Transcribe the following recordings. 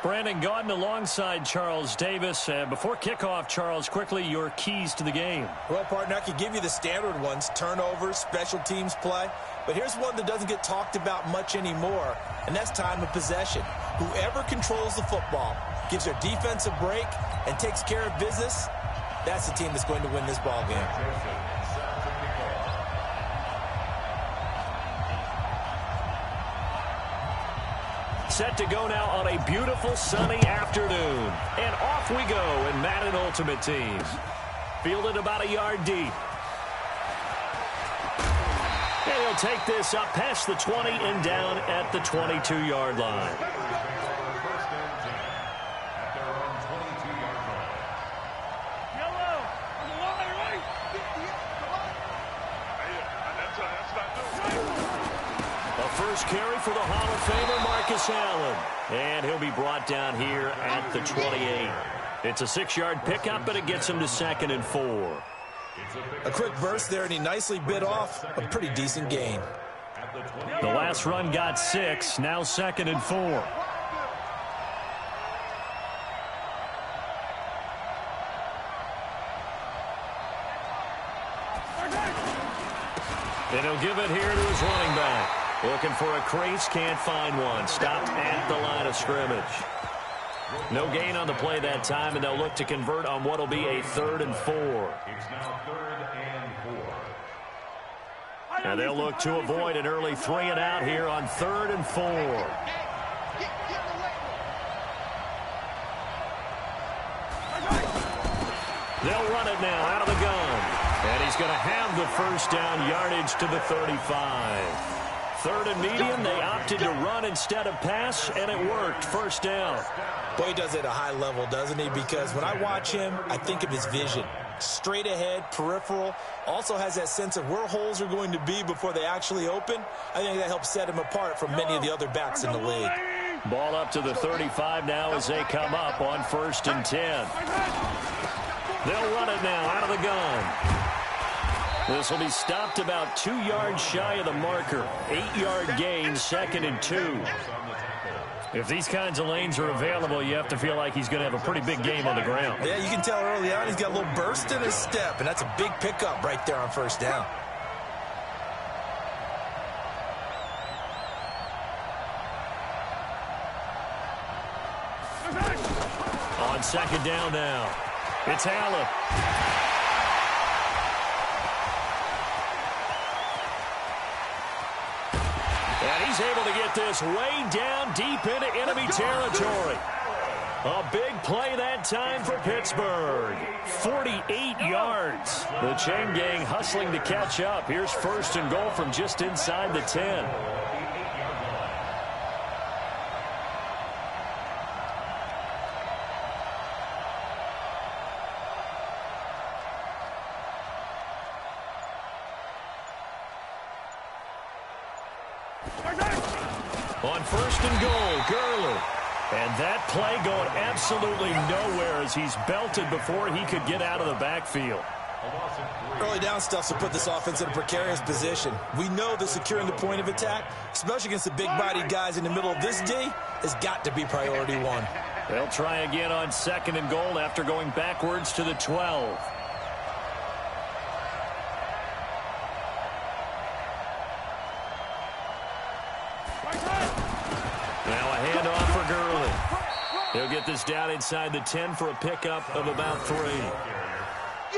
Brandon Gaudin alongside Charles Davis. Before kickoff, Charles, quickly your keys to the game. Well, partner, I could give you the standard ones, turnovers, special teams play. But here's one that doesn't get talked about much anymore, and that's time of possession. Whoever controls the football, gives their defense a break, and takes care of business, that's the team that's going to win this ball game. Set to go now on a beautiful sunny afternoon. And off we go in Madden Ultimate Team. Fielded about a yard deep. And he'll take this up past the 20 and down at the 22-yard line. First carry for the Hall of Famer Marcus Allen. And he'll be brought down here at the 28. It's a 6-yard pickup, and it gets him to 2nd and 4. A quick burst there, and he nicely bit off a pretty decent gain. The last run got 6, now 2nd and 4. And he'll give it here to his running back. Looking for a crease, can't find one. Stopped at the line of scrimmage. No gain on the play that time, and they'll look to convert on what will be a 3rd and 4. It's now 3rd and 4. And they'll look to avoid an early 3 and out here on 3rd and 4. They'll run it now out of the gun. And he's going to have the first down yardage to the 35. 3rd and medium, they opted to run instead of pass, and it worked. First down. Boy, he does it at a high level, doesn't he? Because when I watch him, I think of his vision. Straight ahead, peripheral. Also has that sense of where holes are going to be before they actually open. I think that helps set him apart from many of the other backs in the league. Ball up to the 35 now as they come up on 1st and 10. They'll run it now out of the gun. This will be stopped about 2 yards shy of the marker. 8-yard gain, 2nd and 2. If these kinds of lanes are available, you have to feel like he's going to have a pretty big game on the ground. Yeah, you can tell early on he's got a little burst in his step, and that's a big pickup right there on 1st down. On 2nd down now, it's Allen. And he's able to get this way down deep into enemy territory. A big play that time for Pittsburgh. 48 yards. The chain gang hustling to catch up. Here's 1st and goal from just inside the 10. On 1st and goal, Gurley. And that play going absolutely nowhere as he's belted before he could get out of the backfield. Early down stuff to put this offense in a precarious position. We know that securing the point of attack, especially against the big-bodied guys in the middle of this D, has got to be priority 1. They'll try again on 2nd and goal after going backwards to the 12. Now a handoff for Gurley. He'll get this down inside the 10 for a pickup of about 3.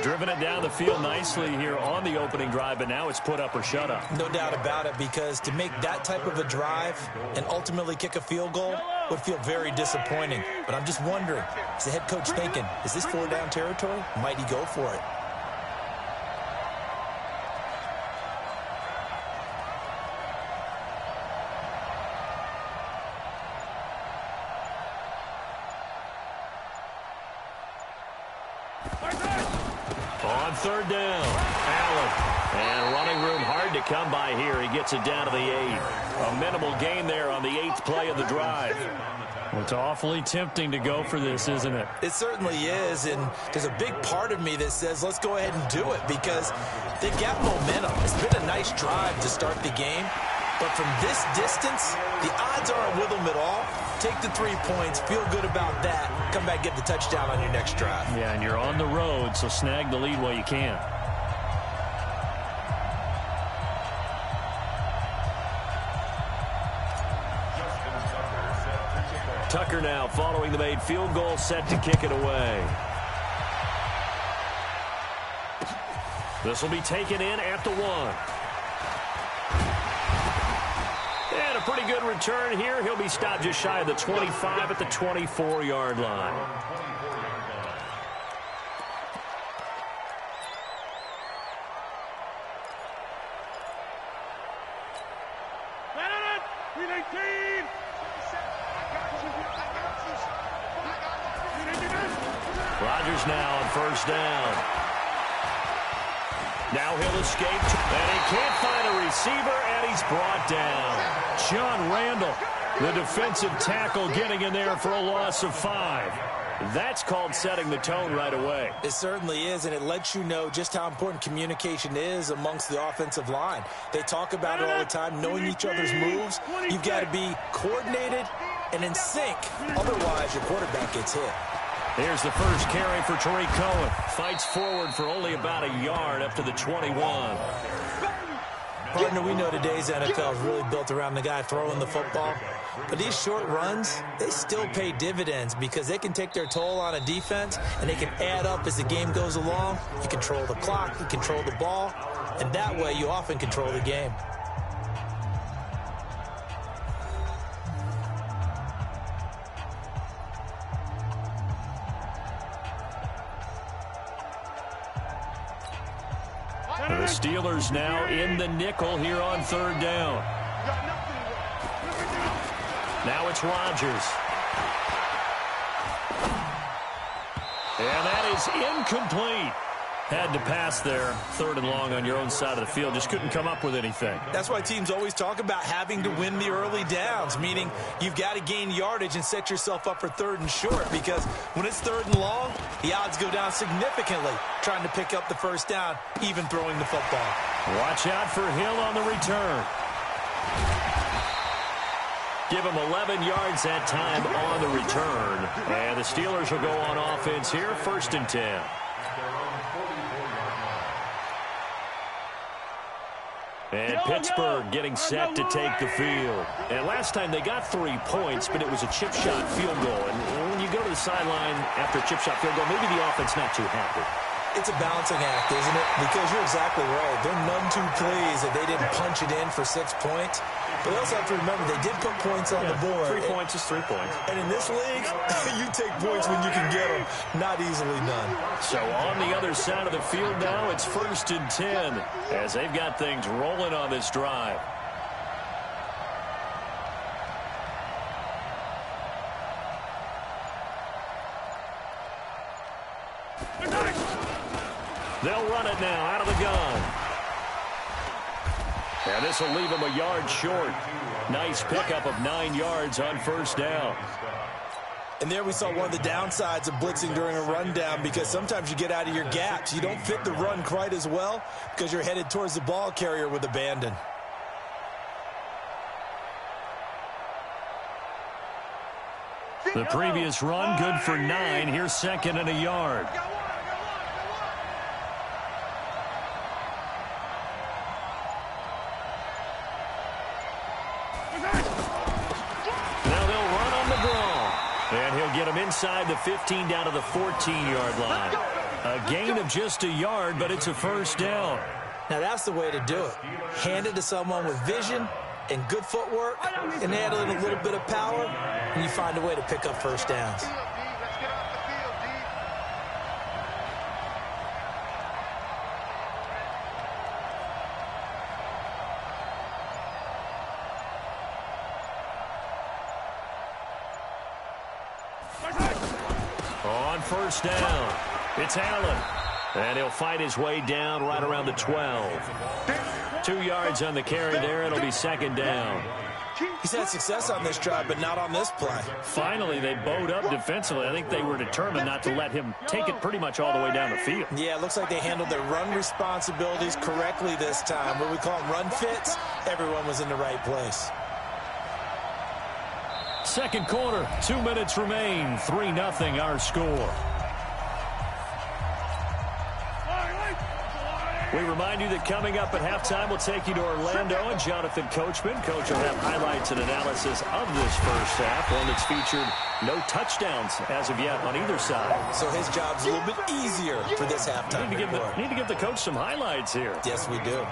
Driven it down the field nicely here on the opening drive, but now it's put up or shut up. No doubt about it, because to make that type of a drive and ultimately kick a field goal would feel very disappointing. But I'm just wondering, is the head coach thinking, is this 4-down territory? Might he go for it? On 3rd down, Allen. And running room hard to come by here. He gets it down to the 8. A minimal gain there on the 8th play of the drive. Well, it's awfully tempting to go for this, isn't it? It certainly is, and there's a big part of me that says let's go ahead and do it because they've got momentum. It's been a nice drive to start the game, but from this distance, the odds aren't with them at all. take the 3 points, feel good about that, come back, get the touchdown on your next drive. Yeah, and you're on the road, so snag the lead while you can. Tucker now following the made field goal, set to kick it away. This will be taken in at the 1. And a pretty good return here. He'll be stopped just shy of the 25 at the 24-yard line. Rodgers now on first down. Now he'll escape, and he can't find a receiver, and he's brought down. John Randall, the defensive tackle, getting in there for a loss of 5. That's called setting the tone right away. It certainly is, and it lets you know just how important communication is amongst the offensive line. They talk about it all the time, knowing each other's moves. You've got to be coordinated and in sync. Otherwise, your quarterback gets hit. Here's the first carry for Tariq Cohen. Fights forward for only about a yard up to the 21. Partner, we know today's NFL is really built around the guy throwing the football. But these short runs, they still pay dividends because they can take their toll on a defense, and they can add up as the game goes along. You control the clock, you control the ball, and that way you often control the game. The Steelers now in the nickel here on third down. Now it's Rodgers. And that is incomplete. Had to pass there, third and long on your own side of the field. Just couldn't come up with anything. That's why teams always talk about having to win the early downs, meaning you've got to gain yardage and set yourself up for third and short, because when it's third and long, the odds go down significantly trying to pick up the first down, even throwing the football. Watch out for Hill on the return. Give him 11 yards that time on the return. And the Steelers will go on offense here, 1st and 10. And Pittsburgh getting set to take the field. And last time they got 3 points, but it was a chip shot field goal. And when you go to the sideline after a chip shot field goal, maybe the offense not too happy. It's a balancing act, isn't it? Because you're exactly right. They're none too pleased that they didn't punch it in for 6 points. But they also have to remember they did put points on the board. 3 points is 3 points. And in this league, you take points when you can get them. Not easily done. So on the other side of the field now, it's 1st and 10 as they've got things rolling on this drive. They'll run it now out of the gun. And this will leave him a yard short. Nice pickup of 9 yards on first down. And there we saw one of the downsides of blitzing during a rundown, because sometimes you get out of your gaps. You don't fit the run quite as well because you're headed towards the ball carrier with abandon. The previous run good for 9. Here's 2nd and a yard. And he'll get him inside the 15 down to the 14-yard line. A gain of just a yard, but it's a first down. Now that's the way to do it. Hand it to someone with vision and good footwork, and add in a little bit of power, and you find a way to pick up first downs. On first down, it's Allen. And he'll fight his way down right around the 12. 2 yards on the carry there. It'll be 2nd down. He's had success on this drive, but not on this play. Finally, they bowed up defensively. I think they were determined not to let him take it pretty much all the way down the field. Yeah, it looks like they handled their run responsibilities correctly this time. What we call them run fits, everyone was in the right place. Second quarter, 2 minutes remain. 3-0 our score. We remind you that coming up at halftime, we'll take you to Orlando and Jonathan Coachman. Coach will have highlights and analysis of this first half, one that's featured no touchdowns as of yet on either side. So his job's a little bit easier for this halftime. Need to give the coach some highlights here. Yes, we do.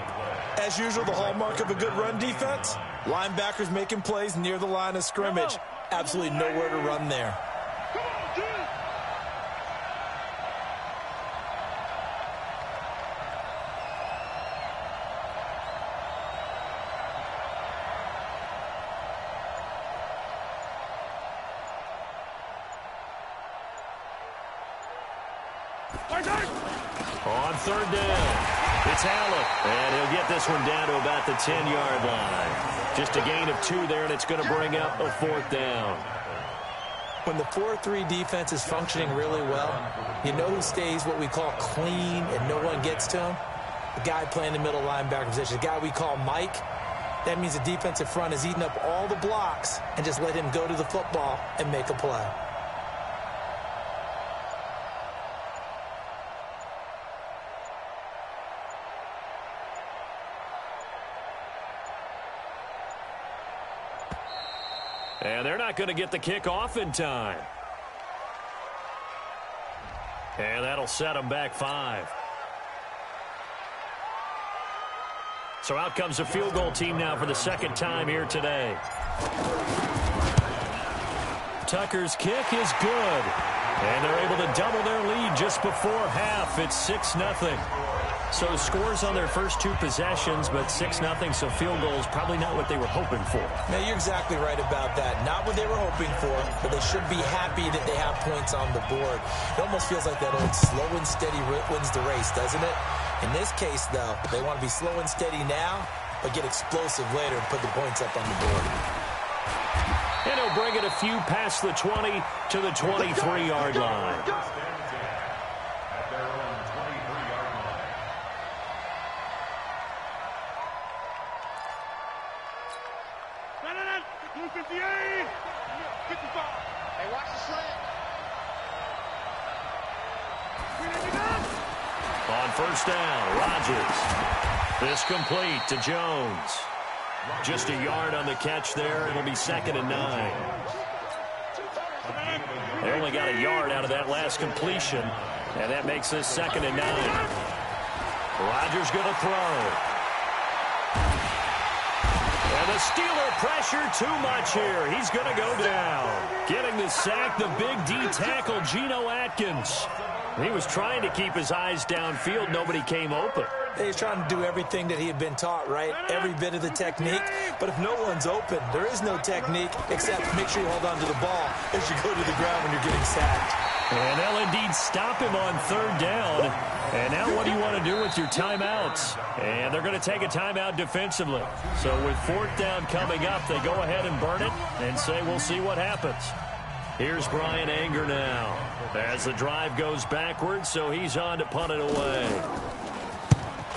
As usual, the hallmark of a good run defense, linebackers making plays near the line of scrimmage. Absolutely nowhere to run there. On third down, it's Allen, and he'll get this one down to about the 10-yard line. Just a gain of 2 there, and it's going to bring up a fourth down. When the 4-3 defense is functioning really well, you know who stays what we call clean and no one gets to him? The guy playing the middle linebacker position, the guy we call Mike. That means the defensive front is eating up all the blocks and just let him go to the football and make a play. And they're not going to get the kick off in time. And that'll set them back 5. So out comes the field goal team now for the second time here today. Tucker's kick is good. And they're able to double their lead just before half. It's 6-0. So scores on their first 2 possessions, but 6-0, so field goals probably not what they were hoping for. Now, you're exactly right about that. Not what they were hoping for, but they should be happy that they have points on the board. It almost feels like that old slow and steady wins the race, doesn't it? In this case, though, they want to be slow and steady now, but get explosive later and put the points up on the board. And he'll bring it a few past the 20 to the 23-yard line. On first down, Rodgers. This complete to Jones. Just a yard on the catch there. It'll be 2nd and 9. They only got a yard out of that last completion, and that makes this 2nd and 9. Rodgers going to throw. And the Steeler pressure too much here. He's going to go down. Getting the sack, the big D tackle, Geno Atkins. He was trying to keep his eyes downfield. Nobody came open. He's trying to do everything that he had been taught, right? Every bit of the technique. But if no one's open, there is no technique except make sure you hold on to the ball as you go to the ground when you're getting sacked. And they'll indeed stop him on third down. And now what do you want to do with your timeouts? And they're going to take a timeout defensively. So with fourth down coming up, they go ahead and burn it and say we'll see what happens. Here's Brian Anger now as the drive goes backwards, so he's on to punt it away.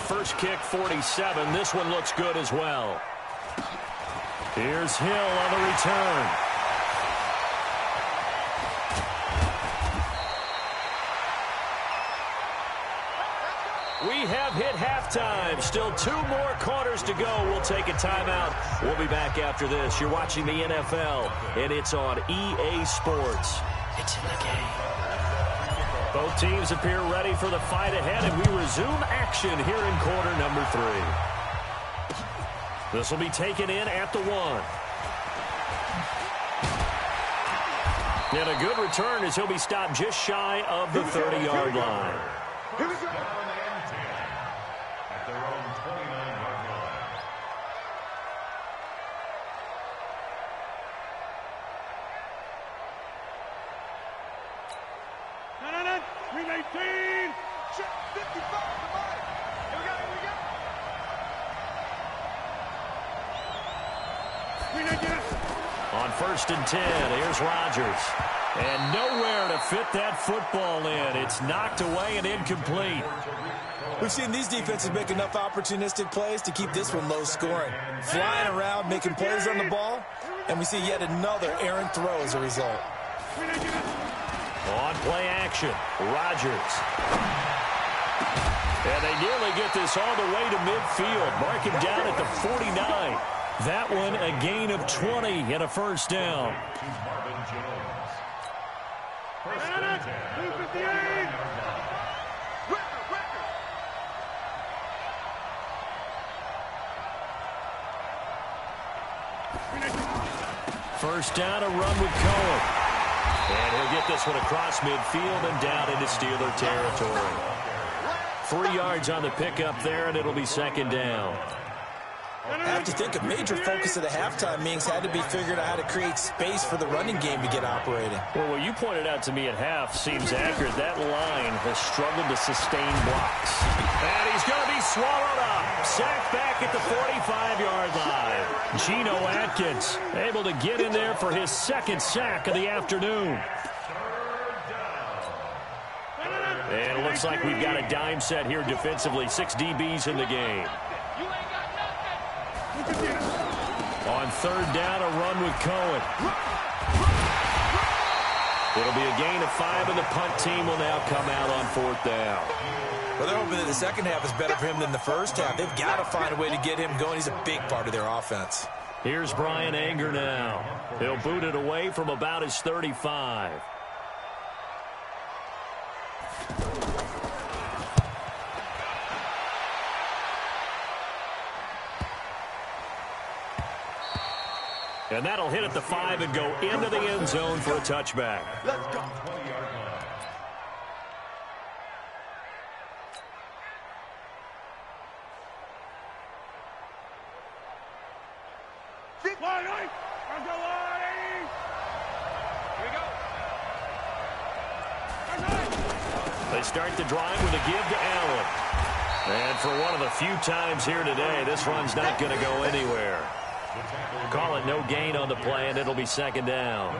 First kick, 47. This one looks good as well. Here's Hill on the return. We have hit halftime. Still 2 more quarters to go. We'll take a timeout. We'll be back after this. You're watching the NFL, and it's on EA Sports. It's in the game. Both teams appear ready for the fight ahead, and we resume action here in quarter number 3. This will be taken in at the 1. And a good return as he'll be stopped just shy of the 30-yard line. Here we go. At their own 29-yard line. No. 319. 55. Come on. Here we go. 319. On 1st and 10, here's Rodgers. And nowhere to fit that football in. It's knocked away and incomplete. We've seen these defenses make enough opportunistic plays to keep this one low scoring. Flying around, making plays on the ball, and we see yet another errant throw as a result. On play action, Rodgers. And they nearly get this all the way to midfield. Mark him down at the 49. That one a gain of 20 and a first down. First down, a run with Cohen. And he'll get this one across midfield and down into Steeler territory. 3 yards on the pickup there, and it'll be second down. I have to think a major focus of the halftime meetings had to be figuring out how to create space for the running game to get operating. Well, what you pointed out to me at half seems accurate. That line has struggled to sustain blocks. And he's going to be swallowed up. Sacked back at the 45-yard line. Geno Atkins able to get in there for his second sack of the afternoon. And it looks like we've got a dime set here defensively. 6 DBs in the game. On third down, a run with Cohen. It'll be a gain of 5, and the punt team will now come out on fourth down. Well, they're hoping that the second half is better for him than the first half. They've got to find a way to get him going. He's a big part of their offense. Here's Brian Anger now. He'll boot it away from about his 35. And that'll hit at the 5 and go into the end zone for a touchback. Let's go. They start the drive with a give to Allen. And for one of the few times here today, this run's not going to go anywhere. Call it no gain on the play, and it'll be second down.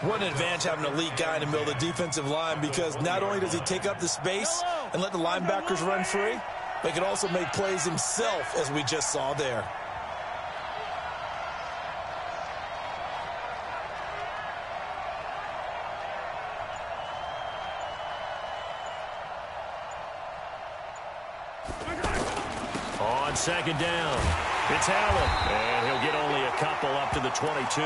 What an advantage having an elite guy in the middle of the defensive line, because not only does he take up the space and let the linebackers run free, but he can also make plays himself, as we just saw there. On second down, it's Allen, and he'll get only a couple up to the 22.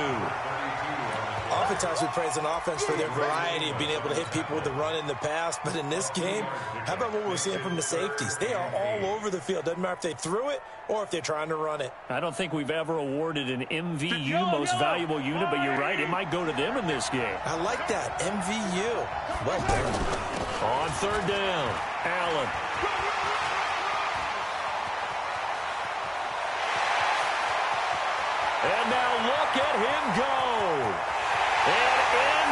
Oftentimes we praise an offense for their variety of being able to hit people with the run in the pass, but in this game, how about what we're seeing from the safeties? They are all over the field. Doesn't matter if they threw it or if they're trying to run it. I don't think we've ever awarded an MVU, most valuable unit, but you're right, it might go to them in this game. I like that, MVU. Well done. On third down, Allen. And now look at him go. And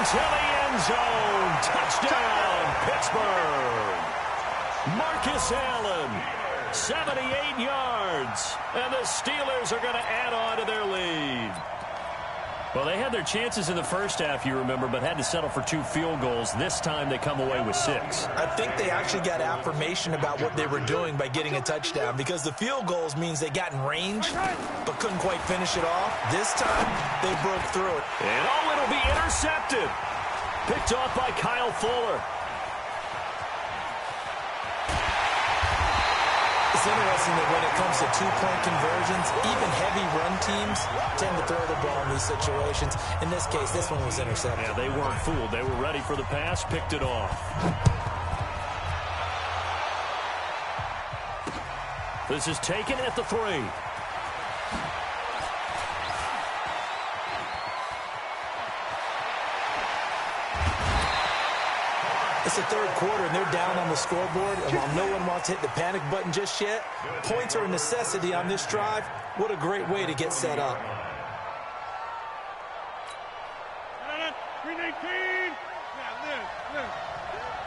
into the end zone. Touchdown, Pittsburgh. Marcus Allen, 78 yards. And the Steelers are going to add on to their lead. Well, they had their chances in the first half, you remember, but had to settle for 2 field goals. This time they come away with 6. I think they actually got affirmation about what they were doing by getting a touchdown, because the field goals means they got in range but couldn't quite finish it off. This time, they broke through it. And oh, it'll be intercepted. Picked off by Kyle Fuller. It's interesting that when it comes to 2-point conversions, even heavy run teams tend to throw the ball in these situations. In this case, this one was intercepted. Yeah, they weren't fooled. They were ready for the pass, picked it off. This is taken at the 3. It's the third quarter, and they're down on the scoreboard. And while no one wants to hit the panic button just yet, points are a necessity on this drive. What a great way to get set up. 319.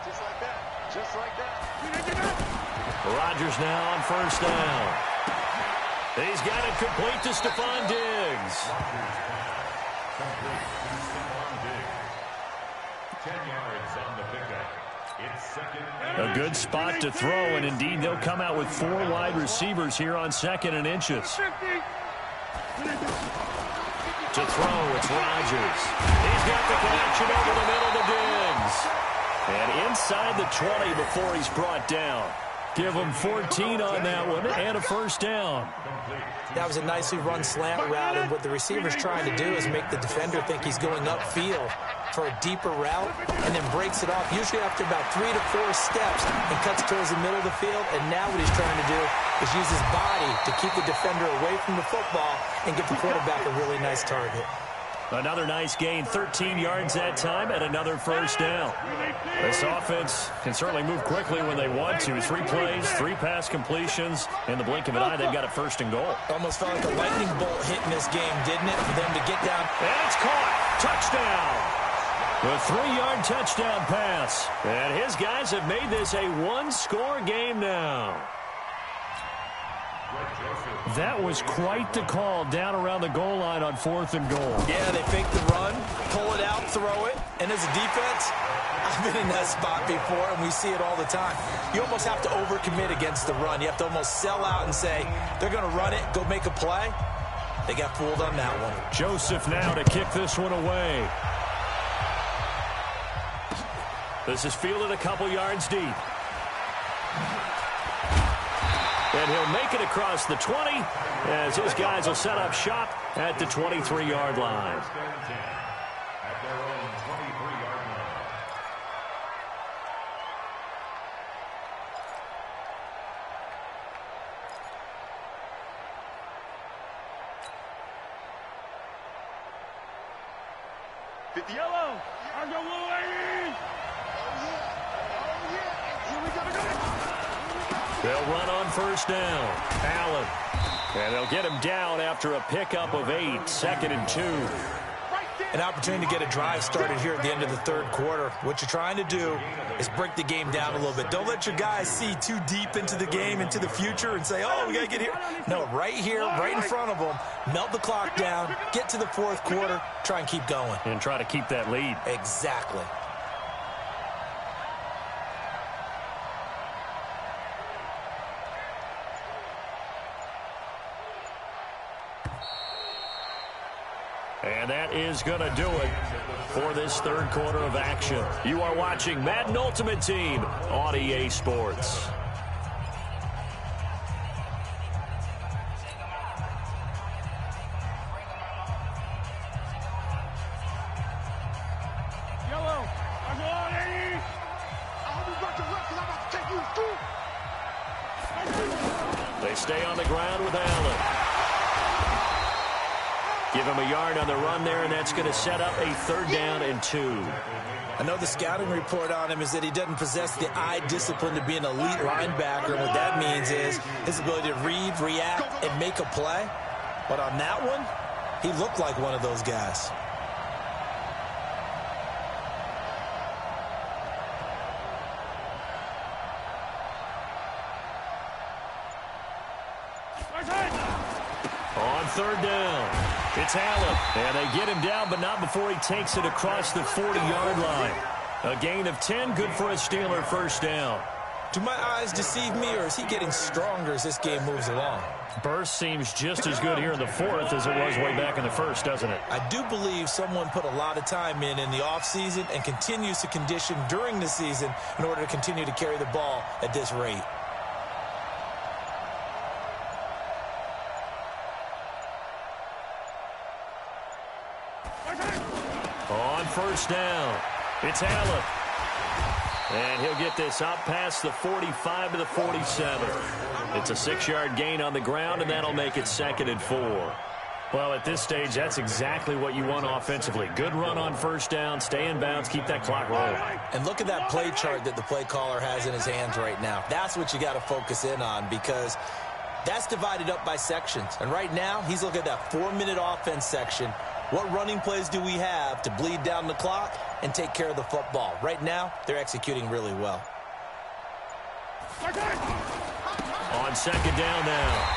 Just like that. Just like that. Rodgers now on first down. He's got it complete to Stephon Diggs. 10 yards on the pickup. A good spot to throw, and indeed they'll come out with 4 wide receivers here on 2nd and inches. To throw, it's Rodgers. He's got the connection over the middle to Diggs. And inside the 20 before he's brought down. Give him 14 on that one and a first down. That was a nicely run slant route, and what the receiver's trying to do is make the defender think he's going upfield for a deeper route and then breaks it off, usually after about 3 to 4 steps, and cuts towards the middle of the field. And now what he's trying to do is use his body to keep the defender away from the football and give the quarterback a really nice target. Another nice gain, 13 yards that time, and another first down. This offense can certainly move quickly when they want to. 3 plays, 3 pass completions. In the blink of an eye, they've got a first and goal. Almost felt like a lightning bolt hitting this game, didn't it, for them to get down? And it's caught. Touchdown. A 3-yard touchdown pass. And his guys have made this a 1-score game now. That was quite the call down around the goal line on 4th and goal. Yeah, they fake the run, pull it out, throw it. And as a defense, I've been in that spot before, and we see it all the time. You almost have to overcommit against the run. You have to almost sell out and say, they're going to run it, go make a play. They got fooled on that one. Joseph now to kick this one away. This is fielded a couple yards deep. And he'll make it across the 20 as his guys will set up shop at the 23-yard line. At their own 23-yard line. The yellow. They'll run on first down. Allen. And they'll get him down after a pickup of 8, 2nd and 2. An opportunity to get a drive started here at the end of the 3rd quarter. What you're trying to do is break the game down a little bit. Don't let your guys see too deep into the game, into the future, and say, oh, we got to get here. No, right here, right in front of them, melt the clock down, get to the 4th quarter, try and keep going. And try to keep that lead. Exactly. And that is going to do it for this 3rd quarter of action. You are watching Madden Ultimate Team on EA Sports. They stay on the ground with Allen. Give him a yard on the run there, and that's going to set up a 3rd down and 2. I know the scouting report on him is that he doesn't possess the eye discipline to be an elite linebacker. And what that means is his ability to read, react, and make a play. But on that one, he looked like one of those guys. On 3rd down, it's Allen. And they get him down, but not before he takes it across the 40-yard line. A gain of 10, good for a Steeler first down. Do my eyes deceive me, or is he getting stronger as this game moves along? Burst seems just as good here in the 4th as it was way back in the 1st, doesn't it? I do believe someone put a lot of time in the offseason and continues to condition during the season in order to continue to carry the ball at this rate. On first down, it's Allen. And he'll get this up past the 45 to the 47. It's a 6-yard gain on the ground, and that'll make it 2nd and 4. Well, at this stage, that's exactly what you want offensively. Good run on first down, stay in bounds, keep that clock rolling. And look at that play chart that the play caller has in his hands right now. That's what you got to focus in on, because that's divided up by sections. And right now, he's looking at that 4-minute offense section. What running plays do we have to bleed down the clock and take care of the football? Right now, they're executing really well. On 2nd down now,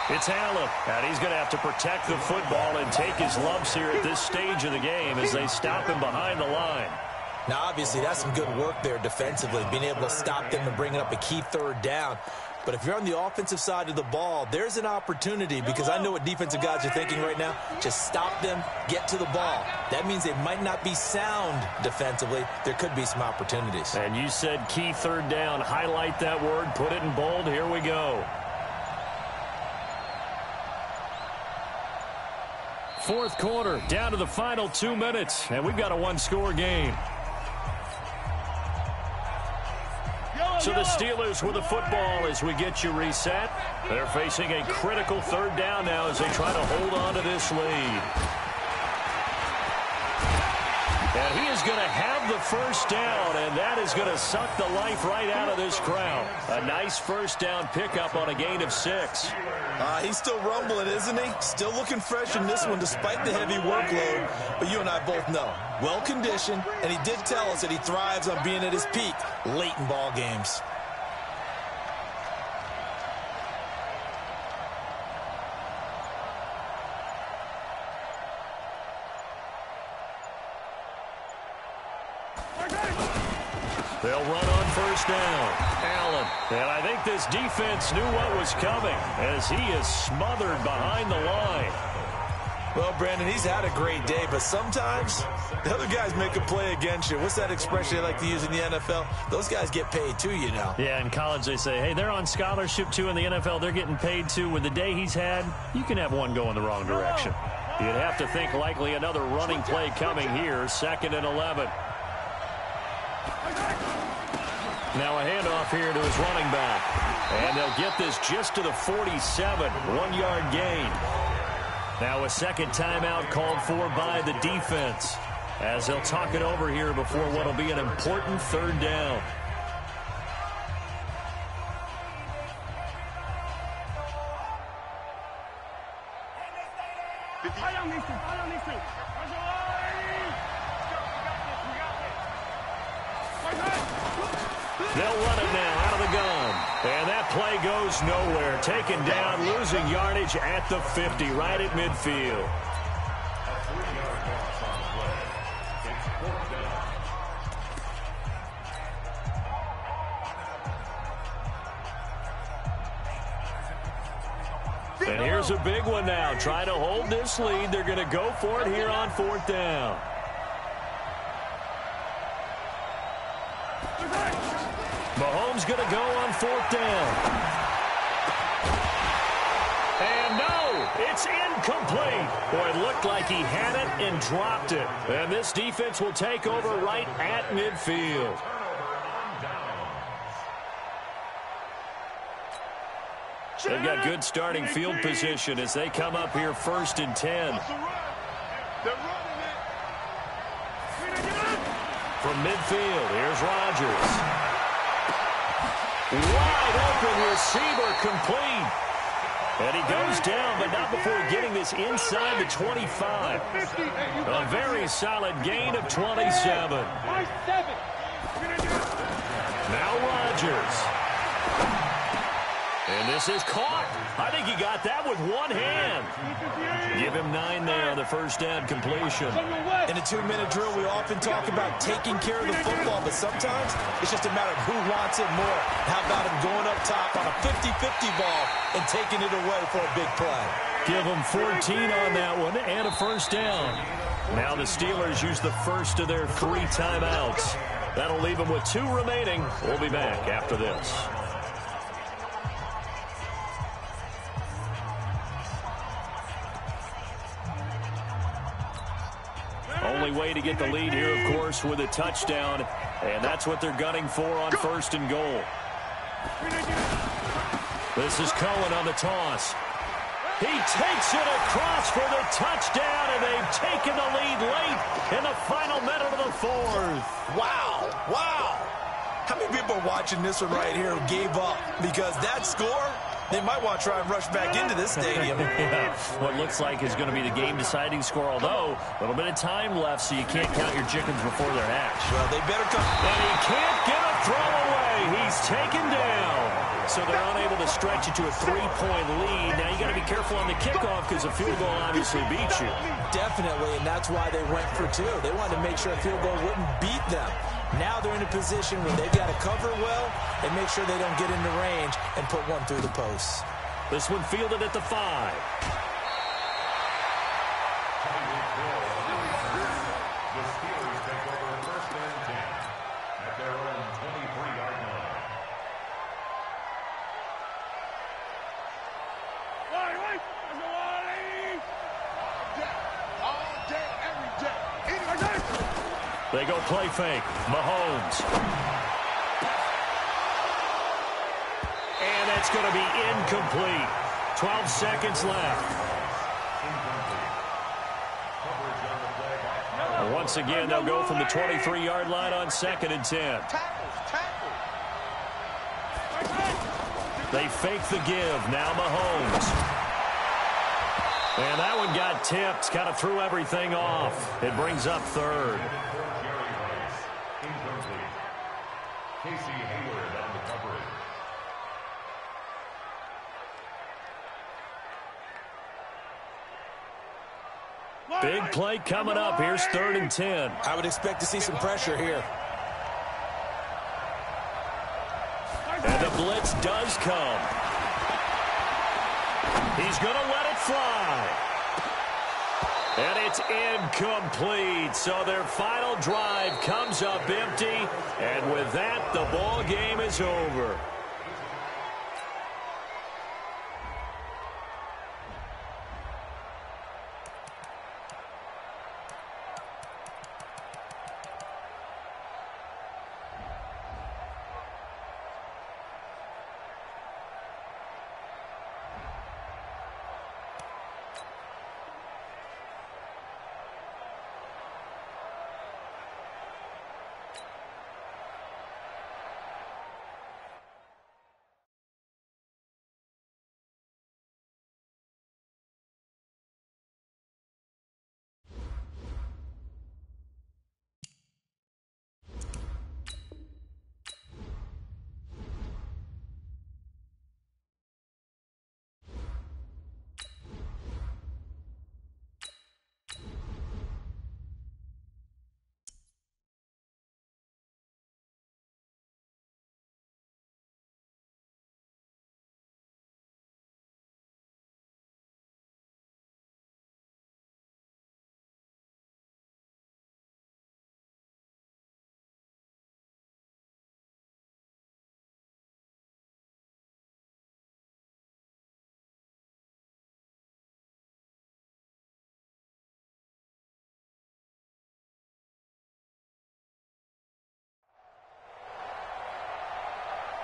it's Allen. And he's going to have to protect the football and take his lumps here at this stage of the game as they stop him behind the line. Now, obviously, that's some good work there defensively, being able to stop them and bringing up a key third down. But if you're on the offensive side of the ball, there's an opportunity, because I know what defensive guys are thinking right now. Just stop them, get to the ball. That means they might not be sound defensively. There could be some opportunities. And you said key third down. Highlight that word. Put it in bold. Here we go. Fourth quarter, down to the final 2 minutes, and we've got a one-score game. So the Steelers with the football as we get you reset. They're facing a critical third down now as they try to hold on to this lead. And he is going to have the first down, and that is going to suck the life right out of this crowd. A nice first down pickup on a gain of 6. He's still rumbling, isn't he? Still looking fresh in this one despite the heavy workload. But you and I both know, well-conditioned, and he did tell us that he thrives on being at his peak late in ball games. They'll run on first down. Allen. And I think this defense knew what was coming as he is smothered behind the line. Well, Brandon, he's had a great day, but sometimes the other guys make a play against you. What's that expression they like to use in the NFL? Those guys get paid too, you know. Yeah, in college they say, hey, they're on scholarship too. In the NFL, they're getting paid too. With the day he's had, you can have one go in the wrong direction. You'd have to think likely another running play coming here. 2nd and 11. Now a handoff here to his running back. And they'll get this just to the 47. 1-yard gain. Now a second timeout called for by the defense as they'll talk it over here before what will be an important third down. They'll run it now out of the gun. And that play goes nowhere. Taken down, losing yardage at the 50, right at midfield. And here's a big one now. Trying to hold this lead. They're going to go for it here on 4th down. Mahomes going to go on 4th down. And no, it's incomplete. Boy, it looked like he had it and dropped it. And this defense will take over right at midfield. They've got good starting field position as they come up here 1st and 10. From midfield, here's Rodgers. Wide open receiver, complete. And he goes down, but not before getting this inside the 25. A very solid gain of 27. Now Rodgers. And this is caught. I think he got that with one hand. Give him 9 there on the first down completion. In a 2-minute drill, we often talk about taking care of the football, but sometimes it's just a matter of who wants it more. How about him going up top on a 50-50 ball and taking it away for a big play? Give him 14 on that one and a first down. Now the Steelers use the first of their 3 timeouts. That'll leave them with 2 remaining. We'll be back after this. Only way to get the lead here, of course, with a touchdown. And that's what they're gunning for on 1st and goal. This is Cohen on the toss. He takes it across for the touchdown, and they've taken the lead late in the final minute of the 4th. Wow. Wow. How many people are watching this one right here who gave up? Because that score, they might want to try and rush back into this stadium. Yeah, what looks like is going to be the game-deciding score, although a little bit of time left, so you can't count your chickens before they're hatched. Well, they better come. And he can't get a throw away. He's taken down. so they're unable to stretch it to a 3-point lead. Now you got to be careful on the kickoff because a field goal obviously beats you. Definitely, and that's why they went for two. They wanted to make sure a field goal wouldn't beat them. Now they're in a position where they've got to cover well and make sure they don't get into range and put one through the posts. This one fielded at the 5. They go play fake. Mahomes. And that's going to be incomplete. 12 seconds left. And once again, they'll go from the 23-yard line on 2nd and 10. They fake the give. Now Mahomes. And that one got tipped. Kind of threw everything off. It brings up 3rd. Big play coming up. Here's 3rd and 10. I would expect to see some pressure here. And the blitz does come. He's going to let it fly. And it's incomplete. So their final drive comes up empty. And with that, the ball game is over.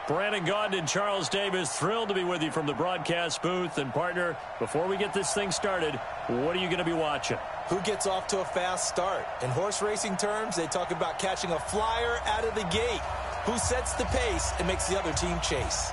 Brandon Gaudin and Charles Davis, thrilled to be with you from the broadcast booth. And, partner, before we get this thing started, what are you going to be watching? Who gets off to a fast start? In horse racing terms, they talk about catching a flyer out of the gate. Who sets the pace and makes the other team chase?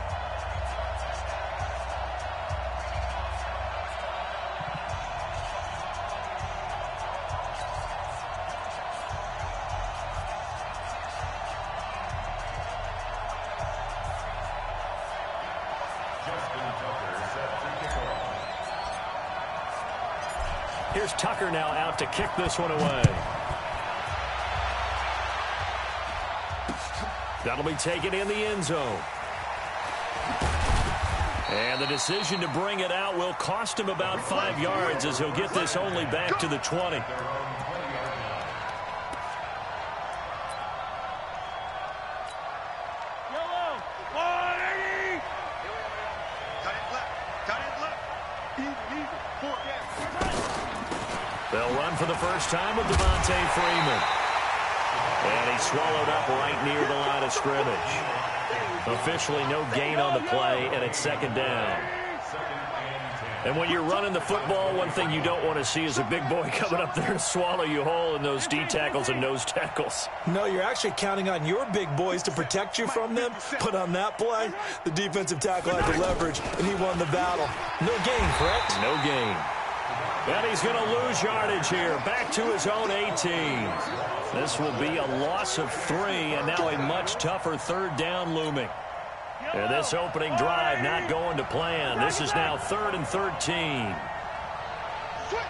Here's Tucker now out to kick this one away. That'll be taken in the end zone. And the decision to bring it out will cost him about 5 yards as he'll get this only back to the 20. They'll run for the first time with Devontae Freeman. And he's swallowed up right near the line of scrimmage. Officially no gain on the play, and it's 2nd down. And when you're running the football, one thing you don't want to see is a big boy coming up there to swallow you whole in those D tackles and nose tackles. No, you're actually counting on your big boys to protect you from them. But on that play, the defensive tackle had the leverage, and he won the battle. No gain, correct? No gain. And he's going to lose yardage here. Back to his own 18. This will be a loss of 3, and now a much tougher 3rd down looming. And this opening drive not going to plan. This is now 3rd and 13. Switch.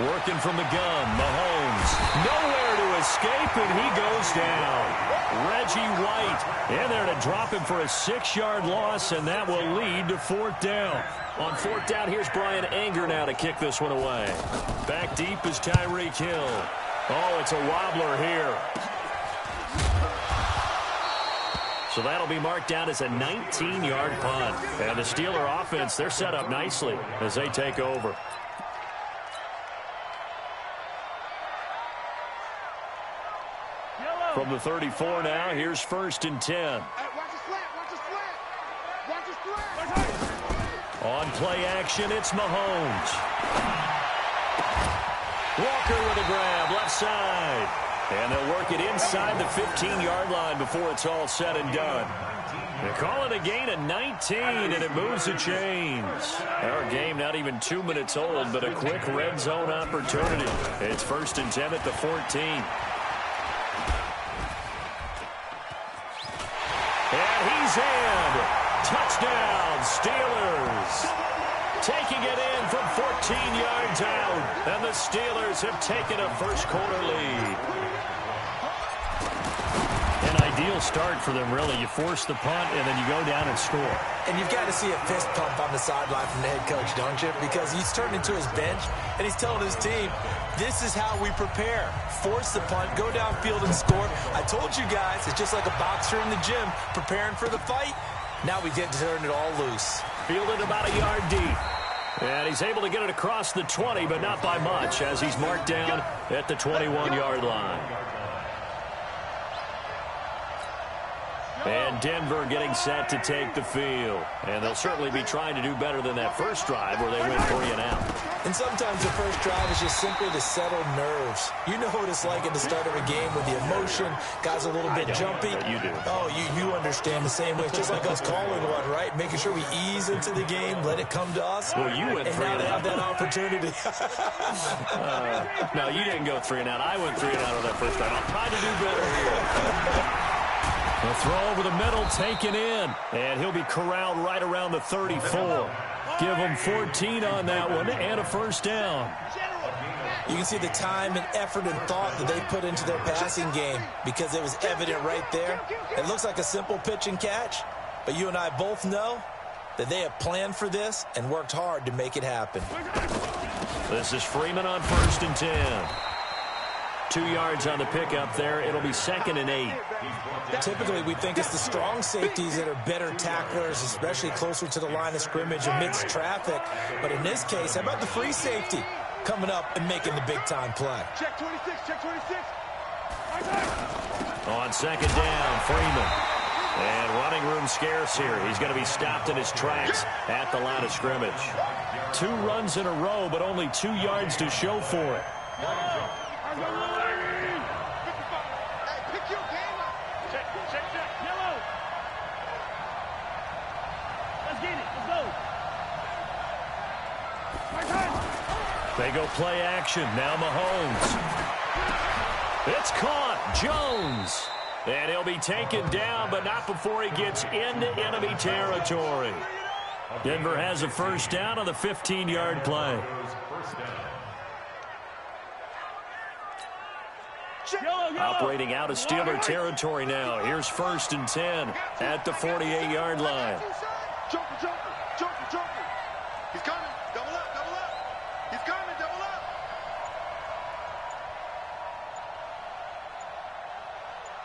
Working from the gun, Mahomes. Nowhere to escape, and he goes down. Reggie White in there to drop him for a 6-yard loss, and that will lead to 4th down. On 4th down, here's Brian Anger now to kick this one away. Back deep is Tyreek Hill. Oh, it's a wobbler here. So that'll be marked down as a 19-yard punt. And the Steeler offense, they're set up nicely as they take over. From the 34 now, here's 1st and 10. On play action, it's Mahomes. Walker with a grab, left side. And they'll work it inside the 15-yard line before it's all said and done. They call it a gain of 19, and it moves the chains. Our game not even 2 minutes old, but a quick red zone opportunity. It's 1st and 10 at the 14. And he's in. Touchdown, Steelers. Taking it in from 14 yards out. And the Steelers have taken a first-quarter lead. An ideal start for them, really. You force the punt, and then you go down and score. And you've got to see a fist pump on the sideline from the head coach, don't you? Because he's turned into his bench, and he's telling his team, this is how we prepare. Force the punt, go downfield and score. I told you guys, it's just like a boxer in the gym preparing for the fight. Now we get to turn it all loose. Fielded about a yard deep. And he's able to get it across the 20, but not by much, as he's marked down at the 21-yard line. And Denver getting set to take the field. And they'll certainly be trying to do better than that first drive where they went 3 and out. And sometimes the first drive is just simply to settle nerves. You know what it's like at the start of a game with the emotion. Guys a little bit jumpy. You do. Oh, you understand the same way. It's just like us calling one, right? Making sure we ease into the game, let it come to us. Well, you went 3 and out. And now they have that opportunity. No, you didn't go 3 and out. I went 3 and out on that first drive. I'll try to do better here. The throw over the middle, taken in. And he'll be corralled right around the 34. Give him 14 on that one and a first down. You can see the time and effort and thought that they put into their passing game because it was evident right there. It looks like a simple pitch and catch, but you and I both know that they have planned for this and worked hard to make it happen. This is Freeman on 1st and 10. 2 yards on the pickup there. It'll be 2nd and 8. Typically, we think it's the strong safeties that are better tacklers, especially closer to the line of scrimmage amidst traffic. But in this case, how about the free safety coming up and making the big-time play? Check 26, check 26. On 2nd down, Freeman. And running room scarce here. He's going to be stopped in his tracks at the line of scrimmage. 2 runs in a row, but only 2 yards to show for it. They go play action. Now Mahomes. It's caught. Jones. And he'll be taken down, but not before he gets into enemy territory. Denver has a first down on the 15-yard play. Operating out of Steeler territory now. Here's 1st and 10 at the 48-yard line. Joker. He's coming. Double up. He's coming. Double up.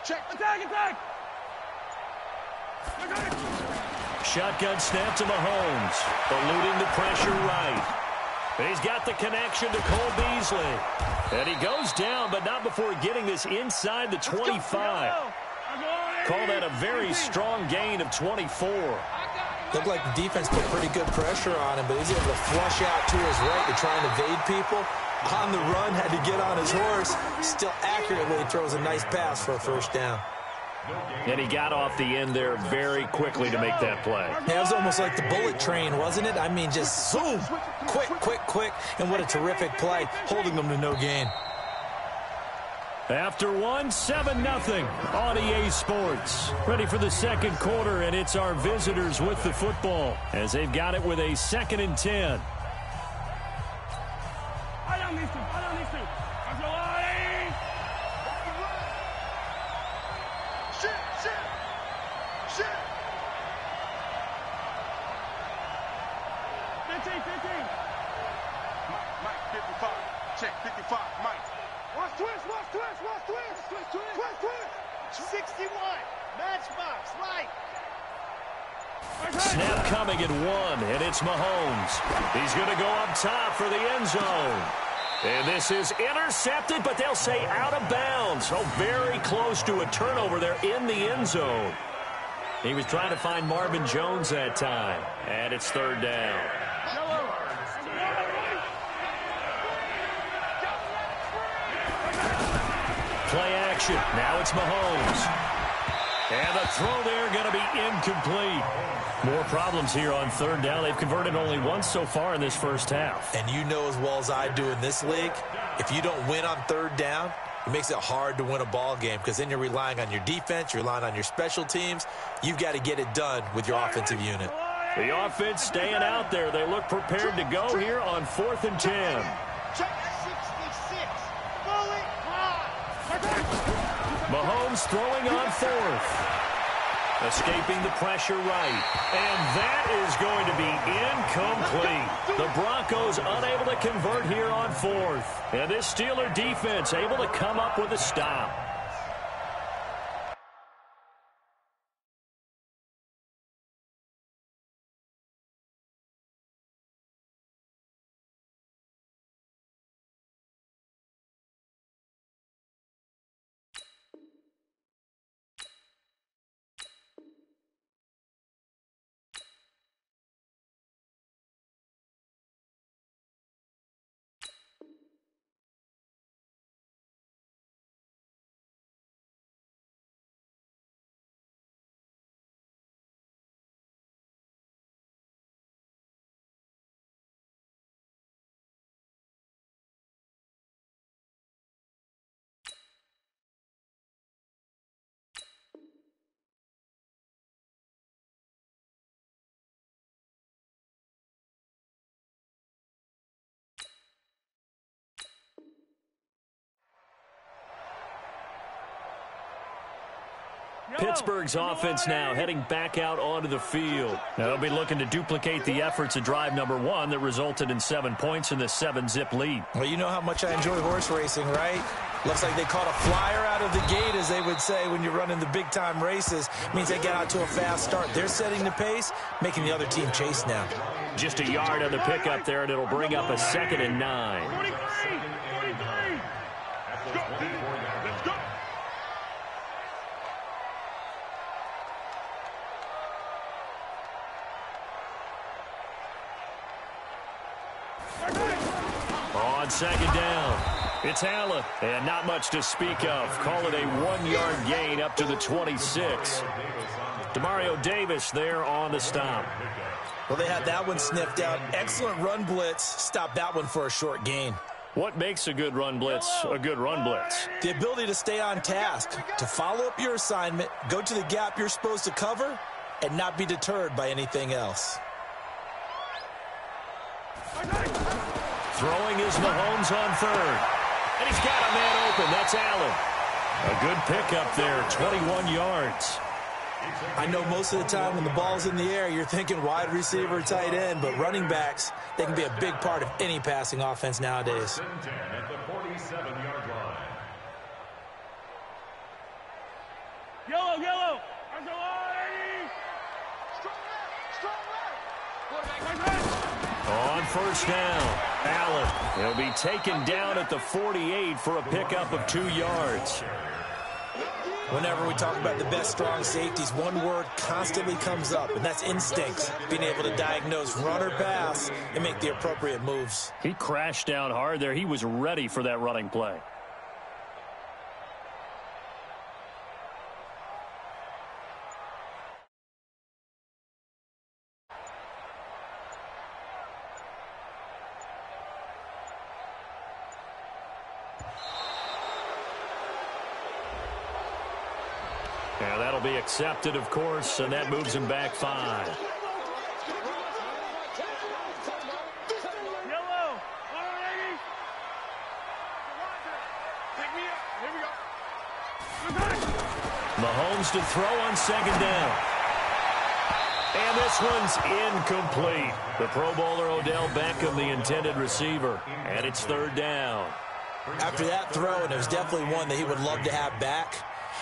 Check. Attack. Shotgun snap to Mahomes. Eluding the pressure right. He's got the connection to Cole Beasley. And he goes down, but not before getting this inside the 25. Call that a very strong gain of 24. Looked like the defense put pretty good pressure on him, but he's able to flush out to his right to try and evade people. On the run, had to get on his horse. Still accurately throws a nice pass for a first down. And he got off the end there very quickly to make that play. Yeah, it was almost like the bullet train, wasn't it? I mean, just zoom, quick, quick, quick, and what a terrific play, holding them to no gain. After 7-0 on EA Sports. Ready for the second quarter, and it's our visitors with the football as they've got it with a 2nd and 10. Mike, 55. Check, 55. Mike. Watch twist. 61. Matchbox, right. Snap coming at 1, and it's Mahomes. He's going to go up top for the end zone. And this is intercepted, but they'll say out of bounds. So very close to a turnover there in the end zone. He was trying to find Marvin Jones that time, and it's 3rd down. Play action. Now it's Mahomes. And the throw there going to be incomplete. More problems here on 3rd down. They've converted only once so far in this first half. And you know as well as I do in this league, if you don't win on 3rd down, it makes it hard to win a ball game because then you're relying on your defense, you're relying on your special teams. You've got to get it done with your offensive unit. The offense staying out there. They look prepared to go here on 4th and 10. Check 66. Fully high. Mahomes throwing on 4th. Escaping the pressure right. And that is going to be incomplete. The Broncos unable to convert here on 4th. And this Steeler defense able to come up with a stop. Pittsburgh's offense now heading back out onto the field. Now they'll be looking to duplicate the efforts of drive number 1 that resulted in 7 points in the 7-zip lead. Well, you know how much I enjoy horse racing, right? Looks like they caught a flyer out of the gate, as they would say when you're running the big-time races. Means they get out to a fast start. They're setting the pace, making the other team chase now. Just a yard on the pickup there, and it'll bring up a 2nd and 9. 43. Let's go. On 2nd down, it's Allen, and not much to speak of. Call it a 1-yard gain up to the 26. Demario Davis there on the stop. Well, they had that one sniffed out. Excellent run blitz. Stopped that one for a short gain. What makes a good run blitz a good run blitz? The ability to stay on task, to follow up your assignment, go to the gap you're supposed to cover, and not be deterred by anything else. Throwing is Mahomes on 3rd. And he's got a man open. That's Allen. A good pickup there, 21 yards. I know most of the time when the ball's in the air, you're thinking wide receiver, tight end, but running backs, they can be a big part of any passing offense nowadays. At the 47-yard line. Yellow. On 1st down, Allen. He'll be taken down at the 48 for a pickup of 2 yards. Whenever we talk about the best strong safeties, one word constantly comes up, and that's instincts. Being able to diagnose run or pass and make the appropriate moves. He crashed down hard there. He was ready for that running play. And that'll be accepted, of course, and that moves him back 5. Yellow. Alrighty. Pick me up. Here we go. Mahomes to throw on 2nd down. And this one's incomplete. The Pro Bowler Odell Beckham, the intended receiver. And it's 3rd down. After that throw, and it was definitely one that he would love to have back,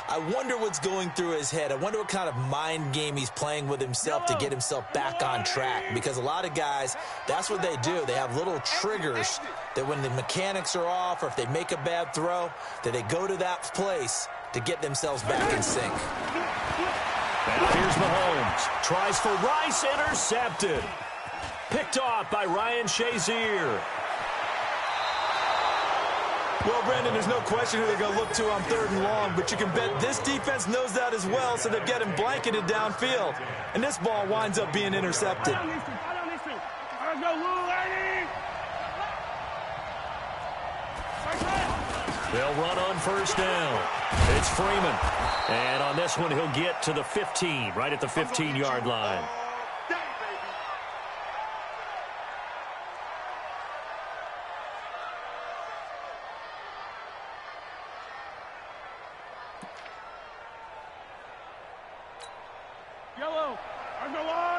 I wonder what's going through his head. I wonder what kind of mind game he's playing with himself to get himself back on track. Because a lot of guys, that's what they do. They have little triggers that when the mechanics are off or if they make a bad throw, that they go to that place to get themselves back in sync. Now here's Mahomes. Tries for Rice, intercepted. Picked off by Ryan Shazier. Well, Brandon, there's no question who they're going to look to on 3rd and long, but you can bet this defense knows that as well, so they're getting blanketed downfield. And this ball winds up being intercepted. They'll run on 1st down. It's Freeman. And on this one, he'll get to the 15, right at the 15-yard line.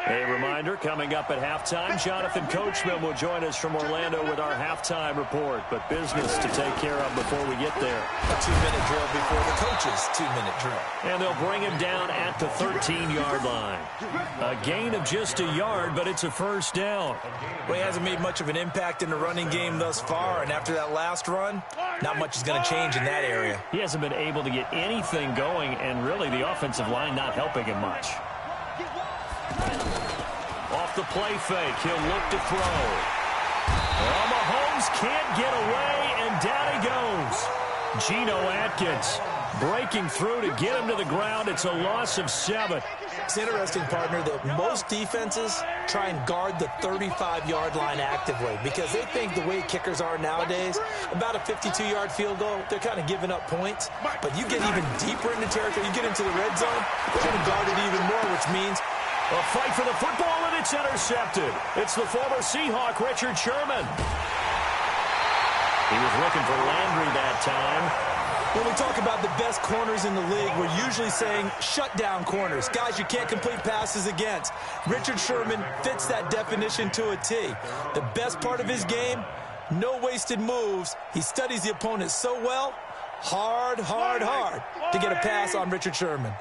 A reminder, coming up at halftime, Jonathan Coachman will join us from Orlando with our halftime report. But business to take care of before we get there. A 2-minute drill before the coach's 2-minute drill. And they'll bring him down at the 13-yard line. A gain of just a yard, but it's a 1st down. Well, he hasn't made much of an impact in the running game thus far, and after that last run, not much is going to change in that area. He hasn't been able to get anything going, and really the offensive line not helping him much. Off the play fake, he'll look to throw. Well, Mahomes can't get away, and down he goes. Geno Atkins breaking through to get him to the ground. It's a loss of 7. It's interesting, partner, that most defenses try and guard the 35-yard line actively because they think the way kickers are nowadays, about a 52-yard field goal, they're kind of giving up points. But you get even deeper into territory, you get into the red zone, they're going to guard it even more, which means a fight for the football, and it's intercepted. It's the former Seahawk, Richard Sherman. He was looking for Landry that time. When we talk about the best corners in the league, we're usually saying shutdown corners, guys you can't complete passes against. Richard Sherman fits that definition to a T. The best part of his game, no wasted moves. He studies the opponent so well, hard to get a pass on Richard Sherman.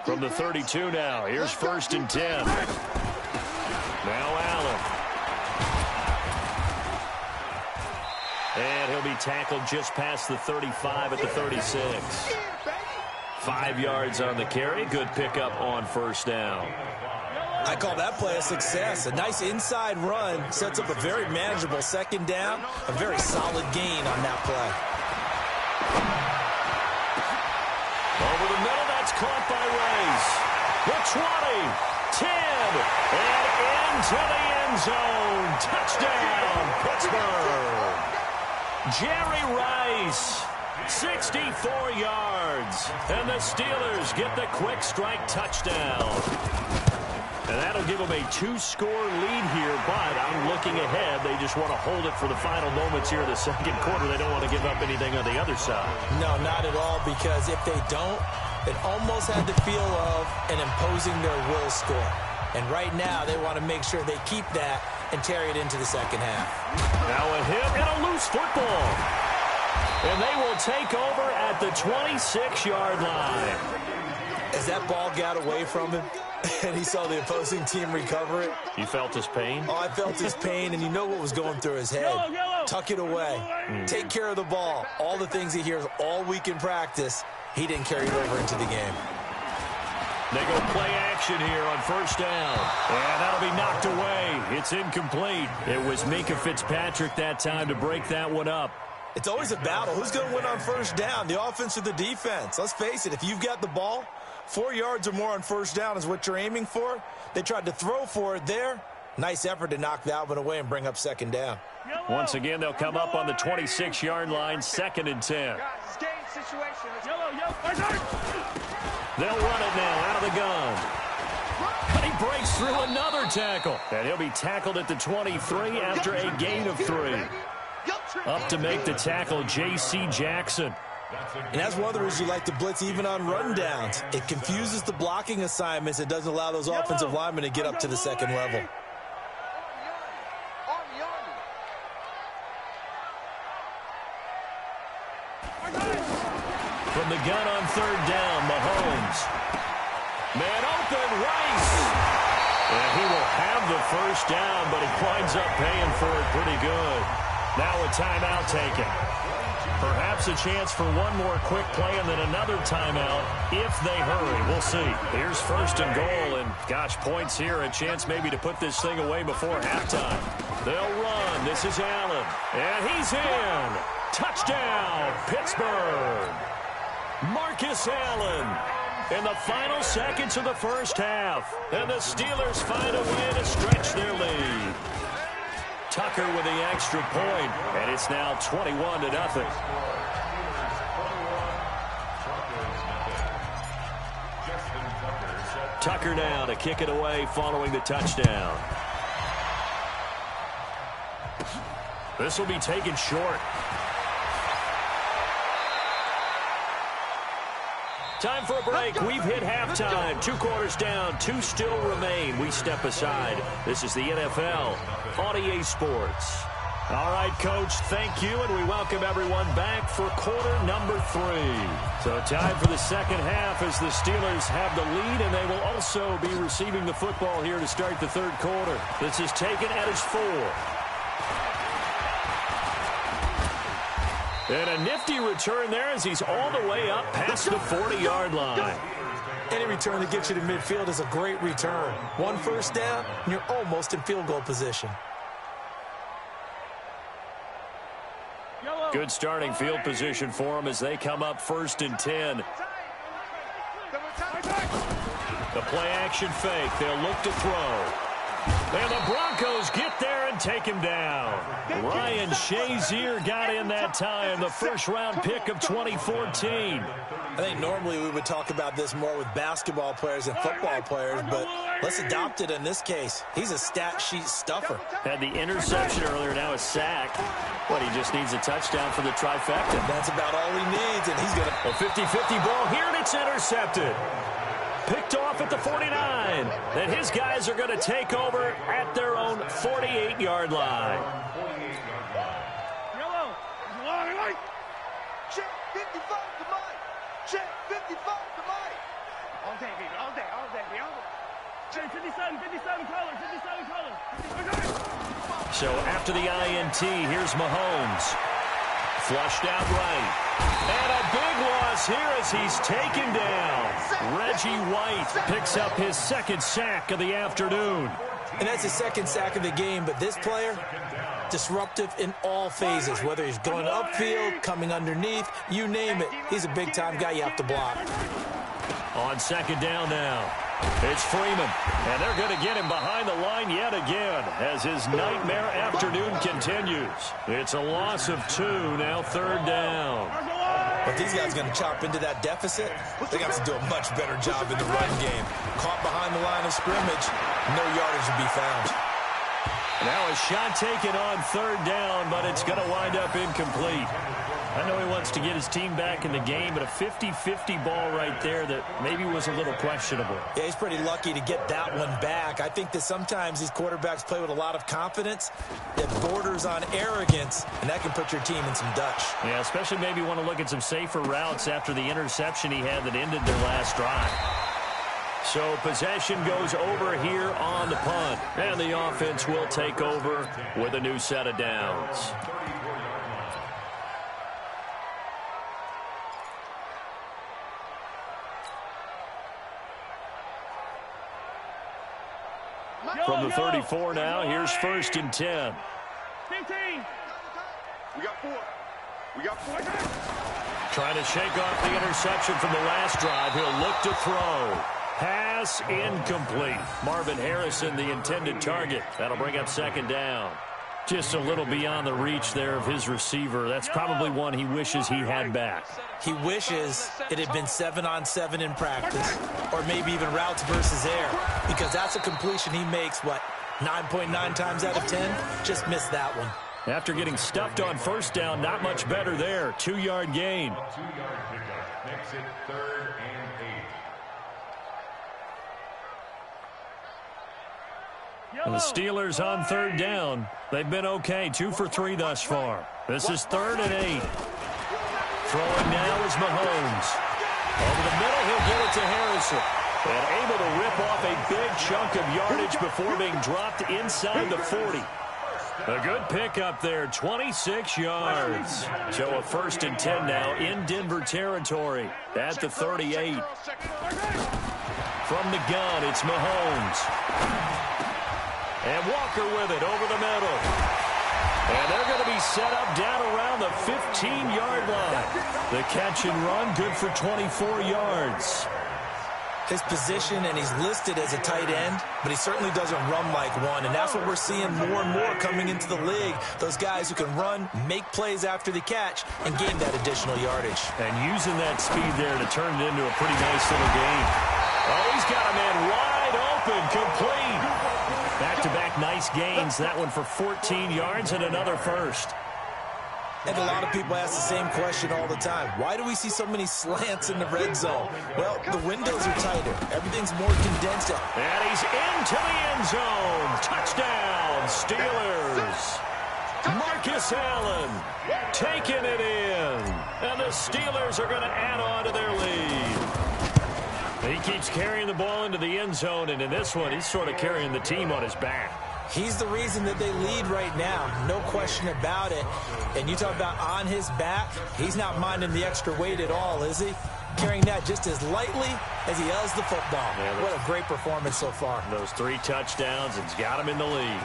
From the 32 now, here's 1st and 10. Now Allen. And he'll be tackled just past the 35 at the 36. 5 yards on the carry. Good pickup on 1st down. I call that play a success. A nice inside run sets up a very manageable 2nd down. A very solid gain on that play. Over the middle, that's caught by Rice. The 20, 10, and into the end zone. Touchdown, Pittsburgh. Jerry Rice, 64 yards. And the Steelers get the quick strike touchdown. And that'll give them a 2-score lead here, but I'm looking ahead. They just want to hold it for the final moments here in the 2nd quarter. They don't want to give up anything on the other side. No, not at all, because if they don't, it almost had the feel of an imposing their will score. And right now, they want to make sure they keep that and carry it into the 2nd half. Now a hit and a loose football. And they will take over at the 26-yard line. As that ball got away from him, and he saw the opposing team recover it. You felt his pain? Oh, I felt his pain, and you know what was going through his head. Tuck it away. Take care of the ball. All the things he hears all week in practice, he didn't carry it over into the game. They go play action here on 1st down. And that'll be knocked away. It's incomplete. It was Minkah Fitzpatrick that time to break that one up. It's always a battle. Who's going to win on 1st down, the offense or the defense? Let's face it, if you've got the ball, 4 yards or more on 1st down is what you're aiming for. They tried to throw for it there. Nice effort to knock that one away and bring up 2nd down. Once again, they'll come up on the 26-yard line, 2nd and 10. They'll run it now out of the gun. But he breaks through another tackle. And he'll be tackled at the 23 after a gain of 3. Up to make the tackle, J.C. Jackson. And that's one of the reasons you like to blitz even on rundowns. It confuses the blocking assignments. It doesn't allow those offensive linemen to get up to the second level. From the gun on third down, Mahomes. Man open, Rice. And he will have the first down, but he winds up paying for it pretty good. Now a timeout taken. Perhaps a chance for one more quick play and then another timeout if they hurry. We'll see. Here's first and goal, and gosh, points here. A chance maybe to put this thing away before halftime. They'll run. This is Allen. And he's in. Touchdown, Pittsburgh. Marcus Allen in the final seconds of the first half. And the Steelers find a way to stretch their lead. Tucker with the extra point, and it's now 21-0. Tucker now to kick it away following the touchdown. This will be taken short. Time for a break. We've hit halftime. 2 quarters down. 2 still remain. We step aside. This is the NFL on EA Sports. All right, Coach, thank you, and we welcome everyone back for quarter number 3. So time for the second half as the Steelers have the lead, and they will also be receiving the football here to start the third quarter. This is taken at his 4. And a nifty return there as he's all the way up past the 40-yard line. Any return that gets you to midfield is a great return. 1 first down, and you're almost in field goal position. Good starting field position for them as they come up 1st and 10. The play-action fake. They'll look to throw. And the Broncos get there and take him down. Ryan Shazier got in that time, the first-round pick of 2014. I think normally we would talk about this more with basketball players and football players, but let's adopt it in this case. He's a stat sheet stuffer. Had the interception earlier, now a sack. But he just needs a touchdown for the trifecta. That's about all he needs, and he's going to... A 50-50 ball here, and it's intercepted. Picked off at the 49. And his guys are going to take over at their own 48-yard line. Check 55 to Mike. Check 55 to Mike. All day, baby. All day. All day, baby. Check 57 color. 57 color. So after the INT, here's Mahomes. Flushed out right. And a big loss here as he's taken down. Reggie White picks up his 2nd sack of the afternoon. And that's his 2nd sack of the game, but this player, disruptive in all phases, whether he's going upfield, coming underneath, you name it. He's a big-time guy you have to block. On 2nd down now, it's Freeman, and they're going to get him behind the line yet again as his nightmare afternoon continues. It's a loss of 2, now 3rd down. If these guys are going to chop into that deficit, they got to do a much better job in the run game. Caught behind the line of scrimmage, no yardage to be found. Now a shot taken on 3rd down, but it's going to wind up incomplete. I know he wants to get his team back in the game, but a 50-50 ball right there that maybe was a little questionable. Yeah, he's pretty lucky to get that one back. I think that sometimes these quarterbacks play with a lot of confidence that borders on arrogance, and that can put your team in some Dutch. Yeah, especially maybe want to look at some safer routes after the interception he had that ended their last drive. So possession goes over here on the punt, and the offense will take over with a new set of downs. From the 34 now, here's 1st and 10. 15. We got 4. We got 4. Trying to shake off the interception from the last drive. He'll look to throw. Pass incomplete. Marvin Harrison, the intended target. That'll bring up 2nd down. Just a little beyond the reach there of his receiver. That's probably one he wishes he had back. He wishes it had been 7-on-7 in practice, or maybe even routes versus air, because that's a completion he makes, 9.9 times out of 10? Just missed that one. After getting stuffed on first down, not much better there. 2-yard gain. 2-yard pickup makes it 3rd and 8. And the Steelers on 3rd down. They've been okay, 2 for 3 thus far. This is 3rd and 8. Throwing now is Mahomes. Over the middle, he'll give it to Harrison. And able to rip off a big chunk of yardage before being dropped inside the 40. A good pickup there, 26 yards. So a 1st and 10 now in Denver territory at the 38. From the gun, it's Mahomes. And Walker with it over the middle. And they're going to be set up down around the 15-yard line. The catch and run, good for 24 yards. His position, and he's listed as a tight end, but he certainly doesn't run like one, and that's what we're seeing more and more coming into the league. Those guys who can run, make plays after the catch, and gain that additional yardage. And using that speed there to turn it into a pretty nice little game. Oh, he's got a man wide open, complete. Back-to-back nice gains. That one for 14 yards and another first. And a lot of people ask the same question all the time. Why do we see so many slants in the red zone? Well, the windows are tighter. Everything's more condensed. And he's into the end zone. Touchdown, Steelers. Marcus Allen taking it in. And the Steelers are going to add on to their lead. He keeps carrying the ball into the end zone, and in this one, he's sort of carrying the team on his back. He's the reason that they lead right now, no question about it. And you talk about on his back, he's not minding the extra weight at all, is he? Carrying that just as lightly as he does the football. Yeah, what a great performance so far. Those 3 touchdowns, it's got him in the lead.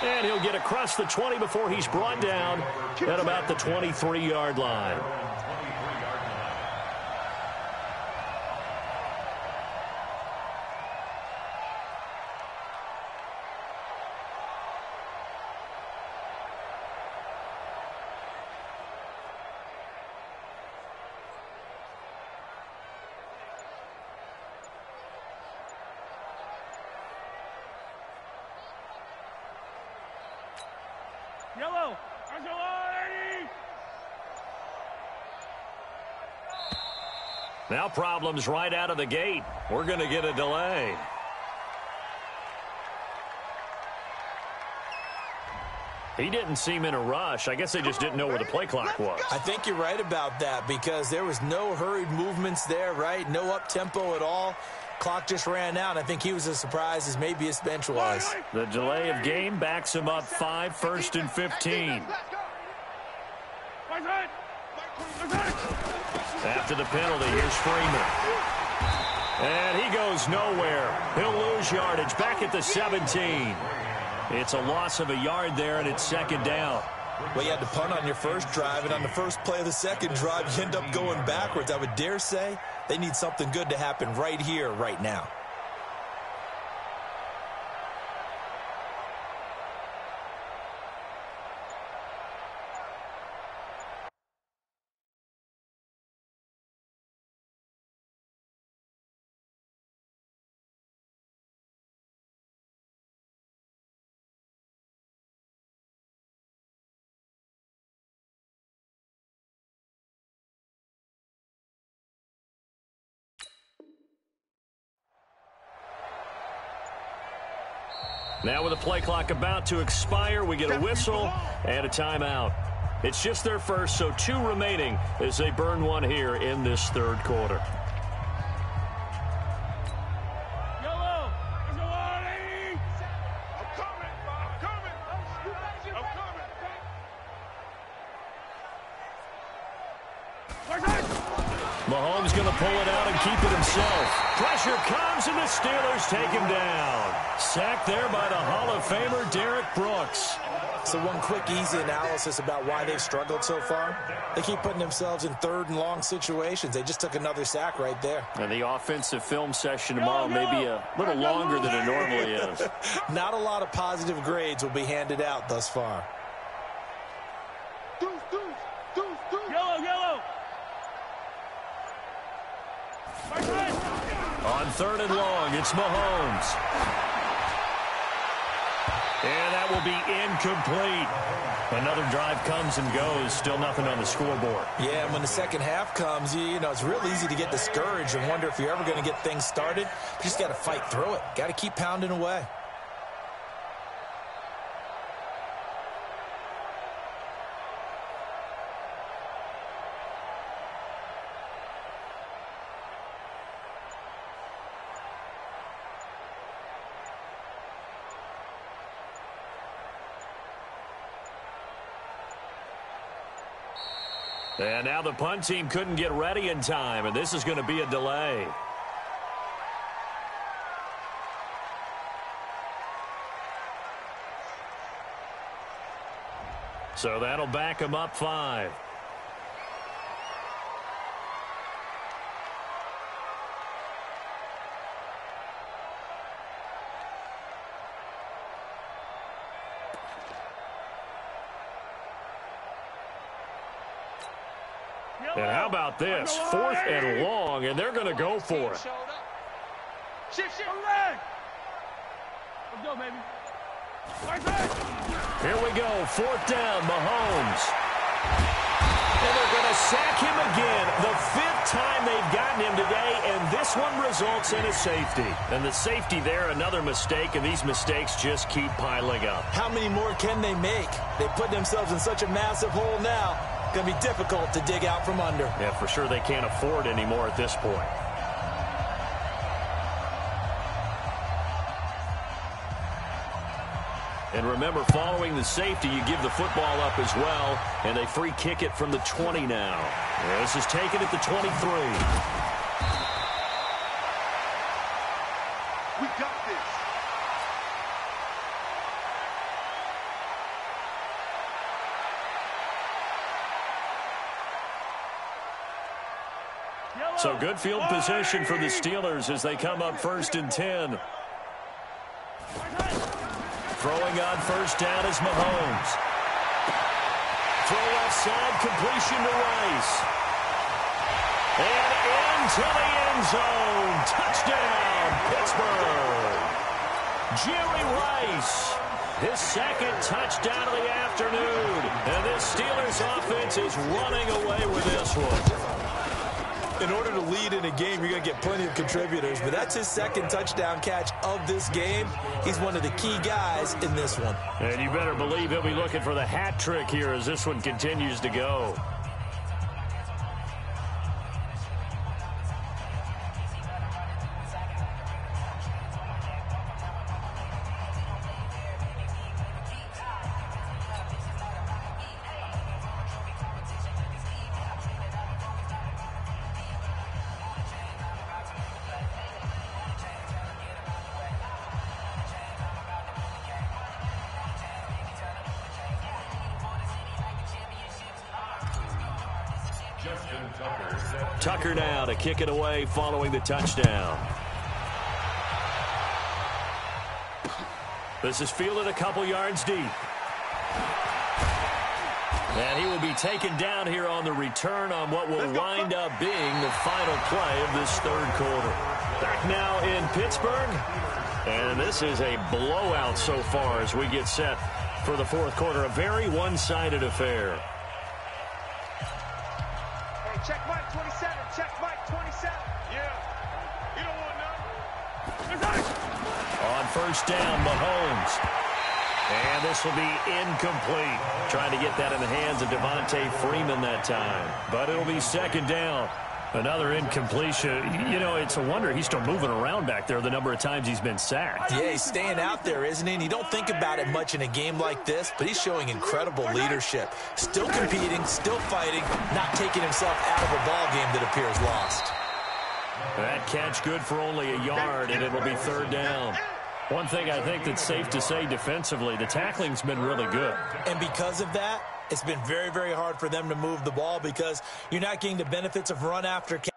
And he'll get across the 20 before he's brought down at about the 23-yard line. Yellow. Now problems right out of the gate. We're going to get a delay. He didn't seem in a rush. I guess they just didn't know where the play clock was. I think you're right about that because there was no hurried movements there, right? No up-tempo at all. Clock just ran out. I think he was as surprised as maybe his bench was. The delay of game backs him up 5, 1st and 15. After the penalty, here's Freeman. And he goes nowhere. He'll lose yardage back at the 17. It's a loss of a yard there, and it's 2nd down. Well, you had to punt on your first drive, and on the first play of the second drive, you end up going backwards. I would dare say they need something good to happen right here, right now. Now with the play clock about to expire, we get a whistle and a timeout. It's just their first, so 2 remaining as they burn one here in this 3rd quarter. Yellow. I'm coming. Mahomes going to pull it out and keep it himself. Pressure comes, and the Steelers take him down. Sacked there by the Hall of Famer Derek Brooks. So one quick, easy analysis about why they've struggled so far. They keep putting themselves in third and long situations. They just took another sack right there. And the offensive film session tomorrow may be a little longer than it normally is. Not a lot of positive grades will be handed out thus far. Deuce, deuce, deuce, deuce. Yellow, yellow. On third and long, it's Mahomes. And that will be incomplete. Another drive comes and goes. Still nothing on the scoreboard. Yeah, and when the second half comes, you know, it's real easy to get discouraged and wonder if you're ever going to get things started. You just got to fight through it. Got to keep pounding away. And now the punt team couldn't get ready in time, and this is going to be a delay. So that'll back them up 5. And how about this? 4th and long, and they're going to go for it. Shift, shift. Let's go, baby. Here we go. 4th down, Mahomes. And they're going to sack him again. The 5th time they've gotten him today, and this one results in a safety. And the safety there, another mistake, and these mistakes just keep piling up. How many more can they make? They put themselves in such a massive hole now. Going to be difficult to dig out from under. Yeah, for sure they can't afford anymore at this point. And remember, following the safety, you give the football up as well, and they free kick it from the 20 now. This is taken at the 23. We got this. So good field position for the Steelers as they come up 1st and 10. Throwing on 1st down is Mahomes. Throw left side, completion to Rice. And into the end zone. Touchdown, Pittsburgh. Jerry Rice, his 2nd touchdown of the afternoon. And this Steelers offense is running away with this one. In order to lead in a game, you're going to get plenty of contributors, but that's his 2nd touchdown catch of this game. He's one of the key guys in this one. And you better believe he'll be looking for the hat trick here as this one continues to go. Tucker now to kick it away following the touchdown. This is fielded a couple yards deep. And he will be taken down here on the return on what will wind up being the final play of this 3rd quarter. Back now in Pittsburgh. And this is a blowout so far as we get set for the 4th quarter. A very one-sided affair. Check Mike 27. Check Mike 27. Yeah. You don't want none. On 1st down, Mahomes. And this will be incomplete. Trying to get that in the hands of Devontae Freeman that time. But it'll be 2nd down. Another incompletion. You know, it's a wonder he's still moving around back there the number of times he's been sacked. Yeah, he's staying out there, isn't he? And you don't think about it much in a game like this, but he's showing incredible leadership. Still competing, still fighting, not taking himself out of a ball game that appears lost. That catch good for only a yard, and it'll be 3rd down. One thing I think that's safe to say defensively, the tackling's been really good. And because of that, it's been very, very hard for them to move the ball because you're not getting the benefits of run after catch.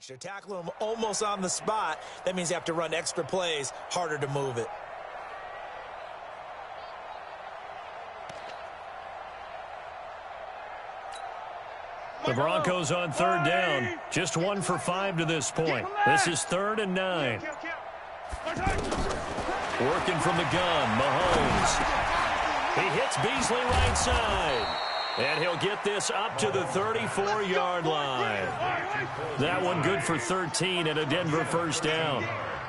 They're tackling them almost on the spot. That means they have to run extra plays, harder to move it. The Broncos on third down. Just 1 for 5 to this point. This is 3rd and 9. Working from the gun, Mahomes. He hits Beasley right side. And he'll get this up to the 34-yard line. That one good for 13 and a Denver first down.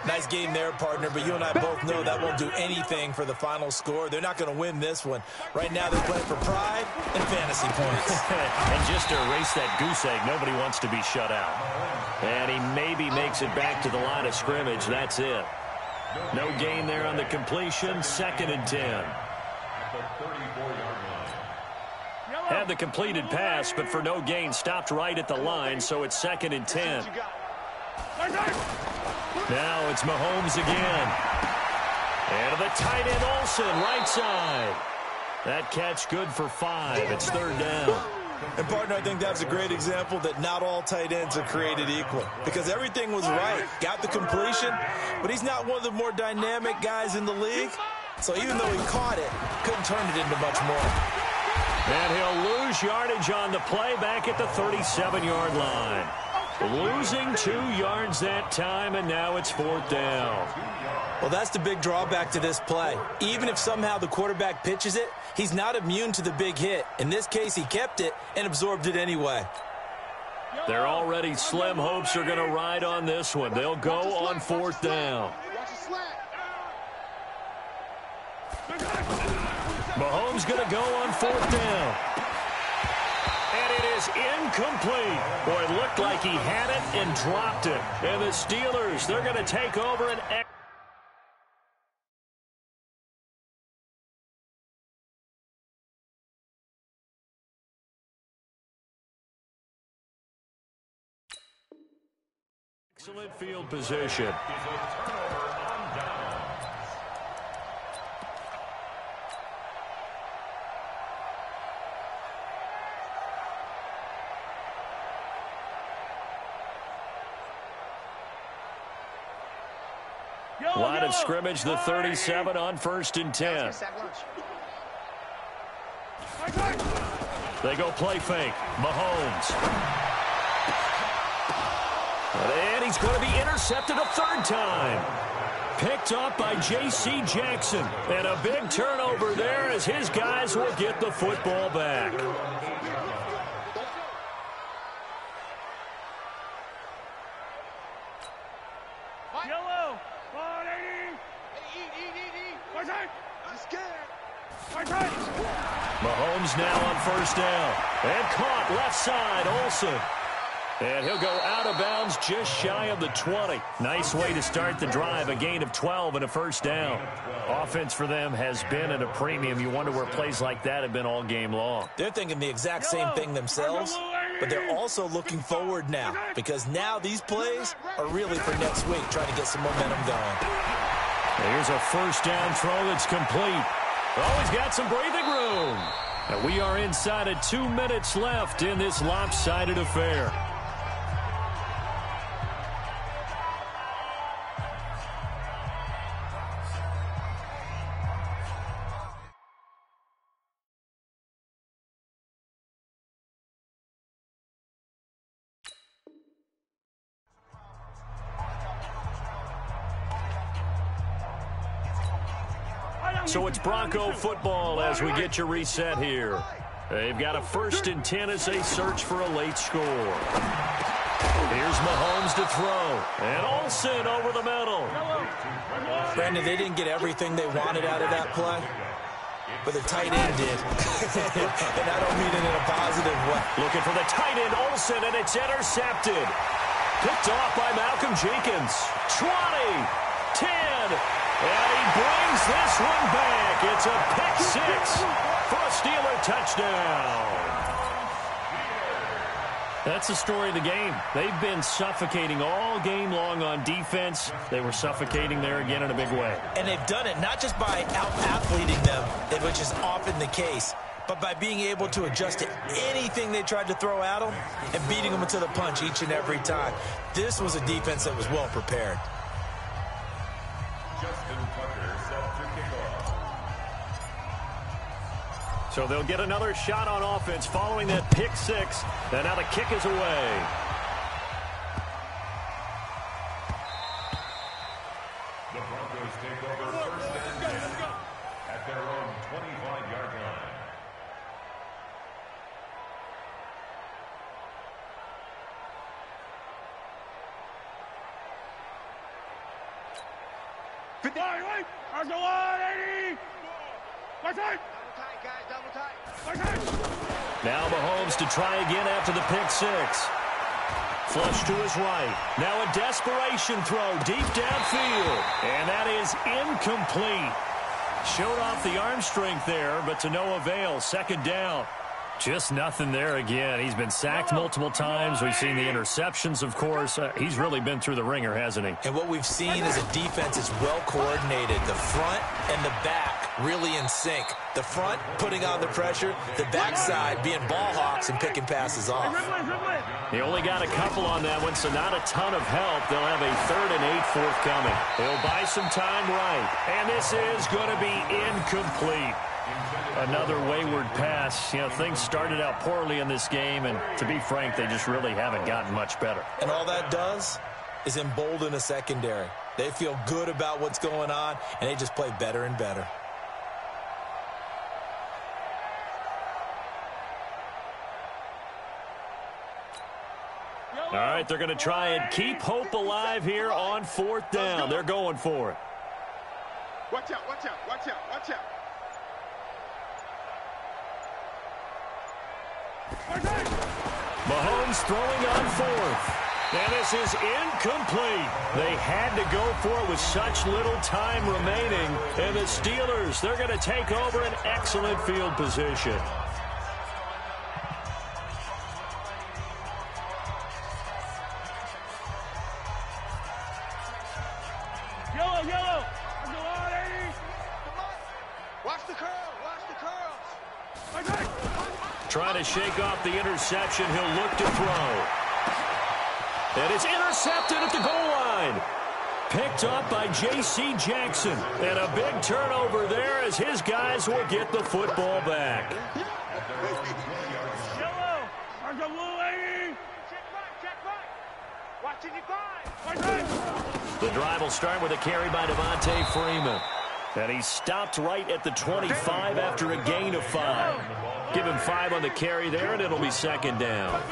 Nice game there, partner, but you and I both know that won't do anything for the final score. They're not going to win this one. Right now they're playing for pride and fantasy points. And just to erase that goose egg, nobody wants to be shut out. And he maybe makes it back to the line of scrimmage. That's it. No gain there on the completion. 2nd and 10. Had the completed pass, but for no gain, stopped right at the line, so it's 2nd and 10. Now it's Mahomes again. And to the tight end, Olsen, right side. That catch good for 5. It's 3rd down. And, partner, I think that's a great example that not all tight ends are created equal. Because everything was right. Got the completion, but he's not one of the more dynamic guys in the league. So even though he caught it, couldn't turn it into much more. And he'll lose yardage on the play back at the 37-yard line. Losing 2 yards that time, and now it's 4th down. Well, that's the big drawback to this play. Even if somehow the quarterback pitches it, he's not immune to the big hit. In this case, he kept it and absorbed it anyway. Their already slim hopes are going to ride on this one. They'll go on 4th down. Mahomes going to go on 4th down. And it is incomplete. Boy, it looked like he had it and dropped it. And the Steelers, they're going to take over an excellent field position. Line of scrimmage, the 37 on 1st and 10. They go play fake. Mahomes. And he's going to be intercepted a 3rd time. Picked up by J.C. Jackson. And a big turnover there as his guys will get the football back. Yellow. Mahomes now on 1st down. And caught left side, Olsen. And he'll go out of bounds just shy of the 20. Nice way to start the drive, a gain of 12 and a 1st down. Offense for them has been at a premium. You wonder where plays like that have been all game long. They're thinking the exact same thing themselves, but they're also looking forward now because now these plays are really for next week, trying to get some momentum going. Here's a 1st down throw that's complete. Oh, he's got some breathing room. And we are inside of 2 minutes left in this lopsided affair. So it's Bronco football as we get you reset here. They've got a 1st and 10 as they search for a late score. Here's Mahomes to throw. And Olsen over the middle. Brandon, they didn't get everything they wanted out of that play, but the tight end did. And I don't mean it in a positive way. Looking for the tight end, Olsen, and it's intercepted. Picked off by Malcolm Jenkins. 20, 10. And he brings this one back. It's a pick 6. for a Steeler touchdown. That's the story of the game. They've been suffocating all game long on defense. They were suffocating there again in a big way. And they've done it not just by out-athleting them, which is often the case, but by being able to adjust to anything they tried to throw at them and beating them to the punch each and every time. This was a defense that was well prepared. So they'll get another shot on offense following that pick six. And now the kick is away. The Broncos take over first and 10 at their own 25-yard line. Now Mahomes to try again after the pick six. Flush to his right. Now a desperation throw deep downfield. And that is incomplete. Showed off the arm strength there, but to no avail. Second down. Just nothing there again. He's been sacked multiple times. We've seen the interceptions, of course. He's really been through the ringer, hasn't he? And what we've seen is a defense that's well coordinated. The front and the back really in sync. The front putting on the pressure, the backside being ball hawks and picking passes off. They only got a couple on that one, so not a ton of help. They'll have a 3rd and 8 forthcoming. They'll buy some time right. And this is going to be incomplete. Another wayward pass. You know, things started out poorly in this game, and to be frank, they just really haven't gotten much better. And all that does is embolden a secondary. They feel good about what's going on, and they just play better and better. All right, they're going to try and keep hope alive here on 4th down. They're going for it. Watch out, watch out, watch out, watch out. Mahomes throwing on 4th. And this is incomplete. They had to go for it with such little time remaining. And the Steelers, they're going to take over an excellent field position. Yellow, yellow. Watch the curl, watch the curls. Trying to shake off the interception. He'll look to throw. And it's intercepted at the goal line. Picked up by J.C. Jackson. And a big turnover there as his guys will get the football back. Yellow. There's a blue lady. Check back. Watch it, you The drive will start with a carry by Devontae Freeman. And he's stopped right at the 25 after a gain of 5. Give him 5 on the carry there, and it'll be 2nd down.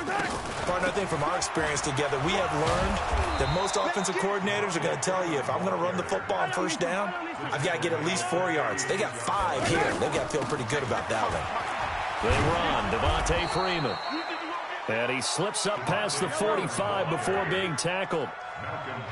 Partner, I think from our experience together, we have learned that most offensive coordinators are going to tell you, if I'm going to run the football on 1st down, I've got to get at least 4 yards. They got 5 here. They've got to feel pretty good about that one. They run, Devontae Freeman. And he slips up past the 45 before being tackled.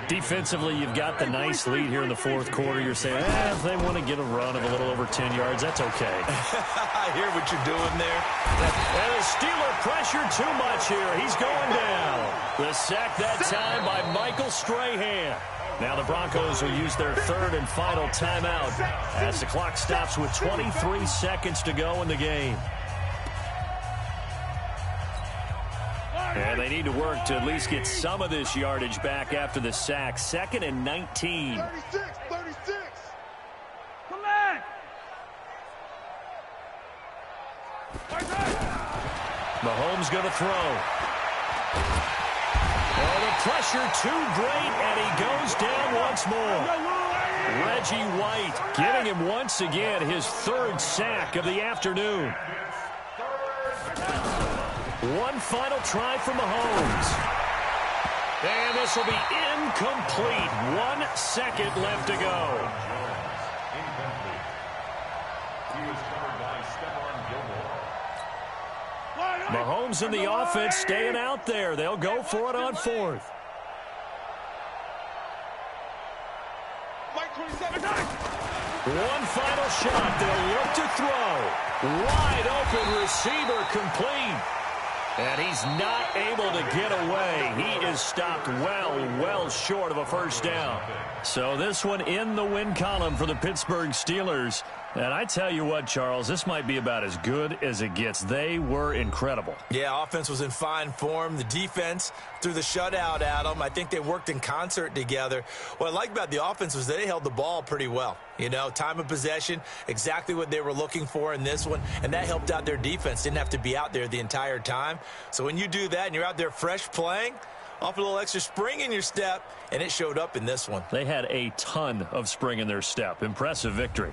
Defensively, you've got the nice lead here in the 4th quarter. You're saying, if they want to get a run of a little over 10 yards, that's okay. I hear what you're doing there. And the Steeler pressure too much here. He's going down. The sack that time by Michael Strahan. Now the Broncos will use their 3rd and final timeout as the clock stops with 23 seconds to go in the game. And they need to work to at least get some of this yardage back after the sack. 2nd and 19. 36. Come back. Mahomes going to throw. Oh, the pressure too great, and he goes down once more. Reggie White giving him once again his 3rd sack of the afternoon. One final try for Mahomes. And this will be incomplete. 1 second left to go. Incomplete. He was covered by Stephon Gilmore. Mahomes and the offense staying out there. They'll go for it on 4th. One final shot. They'll look to throw. Wide open receiver complete. And he's not able to get away. He is stopped well short of a first down. So this one in the win column for the Pittsburgh Steelers. And I tell you what, Charles, this might be about as good as it gets. They were incredible. Yeah, offense was in fine form. The defense threw the shutout at them. I think they worked in concert together. What I like about the offense was they held the ball pretty well. You know, time of possession, exactly what they were looking for in this one, and that helped out their defense. Didn't have to be out there the entire time. So when you do that and you're out there fresh playing, off a little extra spring in your step, and it showed up in this one. They had a ton of spring in their step. Impressive victory.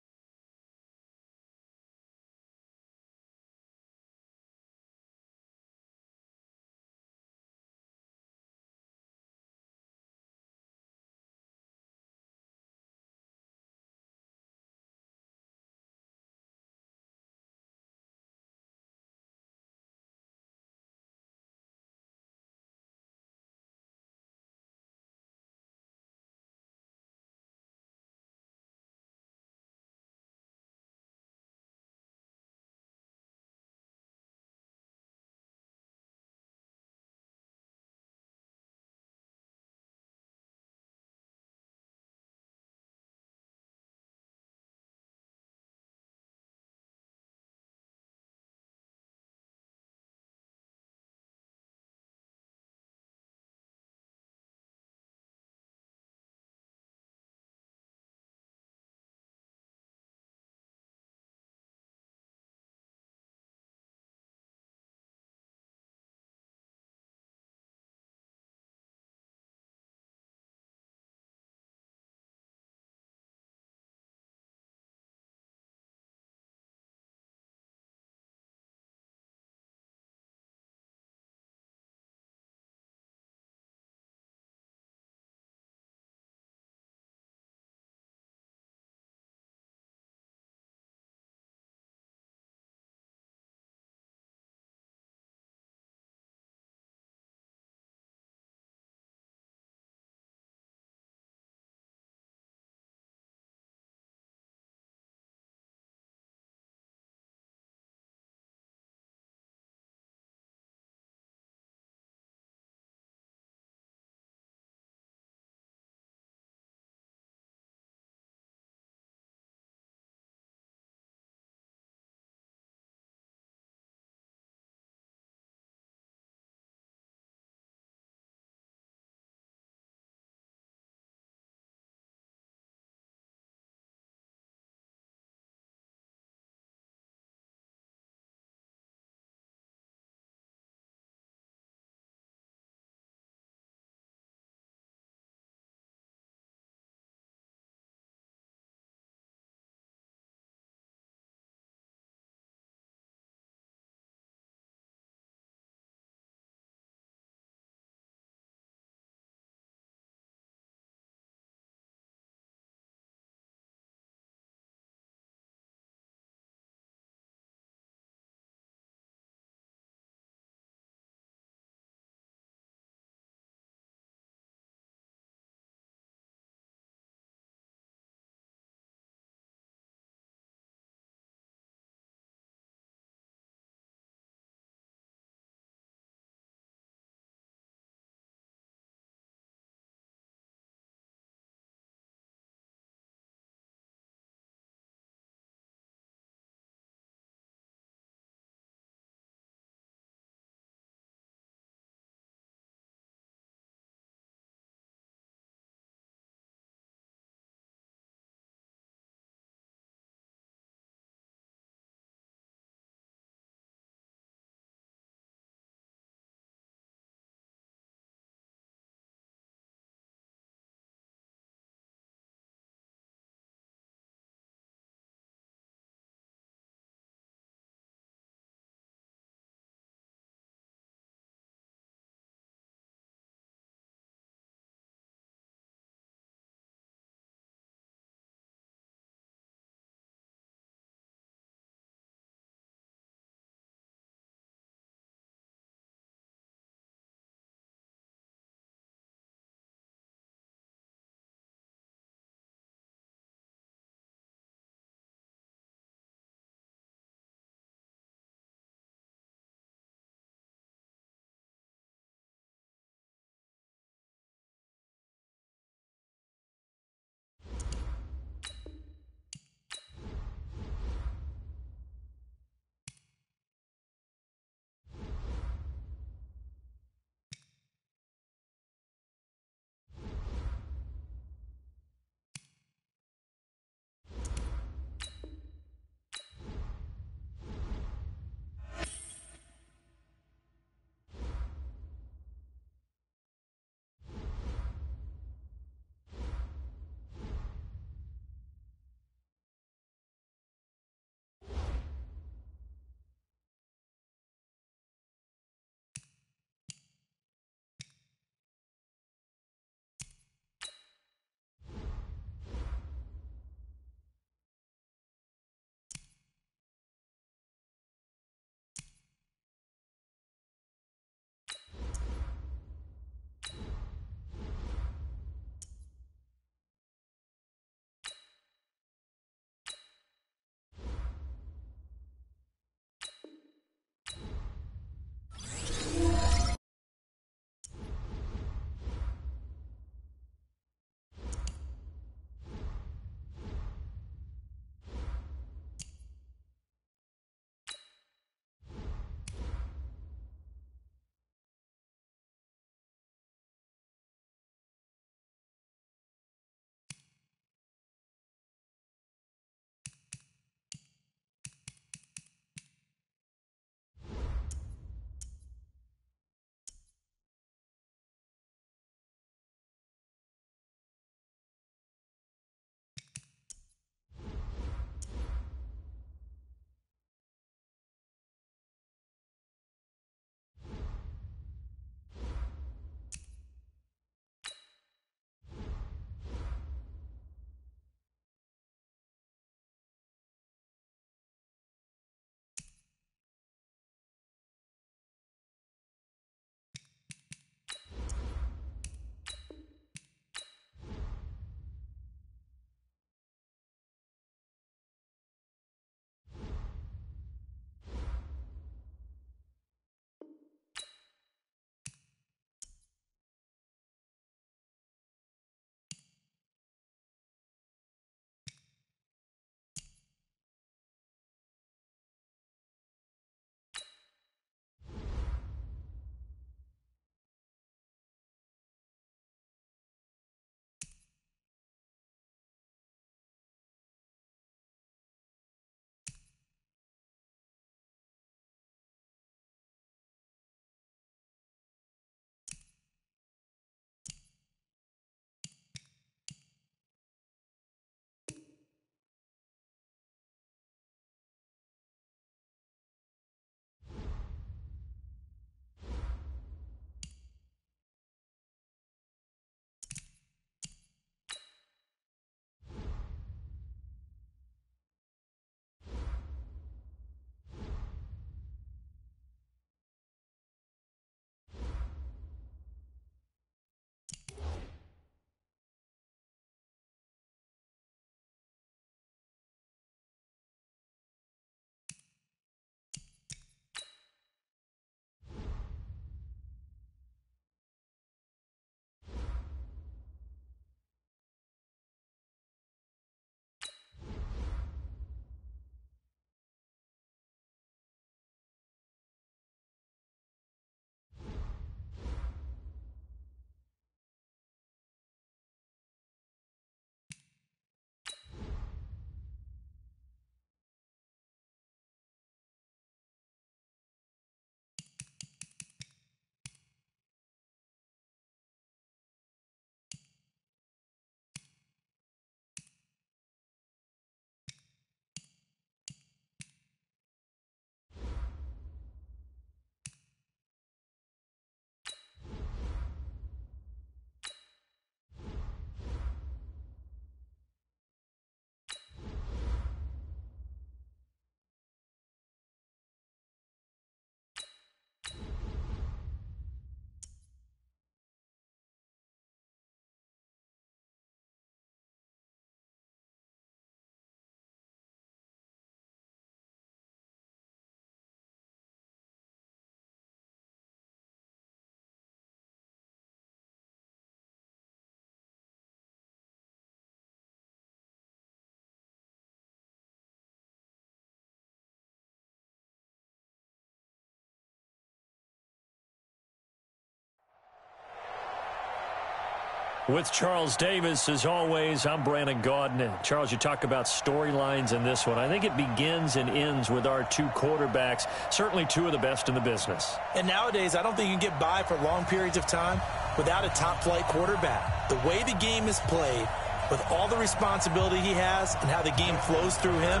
With Charles Davis, as always, I'm Brandon Gaudin. Charles, you talk about storylines in this one. I think it begins and ends with our two quarterbacks, certainly two of the best in the business. And nowadays, I don't think you can get by for long periods of time without a top-flight quarterback. The way the game is played, with all the responsibility he has and how the game flows through him,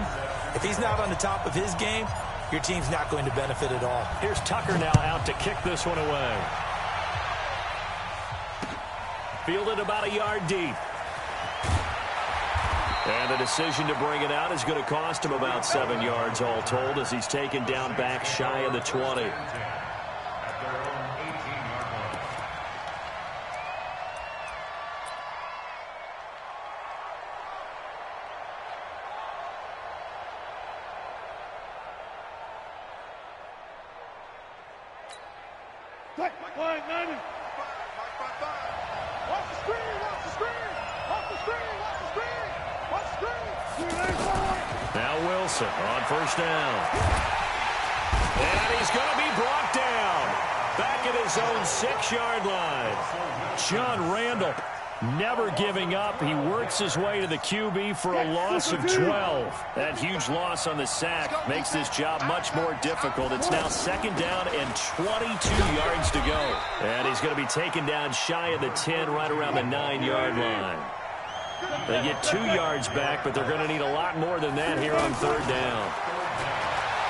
if he's not on the top of his game, your team's not going to benefit at all. Here's Tucker now out to kick this one away. Fielded about a yard deep. And the decision to bring it out is going to cost him about 7 yards all told as he's taken down back shy of the 20. Madden. Watch the screen, watch the screen, watch the screen, watch the screen, watch the screen. Now Wilson on first down. And he's going to be brought down back at his own 6-yard line. John Randall never giving up. He works his way to the QB for a loss of 12. That huge loss on the sack makes this job much more difficult. It's now 2nd down and 22 yards to go. And he's going to be taken down shy of the 10, right around the 9-yard line. They get 2 yards back, but they're going to need a lot more than that here on 3rd down.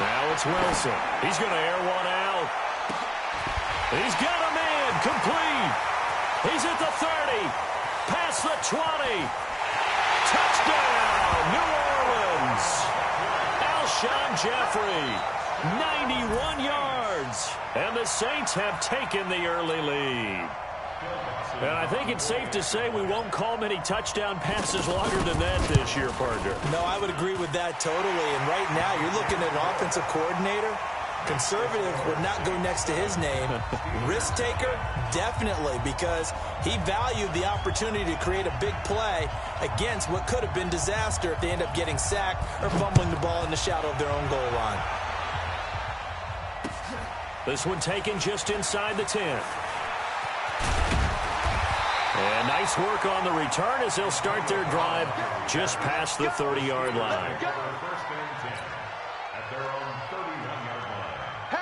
Now it's Wilson. He's going to air one out. He's got a man complete. He's at the 30. Past the 20. Touchdown, New Orleans. Alshon Jeffrey, 91 yards. And the Saints have taken the early lead. And I think it's safe to say we won't call many touchdown passes longer than that this year, partner. No, I would agree with that totally. And right now, you're looking at an offensive coordinator. Conservative would not go next to his name. Risk taker, definitely, because he valued the opportunity to create a big play against what could have been disaster if they end up getting sacked or fumbling the ball in the shadow of their own goal line. This one taken just inside the 10. And nice work on the return as they'll start their drive just past the 30-yard line.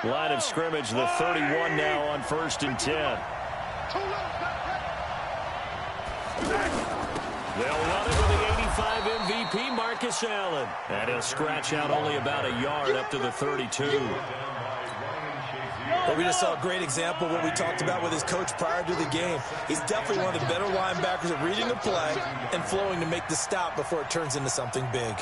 Line of scrimmage, the 31 now on 1st and 10. They'll run it with the 85 MVP, Marcus Allen. And he'll scratch out only about a yard up to the 32. Well, we just saw a great example of what we talked about with his coach prior to the game. He's definitely one of the better linebackers at reading a play and flowing to make the stop before it turns into something big.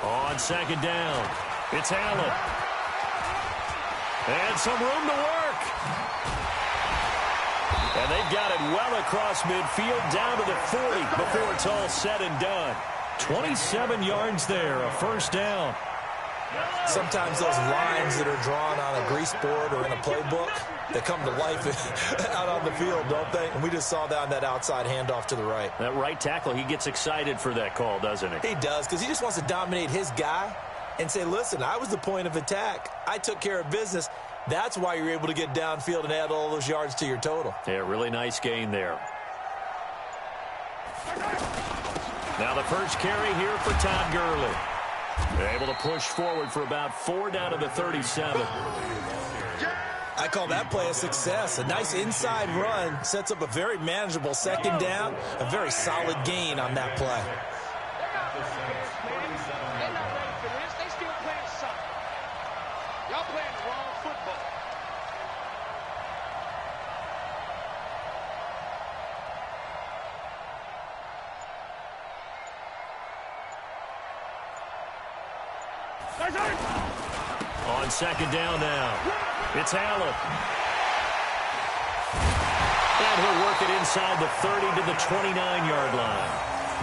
On 2nd down, it's Allen. And some room to work. And they've got it well across midfield down to the 40 before it's all said and done. 27 yards there, a 1st down. Sometimes those lines that are drawn on a grease board or in a playbook, they come to life out on the field, don't they? And we just saw that on that outside handoff to the right. That right tackle, he gets excited for that call, doesn't he? He does, because he just wants to dominate his guy and say, listen, I was the point of attack. I took care of business. That's why you're able to get downfield and add all those yards to your total. Yeah, really nice gain there. Now the first carry here for Todd Gurley. They're able to push forward for about 4 down to the 37. I call that play a success. A nice inside run sets up a very manageable 2nd down. A very solid gain on that play. They're not ready for this. They still playing soccer. Y'all playing the wrong football. On 2nd down now, it's Allen. And he'll work it inside the 30 to the 29-yard line.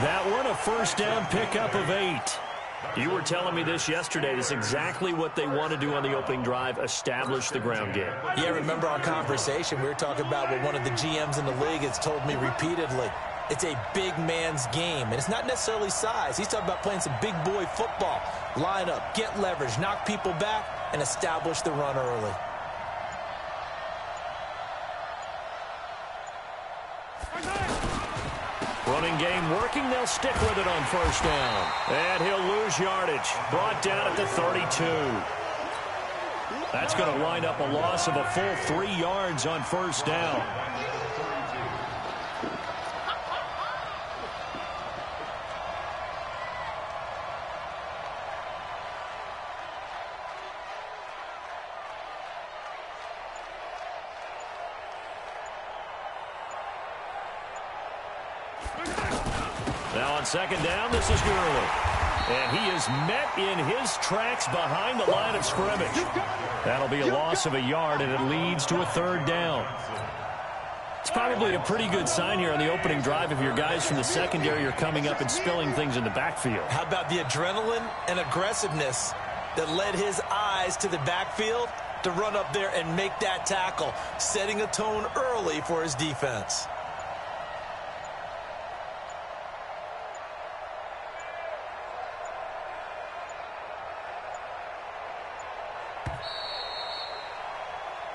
That one, a 1st down pickup of 8. You were telling me this yesterday. This is exactly what they want to do on the opening drive, establish the ground game. Yeah, remember our conversation. We were talking about what one of the GMs in the league has told me repeatedly. It's a big man's game, and it's not necessarily size. He's talking about playing some big boy football. Line up, get leverage, knock people back, and establish the run early. Running game working. They'll stick with it on first down. And he'll lose yardage. Brought down at the 32. That's going to wind up a loss of a full 3 yards on first down. Now on second down, this is Gurley. And he is met in his tracks behind the line of scrimmage. That'll be a loss of a yard, and it leads to a third down. It's probably a pretty good sign here on the opening drive if your guys from the secondary are coming up and spilling things in the backfield. How about the adrenaline and aggressiveness that led his eyes to the backfield to run up there and make that tackle, setting a tone early for his defense.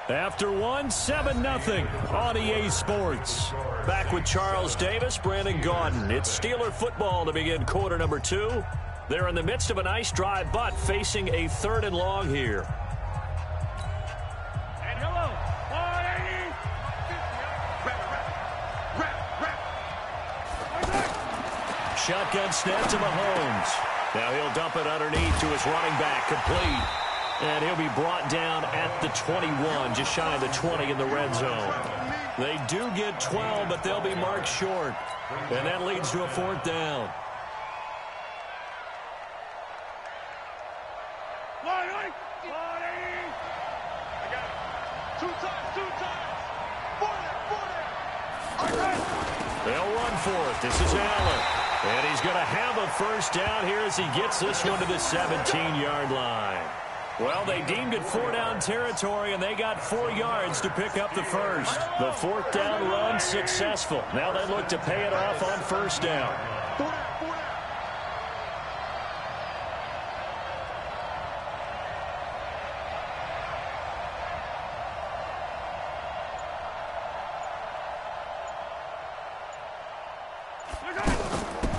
After one, 7-0 on EA Sports. Back with Charles Davis, Brandon Gaudin. It's Steeler football to begin quarter number 2. They're in the midst of a nice drive, but facing a 3rd and long here. And hello, 480. Shotgun snap to Mahomes. Now he'll dump it underneath to his running back, complete. And he'll be brought down at the 21, just shy of the 20 in the red zone. They do get 12, but they'll be marked short. And that leads to a 4th down. They'll run for it. This is Allen. And he's going to have a first down here as he gets this one to the 17-yard line. Well, they deemed it 4-down territory, and they got 4 yards to pick up the first. The 4th down run successful. Now they look to pay it off on first down.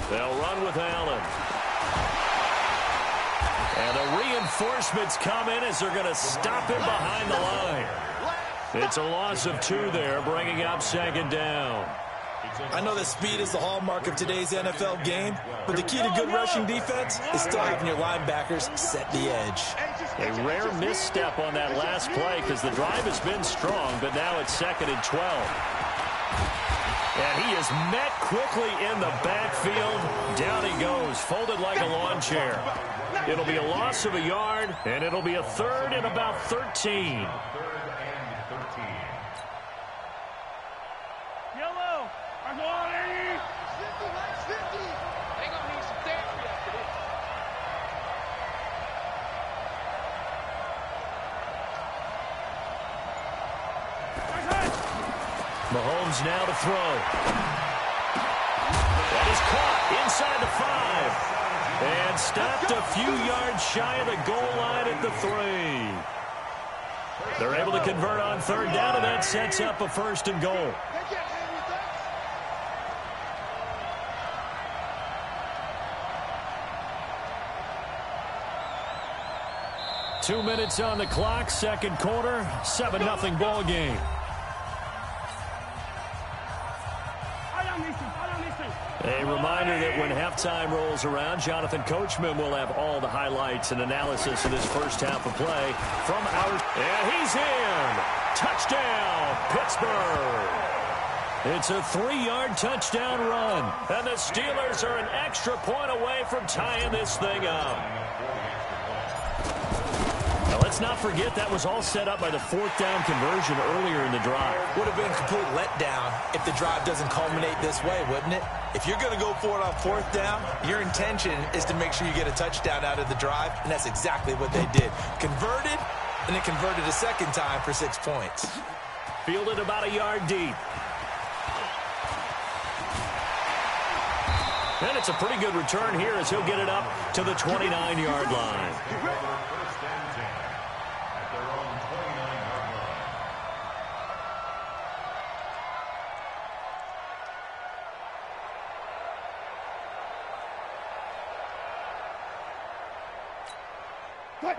They'll run with Allen. And the reinforcements come in as they're going to stop him behind the line. It's a loss of 2 there, bringing up 2nd down. I know that speed is the hallmark of today's NFL game, but the key to good rushing defense is still having your linebackers set the edge. A rare misstep on that last play because the drive has been strong, but now it's 2nd and 12. And he is met quickly in the backfield. Down he goes, folded like a lawn chair. It'll be a loss of a yard, and it'll be a 3rd and about 13. Yellow, I'm 180. They gonna need some therapy after this. Mahomes now to throw. That is caught inside the 5. And stopped a few yards shy of the goal line at the 3. They're able to convert on 3rd down, and that sets up a 1st and goal. 2 minutes on the clock, 2nd quarter, 7-0 ball game. A reminder that when halftime rolls around, Jonathan Coachman will have all the highlights and analysis of this first half of play from our... And he's in! Touchdown, Pittsburgh! It's a 3-yard touchdown run, and the Steelers are an extra point away from tying this thing up. Now, let's not forget that was all set up by the 4th down conversion earlier in the drive. Would have been a complete letdown if the drive doesn't culminate this way, wouldn't it? If you're going to go for it on 4th down, your intention is to make sure you get a touchdown out of the drive, and that's exactly what they did. Converted, and then converted a 2nd time for 6 points. Fielded about a yard deep. And it's a pretty good return here as he'll get it up to the 29-yard line. First and 10 at their own 29-yard line.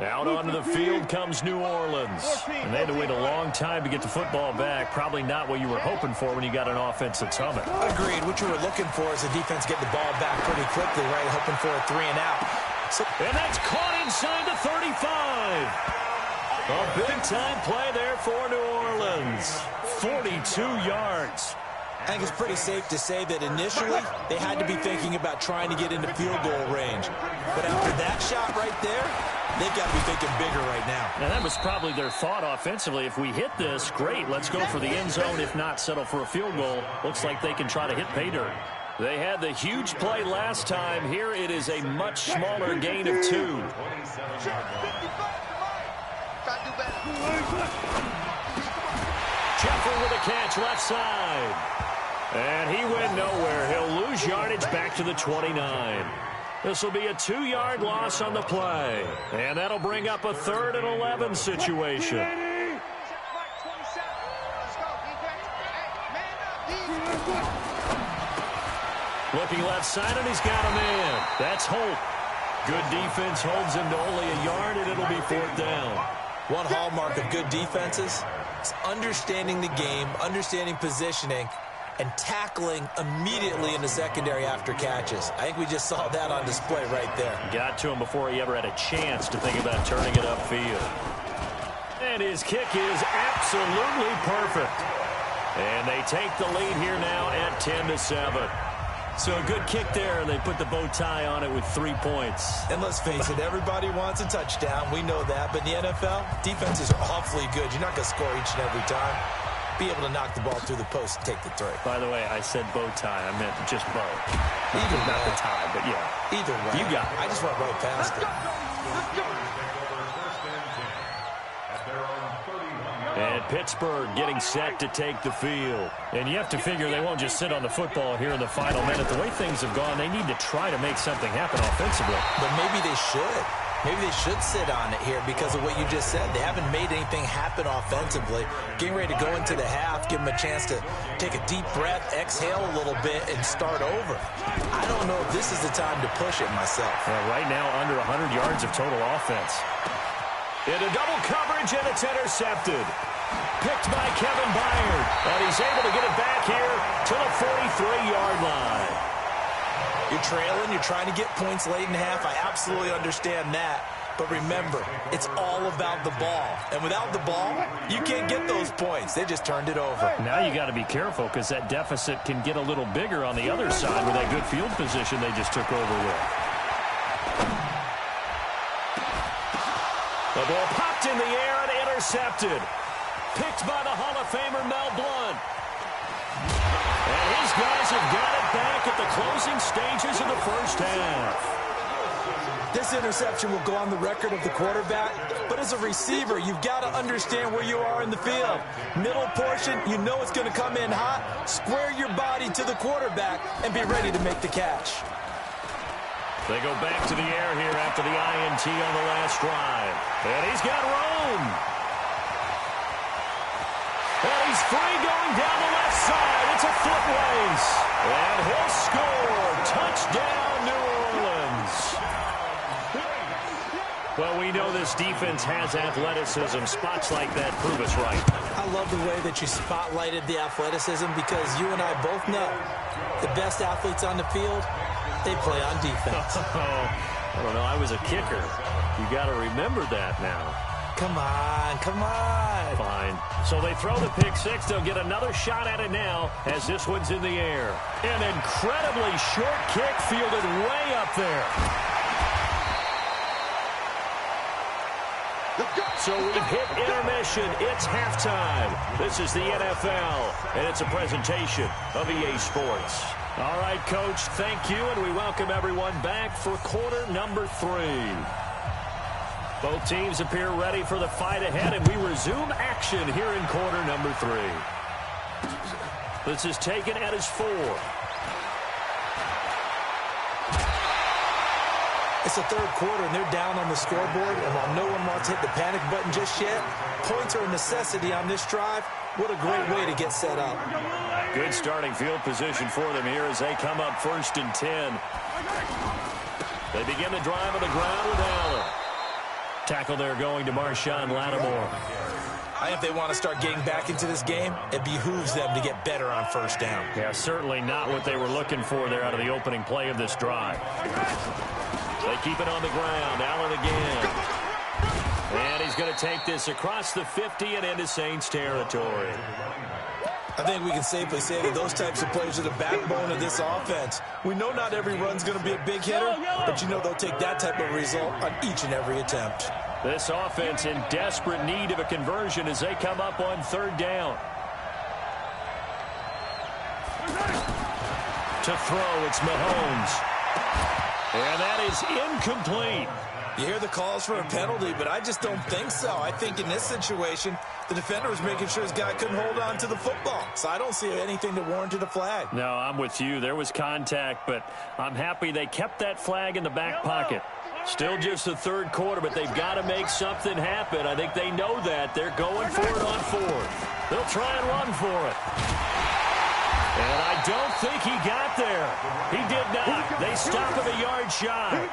Out onto the field comes New Orleans. And they had to wait a long time to get the football back. Probably not what you were hoping for when you got an offense that's humming. Agreed. What you were looking for is the defense getting the ball back pretty quickly, right? Hoping for a 3 and out. And that's caught inside the 35. A big-time play there for New Orleans. 42 yards. I think it's pretty safe to say that initially they had to be thinking about trying to get into field goal range. But after that shot right there, they've got to be thinking bigger right now. And that was probably their thought offensively. If we hit this, great, let's go for the end zone. If not, settle for a field goal. Looks like they can try to hit pay dirt. They had the huge play last time. Here it is a much smaller gain of 2. Jeffrey with a catch left side. And he went nowhere. He'll lose yardage back to the 29. This will be a 2-yard loss on the play. And that'll bring up a 3rd and 11 situation. Looking left side, and he's got a man. That's Holt. Good defense holds him to only a yard, and it'll be 4th down. One hallmark of good defenses is understanding the game, understanding positioning, and tackling immediately in the secondary after catches. I think we just saw that on display right there. Got to him before he ever had a chance to think about turning it upfield. And his kick is absolutely perfect. And they take the lead here now at 10-7. So a good kick there, and they put the bow tie on it with 3 points. And let's face it, everybody wants a touchdown. We know that. But in the NFL, defenses are awfully good. You're not going to score each and every time. Be able to knock the ball through the post and take the 3. By the way, I said bow tie. I meant just bow. Either not way. the tie, but yeah. Either way. You got it. I just went right past it. And Pittsburgh getting set to take the field. And you have to figure they won't just sit on the football here in the final minute. The way things have gone, they need to try to make something happen offensively. But maybe they should. Maybe they should sit on it here because of what you just said. They haven't made anything happen offensively. Getting ready to go into the half, give them a chance to take a deep breath, exhale a little bit, and start over. I don't know if this is the time to push it myself. Right now, under 100 yards of total offense. Into double coverage, and it's intercepted. Picked by Kevin Byard. And he's able to get it back here to the 43-yard line. You're trailing, you're trying to get points late in half. I absolutely understand that. But remember, it's all about the ball. And without the ball, you can't get those points. They just turned it over. Now you got to be careful because that deficit can get a little bigger on the other side with that good field position they just took over with. The ball popped in the air and intercepted. Picked by the Hall of Famer Mel Blount. And his guys have got it back at the closing stages of the first half. This interception will go on the record of the quarterback, but as a receiver, you've got to understand where you are in the field. Middle portion, you know it's going to come in hot. Square your body to the quarterback and be ready to make the catch. They go back to the air here after the INT on the last drive. And he's got room. And he's free going down the left side. It's a foot race. And he'll score. Touchdown, New Orleans. Well, we know this defense has athleticism. Spots like that prove us right. I love the way that you spotlighted the athleticism because you and I both know the best athletes on the field, they play on defense. I don't know. I was a kicker. You got to remember that now. Come on, come on. Fine. So they throw the pick six. They'll get another shot at it now as this one's in the air. An incredibly short kick fielded way up there. So we've hit intermission. It's halftime. This is the NFL, and it's a presentation of EA Sports. All right, Coach, thank you, and we welcome everyone back for quarter number 3. Both teams appear ready for the fight ahead, and we resume action here in quarter number 3. This is taken at his 4. It's the third quarter, and they're down on the scoreboard, and while no one wants to hit the panic button just yet, points are a necessity on this drive. What a great way to get set up. Good starting field position for them here as they come up 1st and 10. They begin the drive on the ground with Allen. Tackle there going to Marshawn Lattimore. I think if they want to start getting back into this game, it behooves them to get better on first down. Yeah, certainly not what they were looking for there out of the opening play of this drive. They keep it on the ground. Allen again. And he's going to take this across the 50 and into Saints territory. I think we can safely say that those types of plays are the backbone of this offense. We know not every run's going to be a big hitter, but you know they'll take that type of result on each and every attempt. This offense in desperate need of a conversion as they come up on 3rd down. To throw, it's Mahomes. And that is incomplete. You hear the calls for a penalty, but I just don't think so. I think in this situation, the defender was making sure his guy couldn't hold on to the football. So I don't see anything that warranted a flag. No, I'm with you. There was contact, but I'm happy they kept that flag in the back pocket. Still just the 3rd quarter, but they've got to make something happen. I think they know that. They're going for it on 4th. They'll try and run for it. And I don't think he got there. He did not. They stop him a yard shy.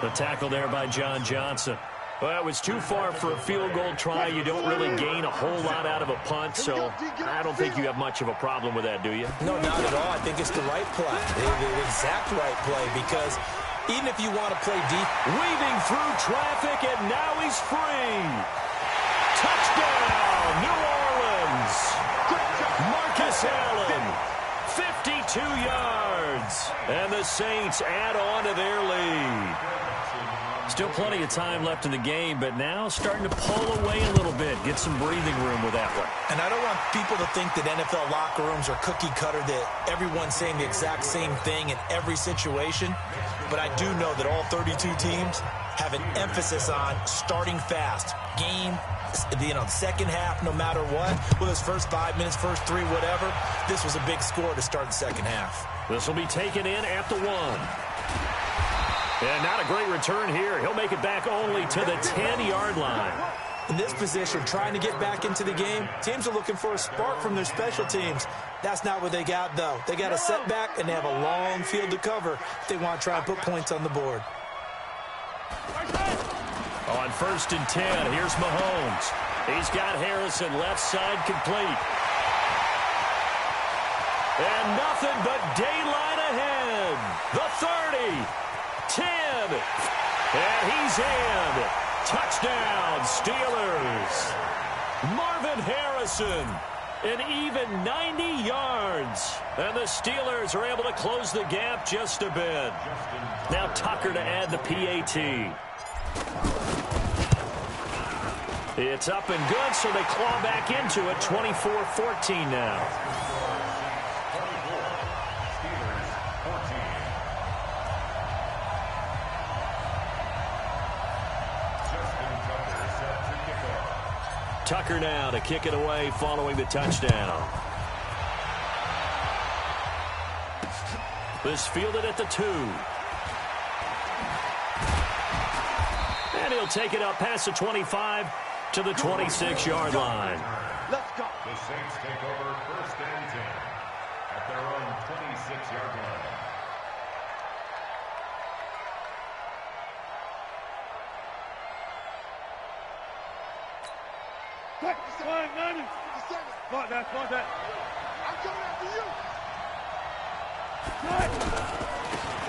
The tackle there by John Johnson. Well, it was too far for a field goal try. You don't really gain a whole lot out of a punt, so I don't think you have much of a problem with that, do you? No, not at all. I think it's the right play, the exact right play, because even if you want to play deep, weaving through traffic, and now he's free. Touchdown, New Orleans. Marcus Allen, 52 yards. And the Saints add on to their lead. Still plenty of time left in the game, but now starting to pull away a little bit. Get some breathing room with that one. And I don't want people to think that NFL locker rooms are cookie cutter, that everyone's saying the exact same thing in every situation. But I do know that all 32 teams have an emphasis on starting fast. Game, second half, no matter what. Whether it's first 5 minutes, first 3, whatever. This was a big score to start the second half. This will be taken in at the 1. And not a great return here. He'll make it back only to the 10-yard line. In this position, trying to get back into the game, teams are looking for a spark from their special teams. That's not what they got, though. They got a setback, and they have a long field to cover if they want to try and put points on the board. On 1st and 10, here's Mahomes. He's got Harrison left side complete. And nothing but daylight ahead. The 30, 10, and he's in. Touchdown, Steelers. Marvin Harrison, an even 90 yards. And the Steelers are able to close the gap just a bit. Now Tucker to add the PAT. It's up and good, so they claw back into it, 24-14 now. Tucker now to kick it away following the touchdown. This fielded at the 2. And he'll take it up past the 25 to the 26-yard line. Let's go. The Saints take over 1st and 10 at their own 26-yard line. Spot that, spot that. I'm coming after you.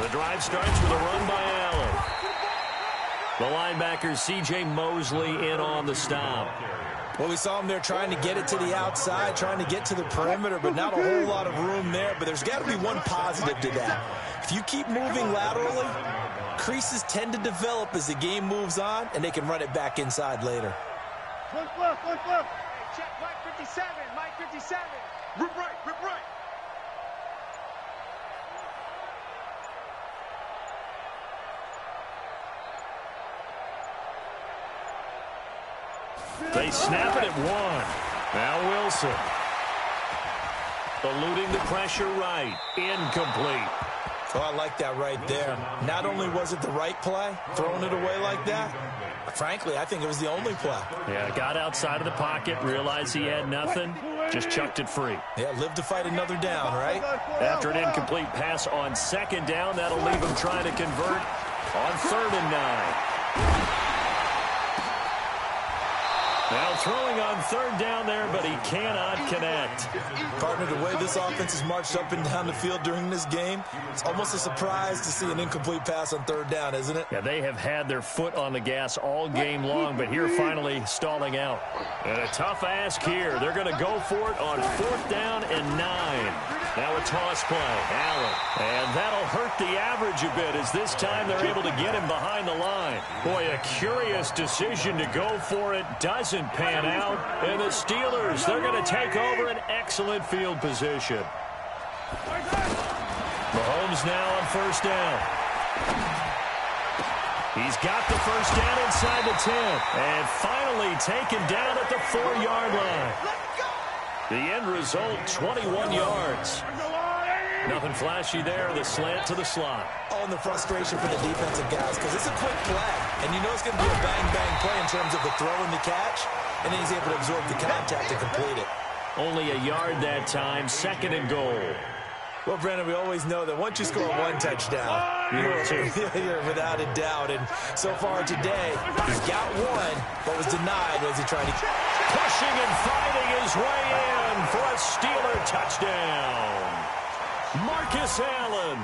The drive starts with a run by Allen. The linebacker, C.J. Mosley, in on the stop. Well, we saw him there trying to get it to the outside, trying to get to the perimeter, but not a whole lot of room there. But there's got to be one positive to that. If you keep moving laterally, creases tend to develop as the game moves on, and they can run it back inside later. One flip, one flip. Hey, check Mike 57, Mike 57. Rip right, rip right. They snap it at 1. Now Wilson. Eluding the pressure right. Incomplete. Oh, I like that right there. Not only was it the right play, throwing it away like that, frankly, I think it was the only play. Yeah, got outside of the pocket, realized he had nothing, just chucked it free. Yeah, live to fight another down, right? After an incomplete pass on second down, that'll leave him trying to convert on 3rd and 9. Now throwing on 3rd down there, but he cannot connect. Partner, the way this offense has marched up and down the field during this game, it's almost a surprise to see an incomplete pass on 3rd down, isn't it? Yeah, they have had their foot on the gas all game long, but here finally stalling out. And a tough ask here. They're going to go for it on 4th down and 9. Now a toss play. Allen. And that'll hurt the average a bit as this time they're able to get him behind the line. Boy, a curious decision to go for it. Doesn't pan out. And the Steelers, they're going to take over an excellent field position. Mahomes now on 1st down. He's got the 1st down inside the 10. And finally taken down at the 4-yard line. The end result, 21 yards. Nothing flashy there. The slant to the slot. Oh, and the frustration for the defensive guys because it's a quick play. And you know it's going to be a bang-bang play in terms of the throw and the catch. And then he's able to absorb the contact and complete it. Only a yard that time. 2nd and goal. Well, Brandon, we always know that once you score one touchdown, you're without a doubt. And so far today, he's got one, but was denied as he tried to... Pushing and fighting his way in for a Steeler touchdown. Marcus Allen,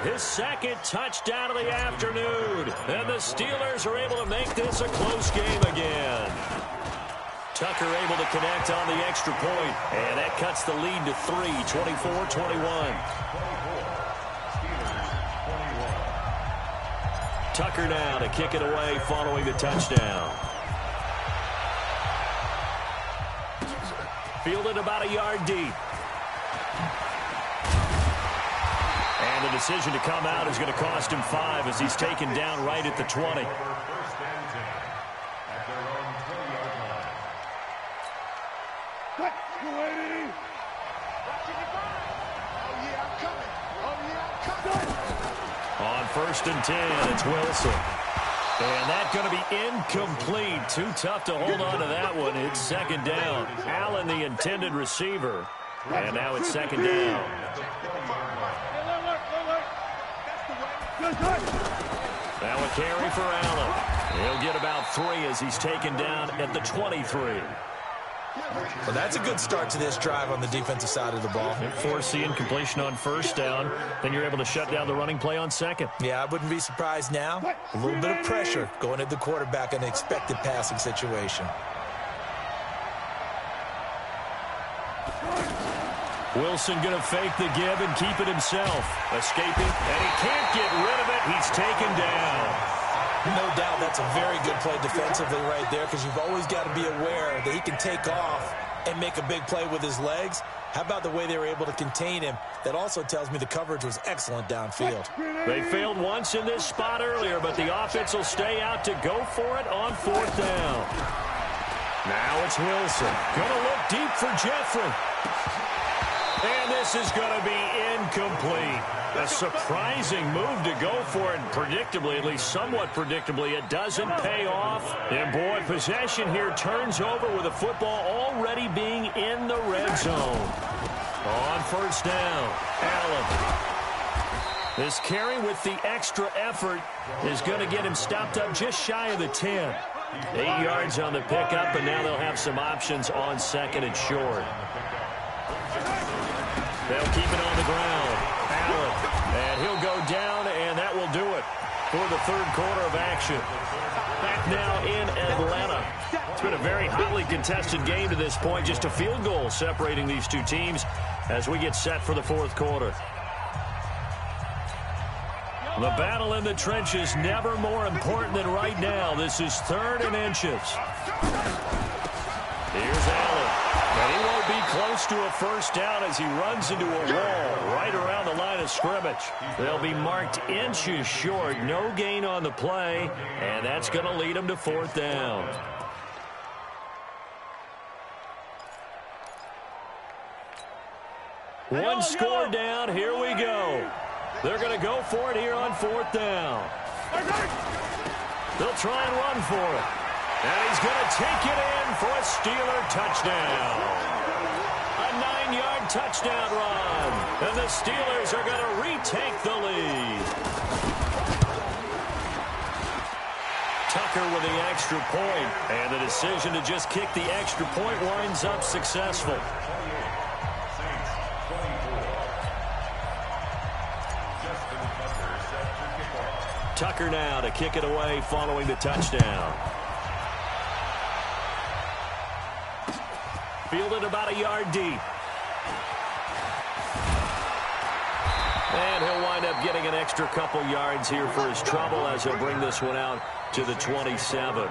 his 2nd touchdown of the afternoon. And the Steelers are able to make this a close game again. Tucker able to connect on the extra point, and that cuts the lead to 3, 24-21. Tucker now to kick it away following the touchdown. Fielded about a yard deep. And the decision to come out is going to cost him 5 as he's taken down right at the 20. On 1st and 10, it's Wilson. And that's going to be incomplete. Too tough to hold on to that one. It's 2nd down. Allen, the intended receiver. And now it's 2nd down. Now a carry for Allen. He'll get about 3 as he's taken down at the 23. Well, that's a good start to this drive on the defensive side of the ball. Force the incompletion on 1st down. Then you're able to shut down the running play on 2nd. Yeah, I wouldn't be surprised now. A little bit of pressure going at the quarterback in an expected passing situation. Wilson going to fake the give and keep it himself. Escaping, and he can't get rid of it. He's taken down. No doubt that's a very good play defensively right there because you've always got to be aware that he can take off and make a big play with his legs. How about the way they were able to contain him? That also tells me the coverage was excellent downfield. They failed once in this spot earlier, but the offense will stay out to go for it on 4th down. Now it's Wilson. Going to look deep for Jeffrey. And this is going to be incomplete. A surprising move to go for it. Predictably, at least somewhat predictably, it doesn't pay off. And boy, possession here turns over with the football already being in the red zone. On 1st down, Allen. This carry with the extra effort is going to get him stopped up just shy of the 10. 8 yards on the pickup, and now they'll have some options on 2nd and short. They'll keep it on the ground. Allen. And he'll go down, and that will do it for the 3rd quarter of action. Back now in Atlanta. It's been a very hotly contested game to this point. Just a field goal separating these two teams as we get set for the 4th quarter. The battle in the trenches never more important than right now. This is 3rd and inches. Here's Allen. And he won't be close to a 1st down as he runs into a wall right around the line of scrimmage. They'll be marked inches short. No gain on the play, and that's going to lead him to 4th down. One score down. Here we go. They're going to go for it here on 4th down. They'll try and run for it. And he's going to take it in for a Steeler touchdown. A 9-yard touchdown run. And the Steelers are going to retake the lead. Tucker with the extra point. And the decision to just kick the extra point winds up successful. Tucker now to kick it away following the touchdown. Fielded about a yard deep. And he'll wind up getting an extra couple yards here for his trouble as he'll bring this one out to the 27.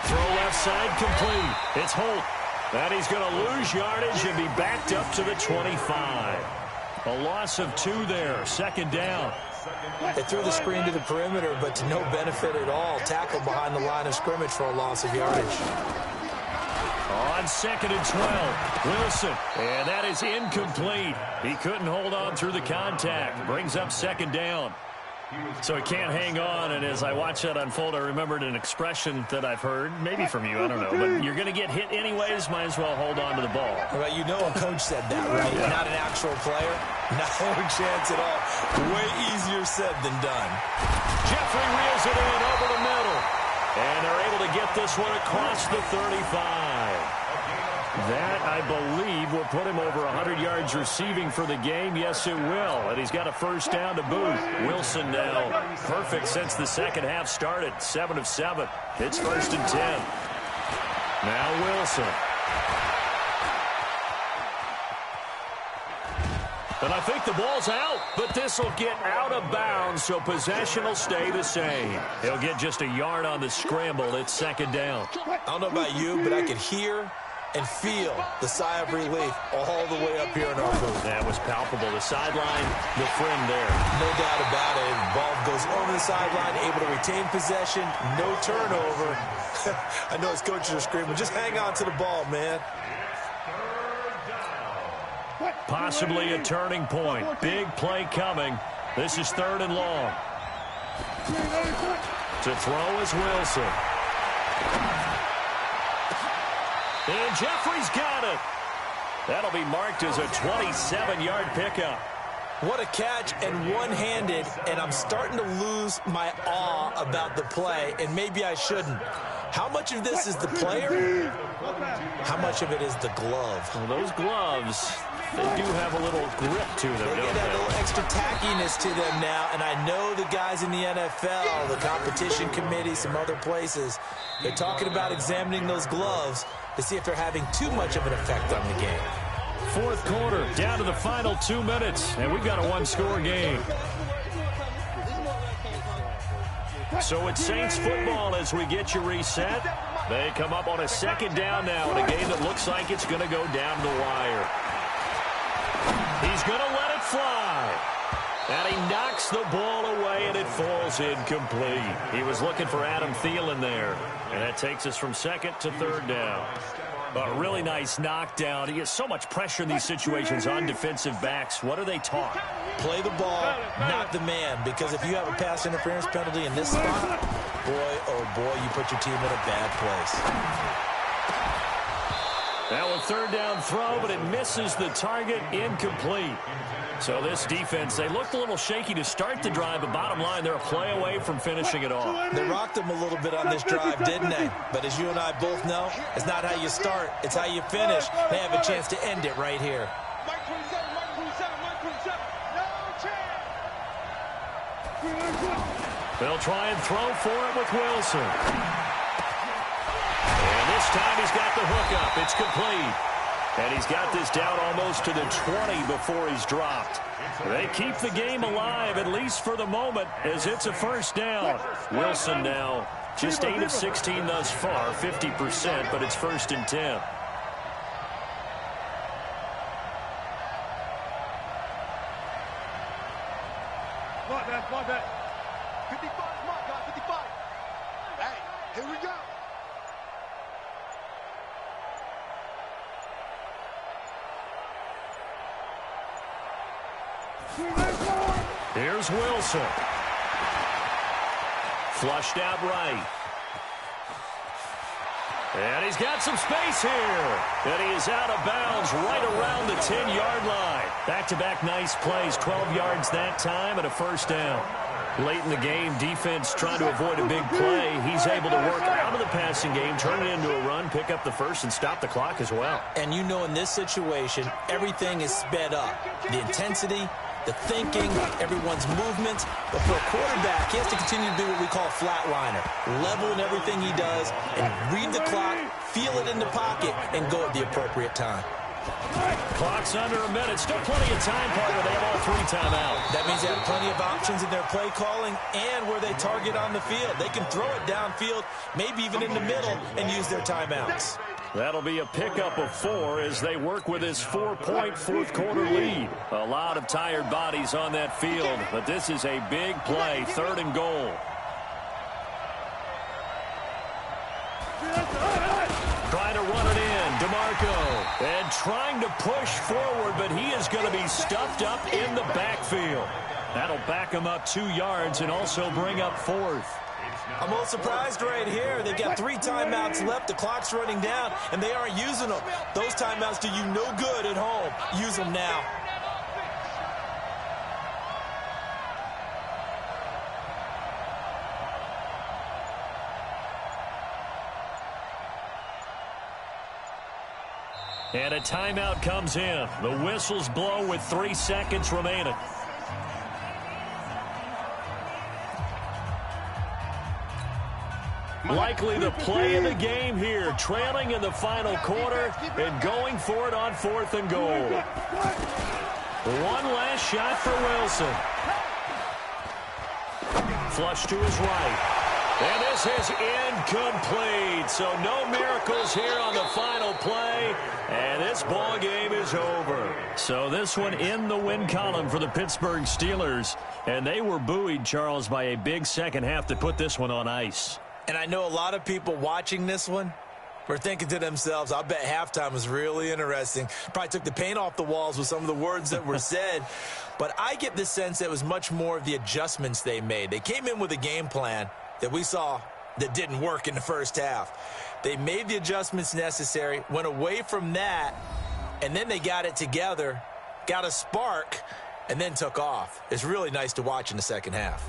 Throw left side complete. It's Holt. And he's going to lose yardage and be backed up to the 25. A loss of 2 there. 2nd down. They threw the screen to the perimeter, but to no benefit at all. Tackled behind the line of scrimmage for a loss of yardage. On 2nd and 12, Wilson. And that is incomplete. He couldn't hold on through the contact. Brings up 2nd down. So he can't hang on, and as I watch that unfold, I remembered an expression that I've heard, maybe from you, I don't know, but you're going to get hit anyways, might as well hold on to the ball. Well, you know a coach said that, right? Yeah. Not an actual player. No chance at all. Way easier said than done. Jeffrey reels it in over the middle, and they're able to get this one across the 35. That, I believe, will put him over 100 yards receiving for the game. Yes, it will. And he's got a 1st down to boot. Wilson now perfect since the 2nd half started. 7 of 7. It's 1st and 10. Now Wilson. And I think the ball's out, but this will get out of bounds, so possession will stay the same. He'll get just a yard on the scramble. It's 2nd down. I don't know about you, but I could hear and feel the sigh of relief all the way up here in our booth. That was palpable. The sideline, the friend there. No doubt about it. Ball goes over the sideline, able to retain possession, no turnover. I know his coaches are screaming, just hang on to the ball, man. Possibly a turning point. Big play coming. This is 3rd and long. To throw is Wilson. And Jeffrey's got it. That'll be marked as a 27-yard pickup. What a catch, and one-handed, and I'm starting to lose my awe about the play, and maybe I shouldn't. How much of this is the player? How much of it is the glove? Well, those gloves, they do have a little grip to them, They don't get a they? little extra tackiness to them now, and I know the guys in the NFL, the competition committee, some other places, they're talking about examining those gloves to see if they're having too much of an effect on the game. 4th quarter, down to the final 2 minutes, and we've got a 1-score game. So it's Saints football as we get you reset. They come up on a 2nd down now in a game that looks like it's going to go down the wire. He's going to let it fly. And he knocks the ball away, and it falls incomplete. He was looking for Adam Thielen there. And that takes us from 2nd to 3rd down. A really nice knockdown. He has so much pressure in these situations on defensive backs. What are they taught? Play the ball, not the man. Because if you have a pass interference penalty in this spot, boy, oh boy, you put your team in a bad place. Now a 3rd down throw, but it misses the target, incomplete. So this defense, they looked a little shaky to start the drive, but bottom line, they're a play away from finishing it off. They rocked them a little bit on this drive, didn't they? But as you and I both know, it's not how you start, it's how you finish. They have a chance to end it right here. They'll try and throw for it with Wilson. And this time he's got the hook up. It's complete. And he's got this down almost to the 20 before he's dropped. They keep the game alive, at least for the moment, as it's a 1st down. Wilson now just 8 of 16 thus far, 50%, but it's 1st and 10. Block that. 55 is mine, guys, 55. Hey, here we go. Here's Wilson. Flushed out right. And he's got some space here. And he is out of bounds right around the 10-yard line. Back-to-back nice plays, 12 yards that time and a first down. Late in the game, defense trying to avoid a big play. He's able to work out of the passing game, turn it into a run, pick up the first, and stop the clock as well. And you know in this situation, everything is sped up. The intensity, the thinking, everyone's movement. But for a quarterback, he has to continue to do what we call flatliner. Level in everything he does and read the clock, feel it in the pocket, and go at the appropriate time. Clock's under a minute. Still plenty of time, partner. They have all 3 timeouts. That means they have plenty of options in their play calling and where they target on the field. They can throw it downfield, maybe even in the middle, and use their timeouts. That'll be a pickup of 4 as they work with his 4-point fourth-quarter lead. A lot of tired bodies on that field, but this is a big play, 3rd and goal. Trying to run it in, DeMarco, and trying to push forward, but he is going to be stuffed up in the backfield. That'll back him up 2 yards and also bring up 4th. I'm a little surprised right here. They've got 3 timeouts left. The clock's running down, and they aren't using them. Those timeouts do you no good at home. Use them now. And a timeout comes in. The whistles blow with 3 seconds remaining. Likely the play of the game here, trailing in the final quarter and going for it on 4th and goal. One last shot for Wilson. Flush to his right. And this is incomplete. So no miracles here on the final play. And this ball game is over. So this one in the win column for the Pittsburgh Steelers. And they were buoyed, Charles, by a big second half to put this one on ice. And I know a lot of people watching this one were thinking to themselves, I bet halftime was really interesting. Probably took the paint off the walls with some of the words that were said. But I get the sense that it was much more of the adjustments they made. They came in with a game plan that we saw that didn't work in the first half. They made the adjustments necessary, went away from that, and then they got it together, got a spark, and then took off. It's really nice to watch in the second half.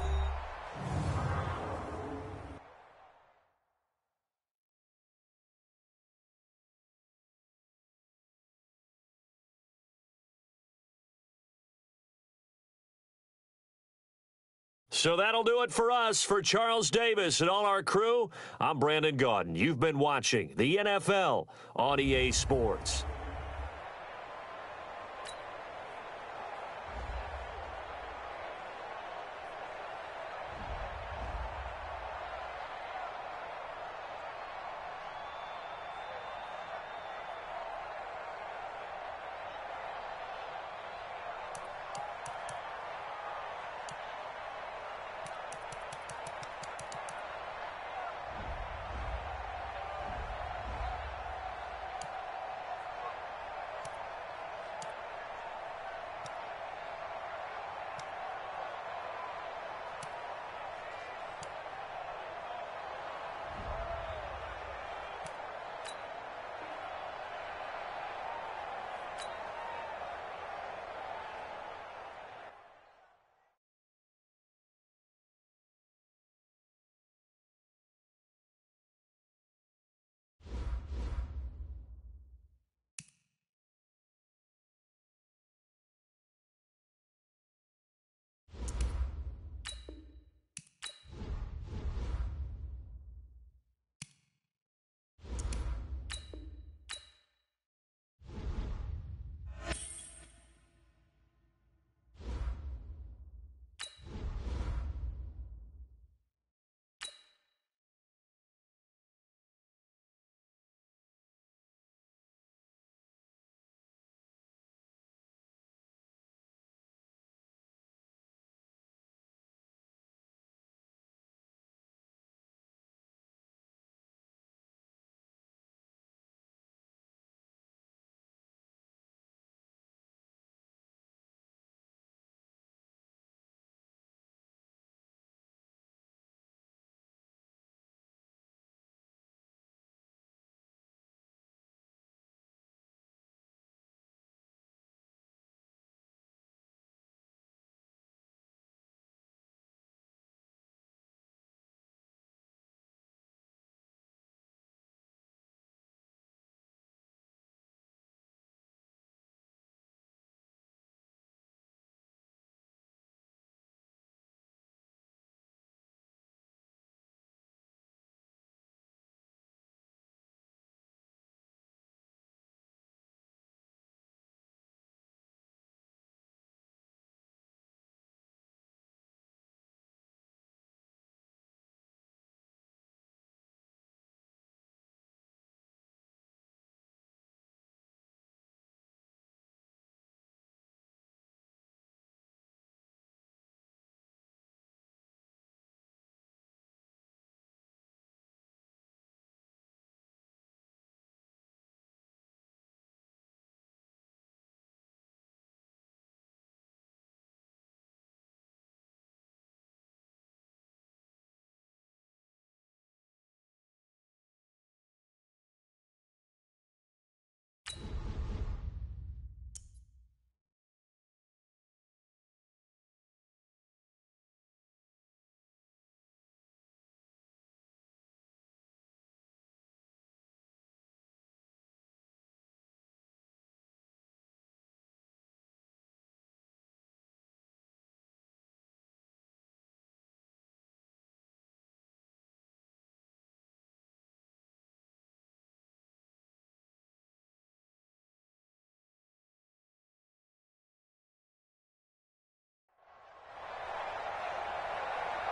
So that'll do it for us. For Charles Davis and all our crew, I'm Brandon Gaudin. You've been watching the NFL on EA Sports.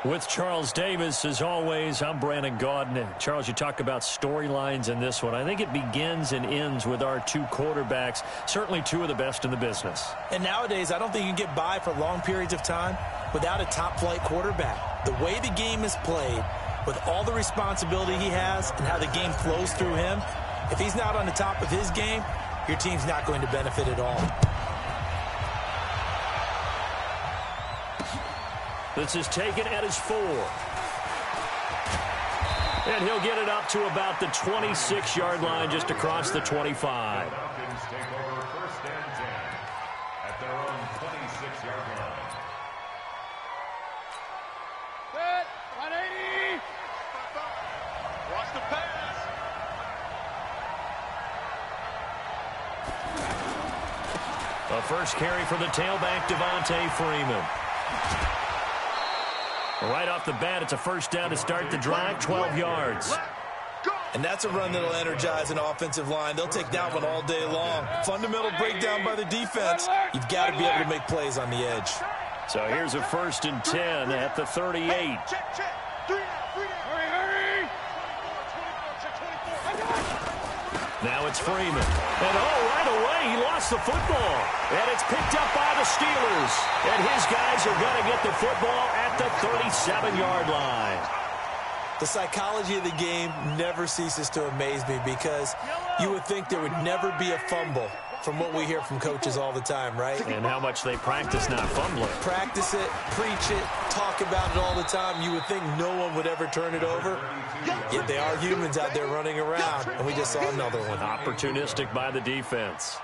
With Charles Davis, as always, I'm Brandon Gaudin. Charles, you talk about storylines in this one. I think it begins and ends with our two quarterbacks, certainly two of the best in the business. And nowadays, I don't think you can get by for long periods of time without a top-flight quarterback. The way the game is played, with all the responsibility he has and how the game flows through him, if he's not on the top of his game, your team's not going to benefit at all. This is taken at his 4. And he'll get it up to about the 26-yard line, just across the 25. The Falcons take over 1st and 10 at their own 26-yard line. Set, 180. Watch the pass. A first carry for the tailback, Devontae Freeman. Right off the bat, it's a first down to start the drive, 12 yards. And that's a run that'll energize an offensive line. They'll take that one all day long. Fundamental breakdown by the defense. You've got to be able to make plays on the edge. So here's a 1st and 10 at the 38. Check, check. 3 down, 3 down. Hurry. 24. Now it's Freeman. And right away, he lost the football. And it's picked up by the Steelers. And his guys are going to get the football at the 37-yard line. The psychology of the game never ceases to amaze me, because you would think there would never be a fumble from what we hear from coaches all the time, right? And how much they practice not fumbling. Practice it, preach it, talk about it all the time. You would think no one would ever turn it over. Yet they are humans out there running around, and we just saw another one. Opportunistic by the defense.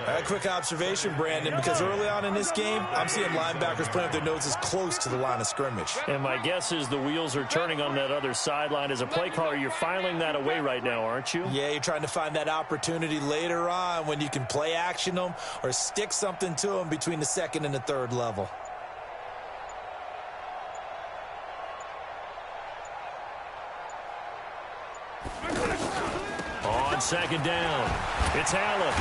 A quick observation, Brandon, because early on in this game, I'm seeing linebackers playing with their noses close to the line of scrimmage. And my guess is the wheels are turning on that other sideline. As a play caller, you're filing that away right now, aren't you? Yeah, you're trying to find that opportunity later on when you can play action them or stick something to them between the 2nd and the 3rd level. On 2nd down, it's Allen.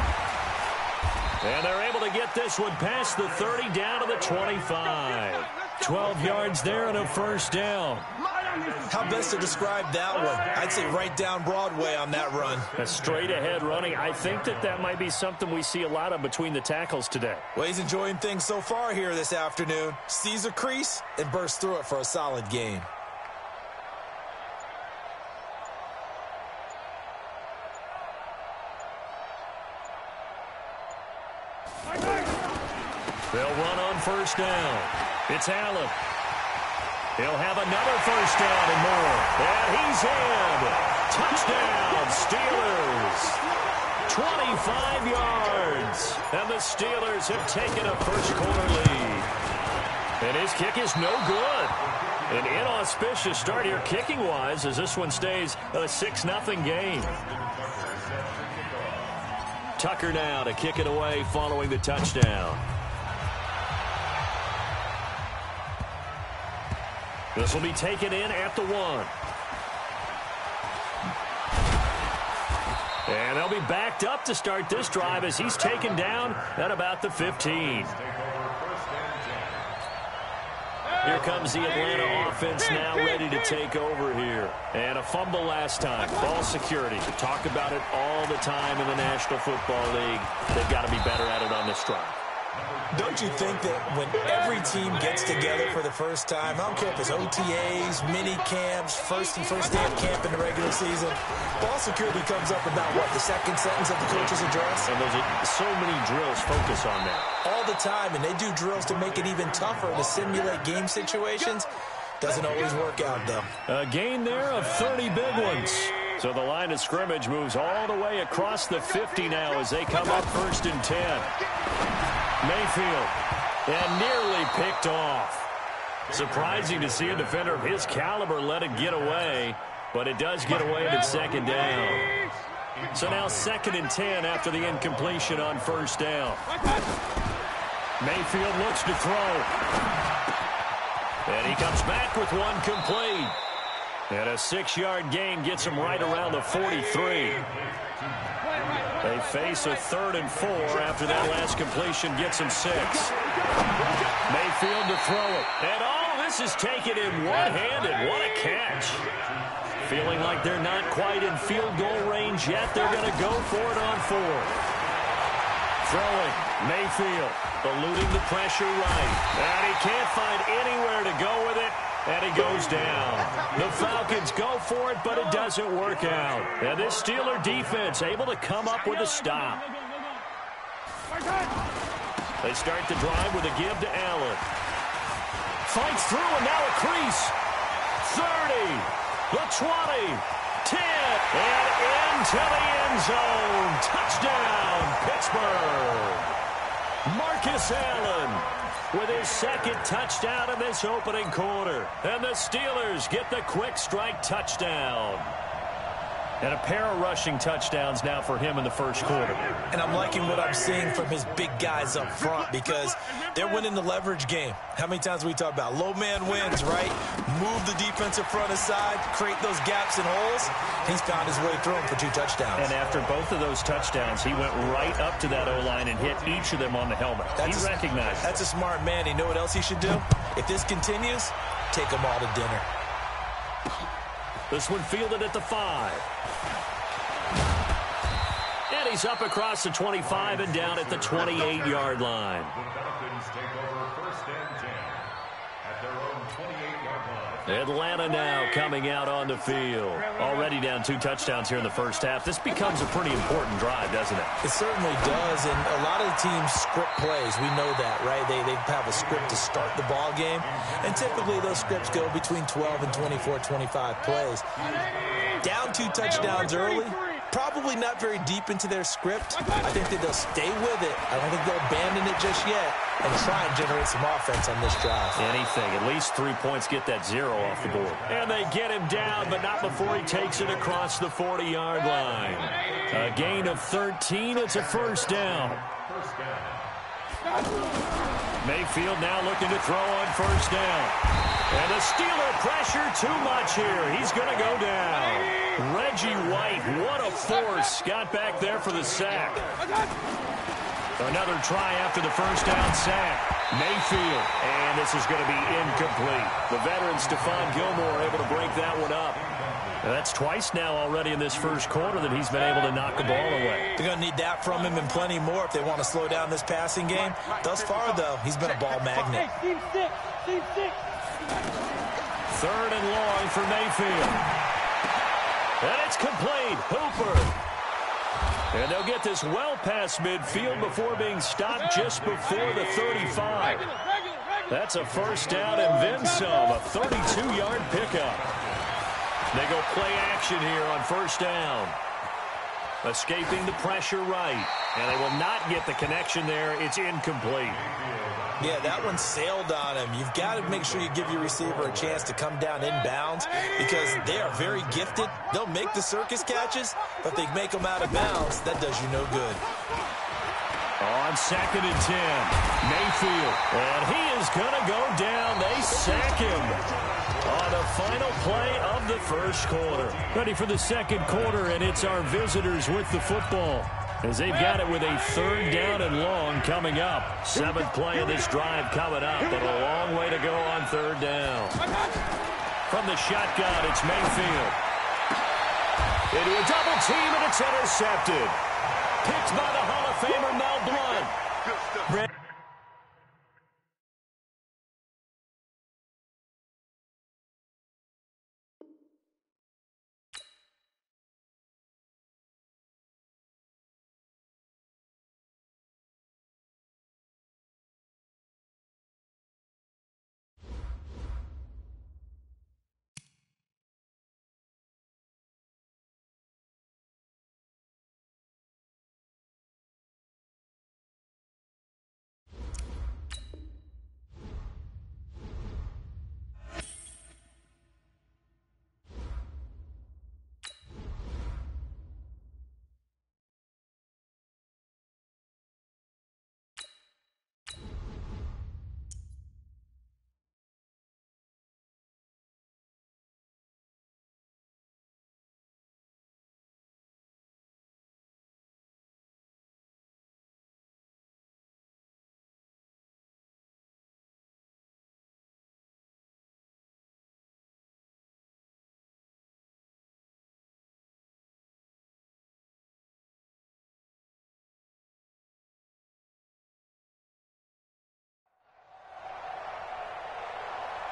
And they're able to get this one past the 30 down to the 25. 12 yards there and a first down. How best to describe that one? I'd say right down Broadway on that run. A straight ahead running. I think that might be something we see a lot of between the tackles today. Well, he's enjoying things so far here this afternoon. Sees a crease and bursts through it for a solid gain. They'll run on first down. It's Allen. He'll have another first down and more. And he's in. Touchdown, Steelers. 25 yards. And the Steelers have taken a first-quarter lead. And his kick is no good. An inauspicious start here kicking-wise as this one stays a 6-0 game. Tucker now to kick it away following the touchdown. This will be taken in at the 1. And they'll be backed up to start this drive as he's taken down at about the 15. Here comes the Atlanta offense now ready to take over here. And a fumble last time. Ball security. We talk about it all the time in the National Football League. They've got to be better at it on this drive. Don't you think that when every team gets together for the first time, I don't care if it's OTAs, mini camps, first day of camp in the regular season, ball security comes up about, what, the 2nd sentence of the coach's address? And there's so many drills focus on that. All the time, and they do drills to make it even tougher to simulate game situations. Doesn't always work out, though. A gain there of 30 big ones. So the line of scrimmage moves all the way across the 50 now as they come up 1st and 10. Mayfield, and nearly picked off. Surprising to see a defender of his caliber let it get away, but it does get away at 2nd down. So now 2nd and 10 after the incompletion on 1st down. Mayfield looks to throw. And he comes back with one complete. And a 6-yard gain gets him right around the 43. They face a 3rd and 4 after that last completion gets him 6. Mayfield to to throw it. And, oh, this is taken in one-handed. What a catch. Feeling like they're not quite in field goal range yet. They're going to go for it on fourth. Throwing. Mayfield eluding the pressure right. And he can't find anywhere to go with it. And he goes down. The Falcons go for it, but it doesn't work out. And this Steeler defense able to come up with a stop. They start the drive with a give to Allen. Fights through, and now a crease. 30, the 20, 10, and into the end zone. Touchdown, Pittsburgh. Marcus Allen with his second touchdown in this opening quarter. And the Steelers get the quick strike touchdown. And a pair of rushing touchdowns now for him in the first quarter. And I'm liking what I'm seeing from his big guys up front because they're winning the leverage game. How many times we talk about low man wins, right? Move the defensive front aside, create those gaps and holes. He's found his way through them for 2 touchdowns. And after both of those touchdowns, he went right up to that O-line and hit each of them on the helmet. He recognized it. That's a smart man. You know what else he should do? If this continues, take them all to dinner. This one fielded at the 5. And he's up across the 25 and down at the 28-yard line. The Falcons take over first and 10 at their own 28-yard line. Atlanta now coming out on the field. Already down 2 touchdowns here in the first half. This becomes a pretty important drive, doesn't it? It certainly does, and a lot of the teams script plays. We know that, right? They have a script to start the ball game, and typically those scripts go between 12 and 24, 25 plays. Down 2 touchdowns early, probably not very deep into their script. I think that they'll stay with it. I don't think they'll abandon it just yet and try and generate some offense on this drive. Anything. At least 3 points get that 0 off the board. And they get him down, but not before he takes it across the 40-yard line. A gain of 13. It's a first down. Mayfield now looking to throw on first down. And the Steeler pressure too much here. He's going to go down. Reggie White, what a force. Got back there for the sack. Another try after the first down sack. Mayfield. And this is going to be incomplete. The veteran Stephon Gilmore able to break that one up. And that's twice now already in this first quarter that he's been able to knock the ball away. They're going to need that from him and plenty more if they want to slow down this passing game. Thus far, though, he's been a ball magnet. Team 6. Team 6. 3rd and long for Mayfield. And it's complete. Hooper. And they'll get this well past midfield before being stopped just before the 35. That's a first down and then some. A 32-yard pickup. They go play action here on first down. Escaping the pressure right. And they will not get the connection there. It's incomplete. Yeah, that one sailed on him. You've got to make sure you give your receiver a chance to come down inbounds because they are very gifted. They'll make the circus catches, but if they make them out of bounds, that does you no good. On 2nd and 10, Mayfield. And he is going to go down. They sack him on the final play of the first quarter. Ready for the second quarter, and it's our visitors with the football, as they've got it with a 3rd down and long coming up. 7th play of this drive coming up, but a long way to go on 3rd down. From the shotgun, it's Mayfield. Into a double team, and it's intercepted. Picked by the Hall of Famer Mel Blount.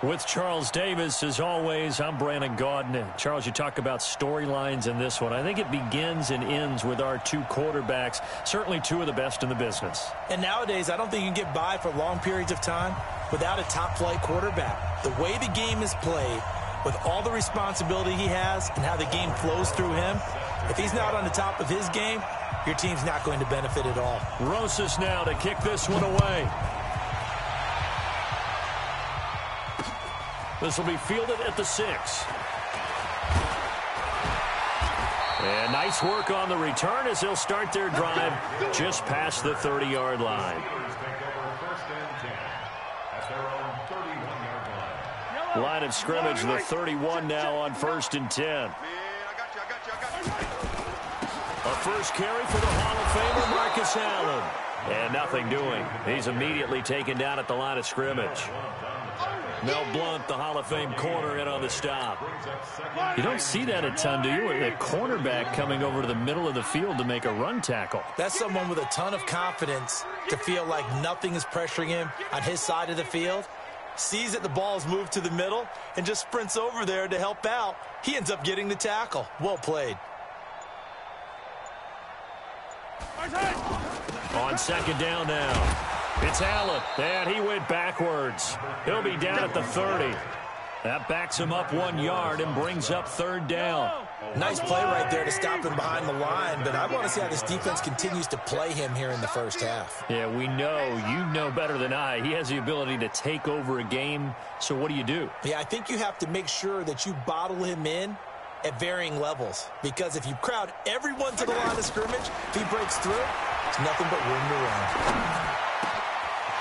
With Charles Davis, as always, I'm Brandon Gaudin. Charles, you talk about storylines in this one. I think it begins and ends with our two quarterbacks, certainly two of the best in the business. And nowadays, I don't think you can get by for long periods of time without a top-flight quarterback. The way the game is played, with all the responsibility he has and how the game flows through him, if he's not on the top of his game, your team's not going to benefit at all. Rosas now to kick this one away. This will be fielded at the 6. And nice work on the return as they'll start their drive just past the 30-yard line. Line of scrimmage, the 31 now on 1st and 10. A first carry for the Hall of Famer, Marcus Allen. And nothing doing. He's immediately taken down at the line of scrimmage. Mel Blount, the Hall of Fame corner, in on the stop. You don't see that a ton, do you? The cornerback coming over to the middle of the field to make a run tackle. That's someone with a ton of confidence to feel like nothing is pressuring him on his side of the field. Sees that the ball's moved to the middle and just sprints over there to help out. He ends up getting the tackle. Well played. On 2nd down now. It's Allen, and he went backwards. He'll be down at the 30. That backs him up 1 yard and brings up 3rd down. Nice play right there to stop him behind the line, but I want to see how this defense continues to play him here in the first half. Yeah, we know. You know better than I. He has the ability to take over a game, so what do? Yeah, I think you have to make sure that you bottle him in at varying levels, because if you crowd everyone to the line of scrimmage, if he breaks through, it's nothing but room to run.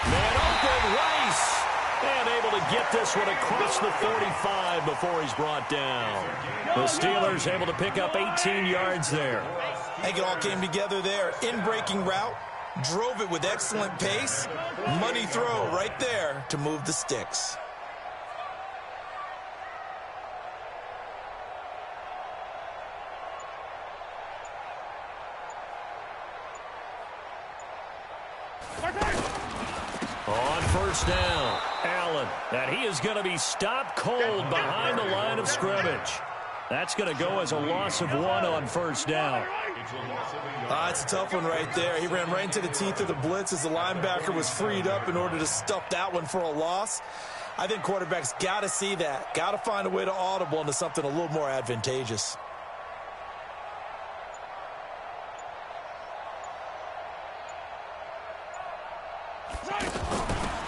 Man open, Rice, and able to get this one across the 45 before he's brought down. The Steelers able to pick up 18 yards there. I think it all came together there. In-breaking route, drove it with excellent pace. Money throw right there to move the sticks. On 1st down, Allen, and he is going to be stopped cold behind the line of scrimmage. That's going to go as a loss of 1 on 1st down. It's a tough one right there. He ran right into the teeth of the blitz as the linebacker was freed up in order to stuff that one for a loss. I think quarterbacks got to see that. Got to find a way to audible into something a little more advantageous.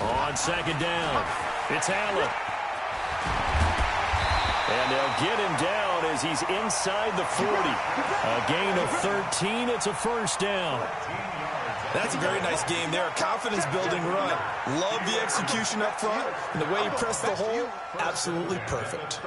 On 2nd down, it's Allen. And they'll get him down as he's inside the 40. A gain of 13. It's a 1st down. That's a very nice game there. A confidence-building run. Love the execution up front. And the way he pressed the hole, absolutely perfect.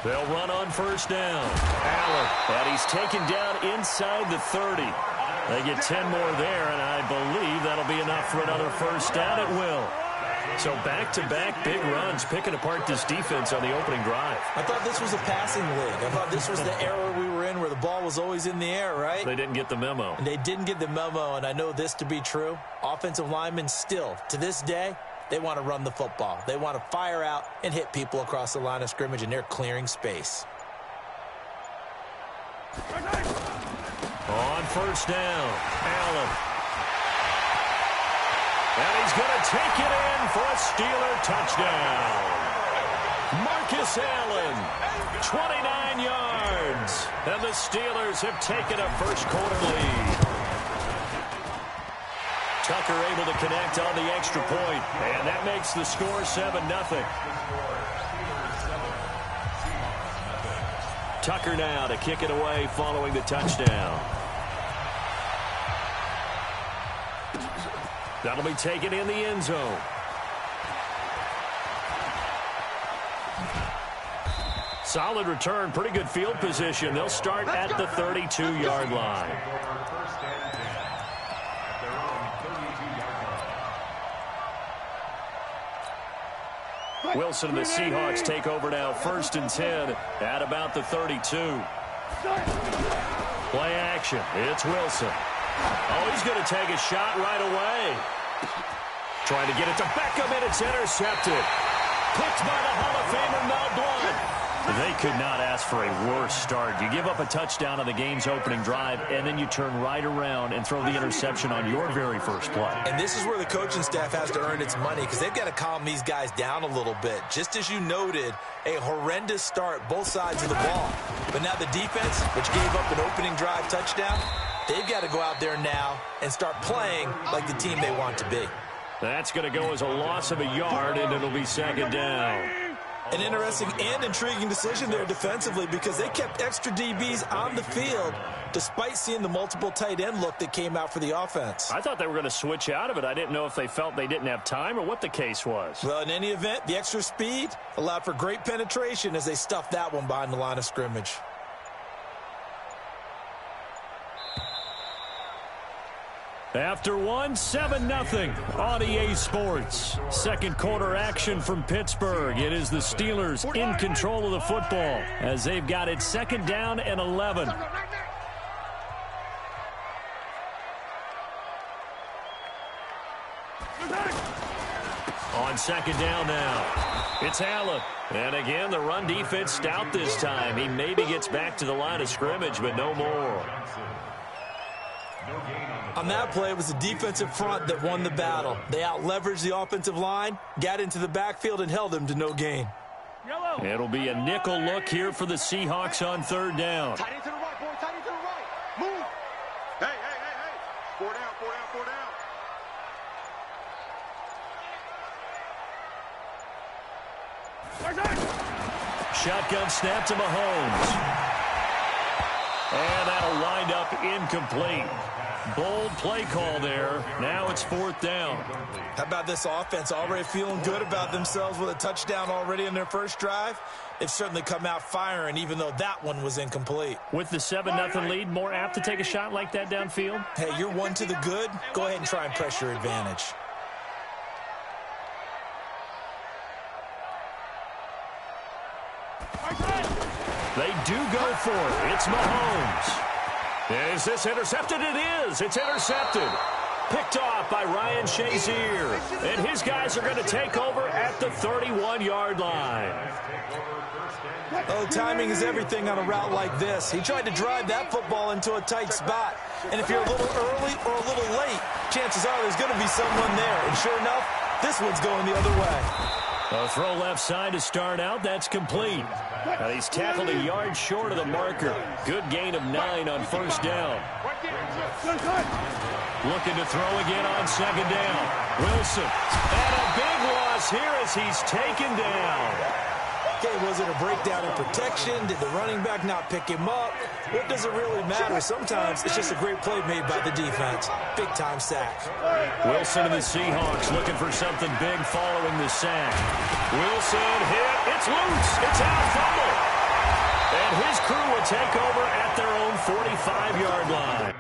They'll run on 1st down. Allen, and he's taken down inside the 30. They get 10 more there, and I believe that'll be enough for another 1st down. It will. So back-to-back big runs, picking apart this defense on the opening drive. I thought this was a passing league. I thought this was the era we were in where the ball was always in the air, right? They didn't get the memo. And they didn't get the memo, and I know this to be true. Offensive linemen still, to this day, they want to run the football. They want to fire out and hit people across the line of scrimmage, and they're clearing space. On 1st down, Allen. And he's going to take it in for a Steeler touchdown. Marcus Allen, 29 yards. And the Steelers have taken a first-quarter lead. Tucker able to connect on the extra point, and that makes the score 7-0. Tucker now to kick it away following the touchdown. That'll be taken in the end zone. Solid return, pretty good field position. They'll start at the 32-yard line. Wilson and the Seahawks take over now, 1st and 10 at about the 32. Play action. It's Wilson. Oh, he's going to take a shot right away. Trying to get it to Beckham, and it's intercepted. Picked by the Hall of Famer Mel Blount. They could not ask for a worse start. You give up a touchdown on the game's opening drive, and then you turn right around and throw the interception on your very first play. And this is where the coaching staff has to earn its money, because they've got to calm these guys down a little bit. Just as you noted, a horrendous start both sides of the ball. But now the defense, which gave up an opening drive touchdown, they've got to go out there now and start playing like the team they want to be. That's going to go as a loss of a yard, and it'll be 2nd down. An interesting and intriguing decision there defensively, because they kept extra DBs on the field despite seeing the multiple tight end look that came out for the offense. I thought they were going to switch out of it. I didn't know if they felt they didn't have time or what the case was. Well, in any event, the extra speed allowed for great penetration as they stuffed that one behind the line of scrimmage. After 7-0 on EA Sports. Second quarter action from Pittsburgh. It is the Steelers in control of the football as they've got it 2nd down and 11. On 2nd down now, it's Allen. And again, the run defense stout this time. He maybe gets back to the line of scrimmage, but no more. On that play, it was the defensive front that won the battle. They out-leveraged the offensive line, got into the backfield, and held them to no gain. It'll be a nickel look here for the Seahawks on 3rd down. Tight end to the right, boy. Tight end to the right. Move. Hey, hey, hey, hey. 4 down, 4 down, 4 down. Shotgun snap to Mahomes. And that'll wind up incomplete. Bold play call there. Now it's 4th down. How about this offense already feeling good about themselves with a touchdown already in their first drive? They've certainly come out firing, even though that one was incomplete. With the 7-0 lead, more apt to take a shot like that downfield? Hey, you're one to the good. Go ahead and try and press your advantage. They do go for it. It's Mahomes. Is this intercepted? It is. It's intercepted. Picked off by Ryan Shazier. And his guys are going to take over at the 31-yard line. Oh, timing is everything on a route like this. He tried to drive that football into a tight spot. And if you're a little early or a little late, chances are there's going to be someone there. And sure enough, this one's going the other way. A throw left side to start out. That's complete. And he's tackled a yard short of the marker. Good gain of 9 on 1st down. Looking to throw again on 2nd down. Wilson. And a big loss here as he's taken down. Okay, was it a breakdown in protection? Did the running back not pick him up? What does it really matter? Sometimes it's just a great play made by the defense. Big-time sack. Wilson and the Seahawks looking for something big following the sack. Wilson hit. It's loose. It's out. Fumble. And his crew will take over at their own 45-yard line.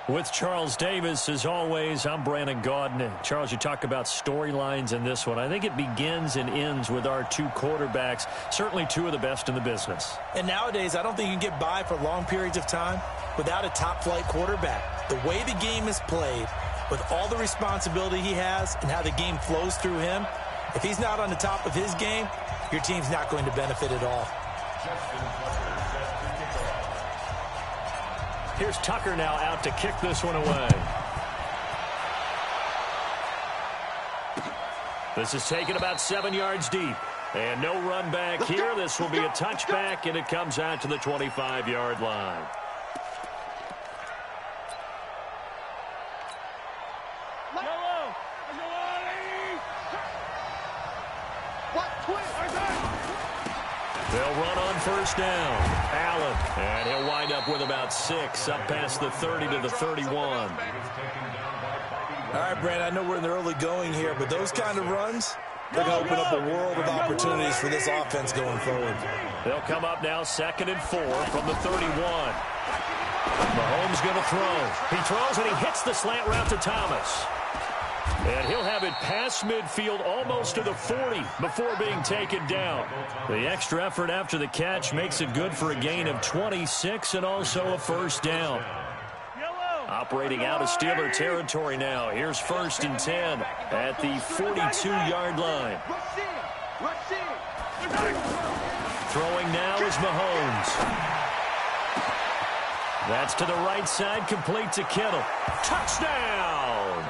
With Charles Davis, as always, I'm Brandon Gaudin. Charles, you talk about storylines in this one. I think it begins and ends with our two quarterbacks, certainly two of the best in the business. And nowadays, I don't think you can get by for long periods of time without a top-flight quarterback. The way the game is played, with all the responsibility he has and how the game flows through him, if he's not on the top of his game, your team's not going to benefit at all. Here's Tucker now out to kick this one away. This is taken about 7 yards deep. And no run back here. This will be a touchback, and it comes out to the 25-yard line. They'll run on first down. Allen, and he'll wind up with about 6, up past the 30 to the 31. All right, Brandon, I know we're in the early going here, but those kind of runs, they're going to open up a world of opportunities for this offense going forward. They'll come up now 2nd and 4 from the 31. Mahomes going to throw. He throws, and he hits the slant route to Thomas. And he'll have it past midfield almost to the 40 before being taken down. The extra effort after the catch makes it good for a gain of 26 and also a first down. Operating out of Steeler territory now. Here's 1st and 10 at the 42-yard line. Throwing now is Mahomes. That's to the right side, complete to Kittle. Touchdown!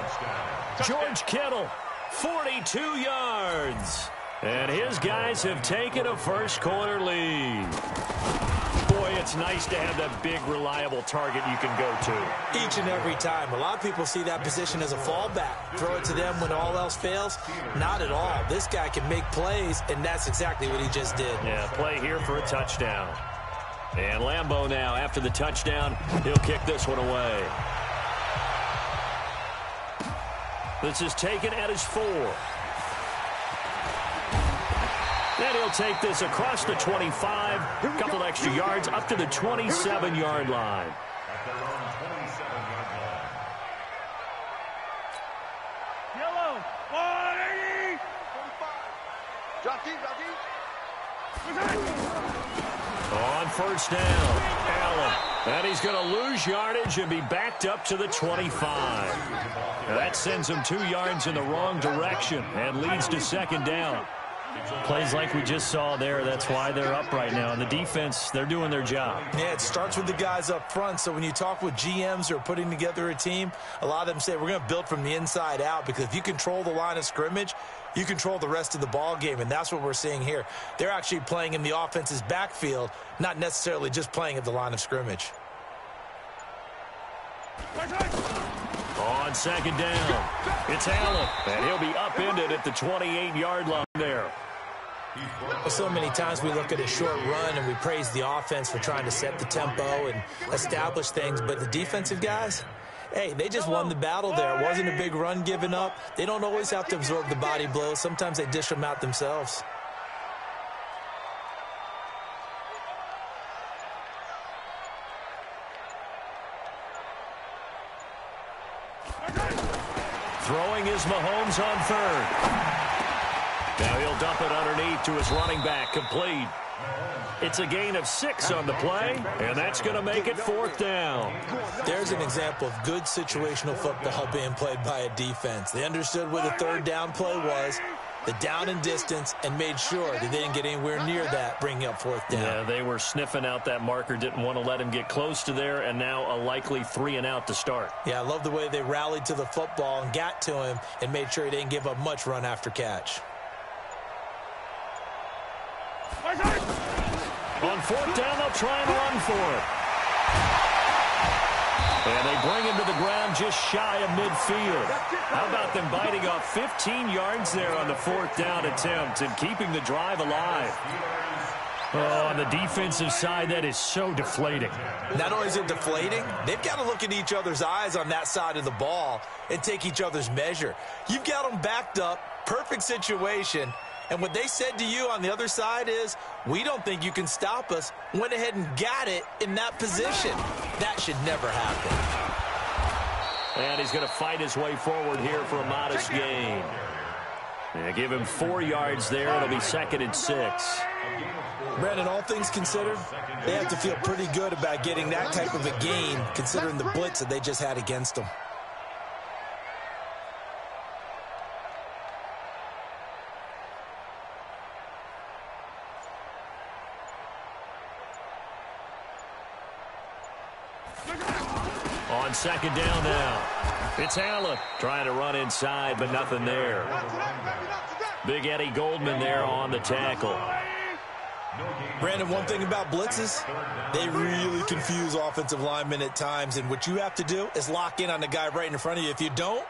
George Kittle, 42 yards. And his guys have taken a first-quarter lead. Boy, it's nice to have that big, reliable target you can go to. Each and every time. A lot of people see that position as a fallback. Throw it to them when all else fails. Not at all. This guy can make plays, and that's exactly what he just did. Yeah, play here for a touchdown. And Lambeau now, after the touchdown, he'll kick this one away. This is taken at his 4. Then he'll take this across the 25, a couple extra yards up to the 27-yard line. Yellow, 180. On first down, Allen. And he's going to lose yardage and be backed up to the 25. Now that sends him 2 yards in the wrong direction and leads to 2nd down. Plays like we just saw there, that's why they're up right now. And the defense, they're doing their job. Yeah, it starts with the guys up front. So when you talk with GMs who are putting together a team, a lot of them say we're going to build from the inside out, because if you control the line of scrimmage, you control the rest of the ball game, and that's what we're seeing here. They're actually playing in the offense's backfield, not necessarily just playing at the line of scrimmage. On 2nd down, it's Allen, and he'll be upended at the 28-yard line there. So many times we look at a short run and we praise the offense for trying to set the tempo and establish things, but the defensive guys, hey, they just won the battle there. It wasn't a big run given up. They don't always have to absorb the body blows. Sometimes they dish them out themselves. Throwing is Mahomes on 3rd. Now he'll dump it underneath to his running back, complete. It's a gain of 6 on the play, and that's going to make it 4th down. There's an example of good situational football being played by a defense. They understood where the 3rd down play was, the down and distance, and made sure that they didn't get anywhere near that, bringing up 4th down. Yeah, they were sniffing out that marker, didn't want to let him get close to there, and now a likely 3-and-out to start. Yeah, I love the way they rallied to the football and got to him and made sure he didn't give up much run after catch. On 4th down, they'll try and run for it. And they bring him to the ground just shy of midfield. How about them biting off 15 yards there on the 4th down attempt and keeping the drive alive? Oh, on the defensive side, that is so deflating. Not only is it deflating, they've got to look at each other's eyes on that side of the ball and take each other's measure. You've got them backed up, perfect situation, and what they said to you on the other side is, we don't think you can stop us. Went ahead and got it in that position. That should never happen. And he's going to fight his way forward here for a modest gain. And give him 4 yards there. It'll be 2nd and 6. Brandon, all things considered, they have to feel pretty good about getting that type of a gain, considering the blitz that they just had against them. On 2nd down now. It's Allen trying to run inside, but nothing there. Big Eddie Goldman there on the tackle. Brandon, one thing about blitzes, they really confuse offensive linemen at times, and what you have to do is lock in on the guy right in front of you. If you don't,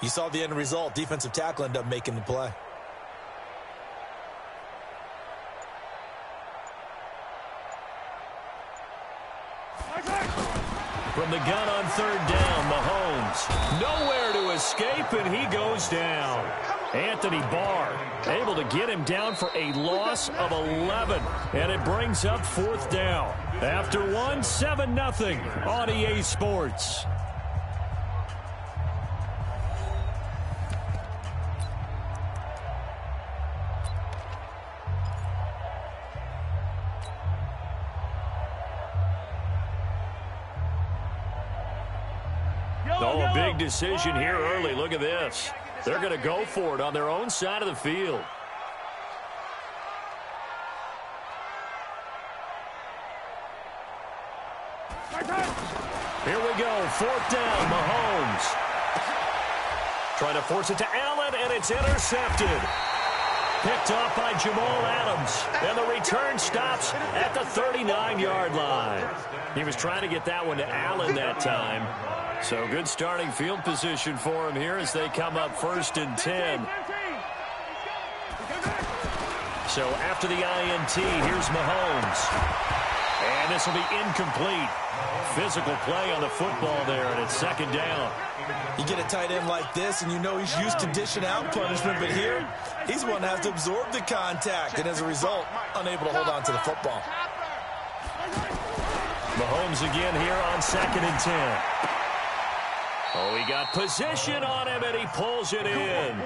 you saw the end result. Defensive tackle ended up making the play. From the gun on 3rd down, Mahomes. Nowhere to escape, and he goes down. Anthony Barr able to get him down for a loss of 11. And it brings up 4th down. After 7-0 on EA Sports. Oh, a big decision here early. Look at this. They're going to go for it on their own side of the field. Here we go. 4th down, Mahomes. Trying to force it to Allen, and it's intercepted. Picked off by Jamal Adams. And the return stops at the 39-yard line. He was trying to get that one to Allen that time. So good starting field position for him here as they come up 1st and 10. So after the INT, here's Mahomes. And this will be incomplete. Physical play on the football there, and it's 2nd down. You get a tight end like this, and you know he's used to dishing out punishment, but here, he's one that has to absorb the contact, and as a result, unable to hold on to the football. Mahomes again here on 2nd and 10. Oh, he got position on him, and he pulls it in.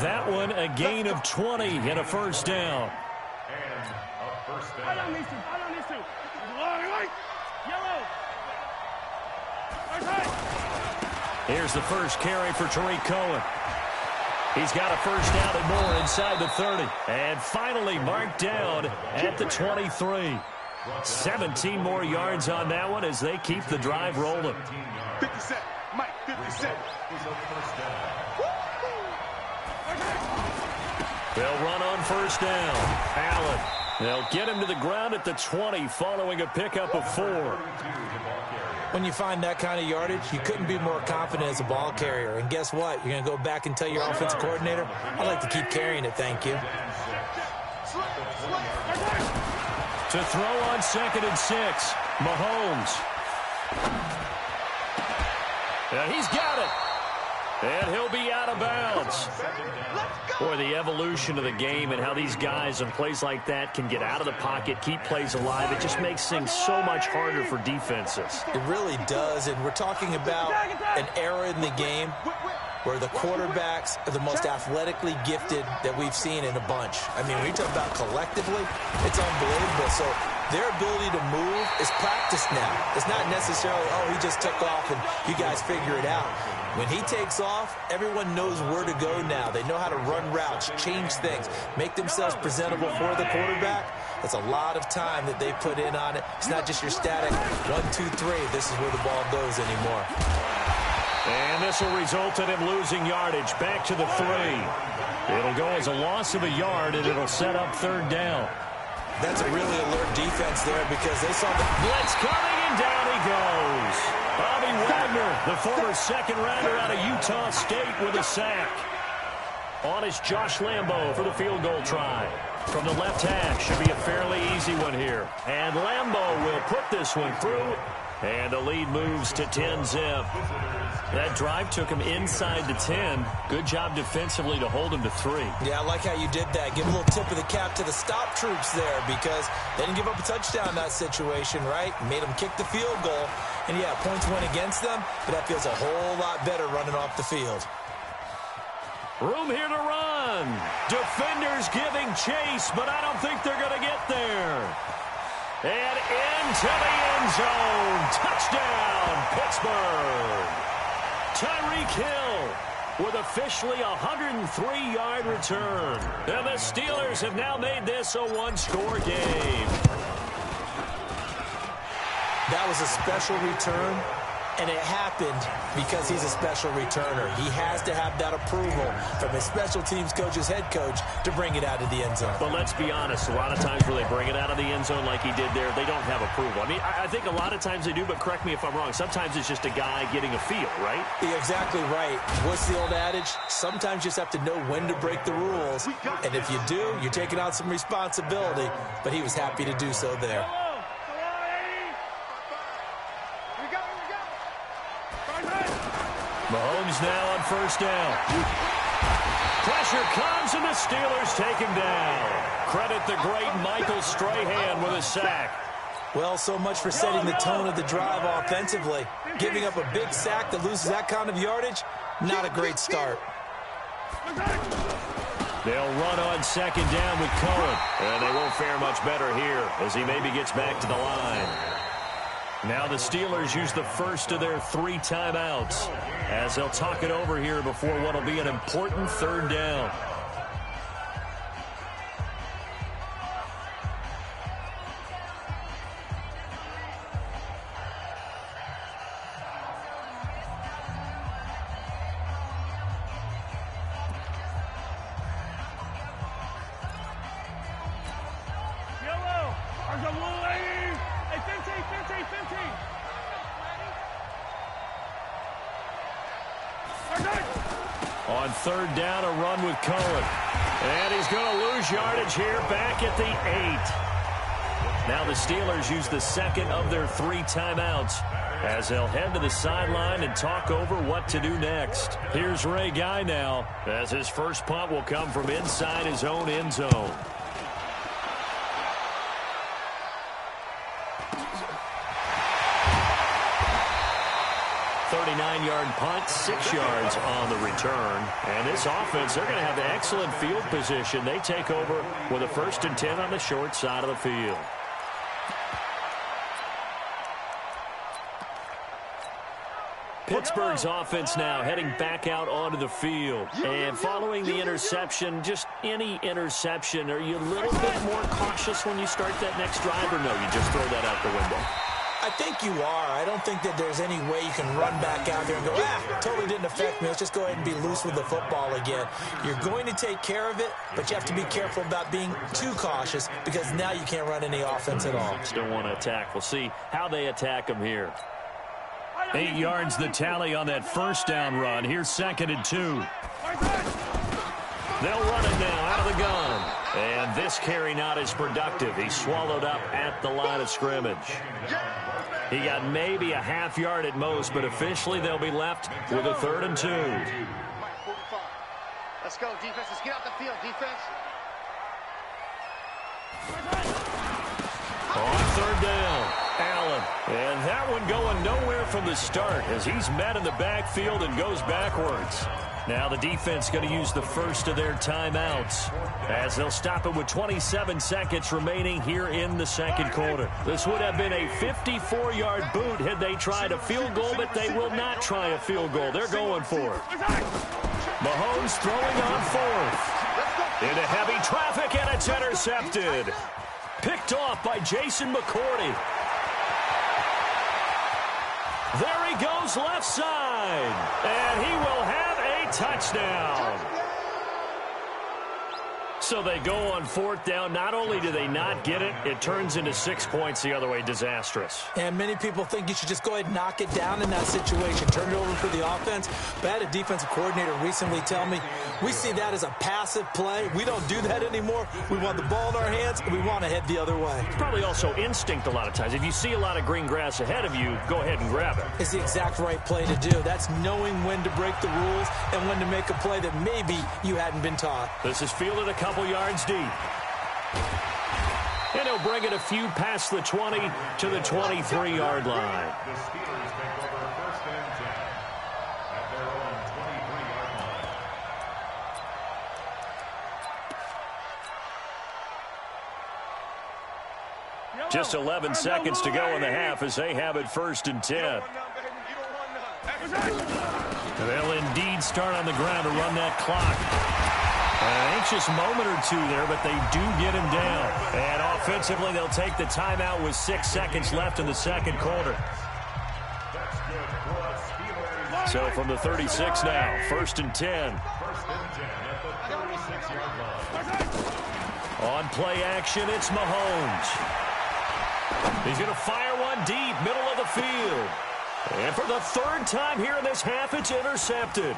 That one, a gain of 20 and a 1st down. And a 1st down. I don't need to. Yellow. Here's the first carry for Tariq Cohen. He's got a 1st down and more inside the 30. And finally marked down at the 23. 17 more yards on that one as they keep the drive rolling. 50 cent. Mike, 50 cent. They'll run on 1st down. Allen. They'll get him to the ground at the 20 following a pickup of 4. When you find that kind of yardage, you couldn't be more confident as a ball carrier. And guess what? You're going to go back and tell your offensive coordinator, I'd like to keep carrying it, thank you. To throw on 2nd and 6. Mahomes. And he's got it. And he'll be out of bounds. Boy, the evolution of the game and how these guys on plays like that can get out of the pocket, keep plays alive, it just makes things so much harder for defenses. It really does, and we're talking about an era in the game where the quarterbacks are the most athletically gifted that we've seen in a bunch. I mean, when you talk about collectively, it's unbelievable. So their ability to move is practiced now. It's not necessarily, oh, he just took off and you guys figure it out. When he takes off, everyone knows where to go now. They know how to run routes, change things, make themselves presentable for the quarterback. That's a lot of time that they put in on it. It's not just your static 1, 2, 3. This is where the ball goes anymore. And this will result in him losing yardage back to the 3. It'll go as a loss of a yard, and it'll set up 3rd down. That's a really alert defense there because they saw the blitz coming, and down he goes. Bobby Wagner, the former 2nd-rounder out of Utah State, with a sack. On is Josh Lambo for the field goal try. From the left hash, should be a fairly easy one here. And Lambo will put this one through And the lead moves to 10-zip. That drive took him inside the 10. Good job defensively to hold him to 3. Yeah, I like how you did that. Give a little tip of the cap to the stop troops there because they didn't give up a touchdown in that situation, right? Made them kick the field goal. And, yeah, points went against them, but that feels a whole lot better running off the field. Room here to run. Defenders giving chase, but I don't think they're going to get there. And into the end zone. Touchdown, Pittsburgh. Tyreek Hill with officially a 103-yard return. And the Steelers have now made this a one-score game. That was a special return, and it happened because he's a special returner. He has to have that approval from his special teams coach's head coach to bring it out of the end zone. But let's be honest, a lot of times where they bring it out of the end zone like he did there, they don't have approval. I mean, I think a lot of times they do, but correct me if I'm wrong. Sometimes it's just a guy getting a feel, right? You're exactly right. What's the old adage? Sometimes you just have to know when to break the rules. And if you do, you're taking on some responsibility. But he was happy to do so there. Mahomes now on first down. Pressure comes, and the Steelers take him down. Credit the great Michael Strahan with a sack. Well, so much for setting the tone of the drive offensively. Giving up a big sack that loses that kind of yardage, not a great start. They'll run on second down with Cohen. And they won't fare much better here as he maybe gets back to the line. Now the Steelers use the first of their 3 timeouts as they'll talk it over here before what will be an important third down. On third down, a run with Cohen. And he's going to lose yardage here back at the 8. Now the Steelers use the second of their 3 timeouts as they'll head to the sideline and talk over what to do next. Here's Ray Guy now as his first punt will come from inside his own end zone. 39-yard punt, 6 yards on the return. And this offense, they're going to have excellent field position. They take over with a 1st and 10 on the short side of the field. Pittsburgh's offense now heading back out onto the field. And following the interception, just any interception, are you a little bit more cautious when you start that next drive, or no, you just throw that out the window? I think you are. I don't think that there's any way you can run back out there and go, totally didn't affect me. Let's just go ahead and be loose with the football again. You're going to take care of it, but you have to be careful about being too cautious because now you can't run any offense at all. Still want to attack. We'll see how they attack them here. 8 yards the tally on that first down run. Here's 2nd and 2. They'll run it now out of the gun. And this carry not as productive. He's swallowed up at the line of scrimmage. He got maybe a half yard at most, but officially they'll be left with a 3rd and 2. Let's go, defense. Let's get out the field, defense. On 3rd down, Allen. And that one going nowhere from the start as he's met in the backfield and goes backwards. Now the defense going to use the first of their timeouts as they'll stop it with 27 seconds remaining here in the 2nd quarter. This would have been a 54-yard boot had they tried a field goal, but they will not try a field goal. They're going for it. Mahomes throwing on 4th. Into heavy traffic, and it's intercepted. Picked off by Jason McCourty. There he goes left side, and he will have a touchdown. So they go on 4th down. Not only do they not get it, it turns into 6 points the other way. Disastrous. And many people think you should just go ahead and knock it down in that situation. Turn it over for the offense. But I had a defensive coordinator recently tell me, we see that as a passive play. We don't do that anymore. We want the ball in our hands, and we want to head the other way. It's probably also instinct a lot of times. If you see a lot of green grass ahead of you, go ahead and grab it. It's the exact right play to do. That's knowing when to break the rules and when to make a play that maybe you hadn't been taught. This is fielded a couple yards deep. And he'll bring it a few past the 20 to the 23-yard line. The Steelers take over 1st and 10 at their own 23-yard line. Just 11 seconds to go in the half as they have it 1st and 10. They'll indeed start on the ground to run that clock. An anxious moment or two there, but they do get him down. And offensively, they'll take the timeout with 6 seconds left in the second quarter. So from the 36 now, 1st and 10. 1st and 10 at the 36-yard line. On play action, it's Mahomes. He's going to fire one deep, middle of the field. And for the 3rd time here in this half, it's intercepted.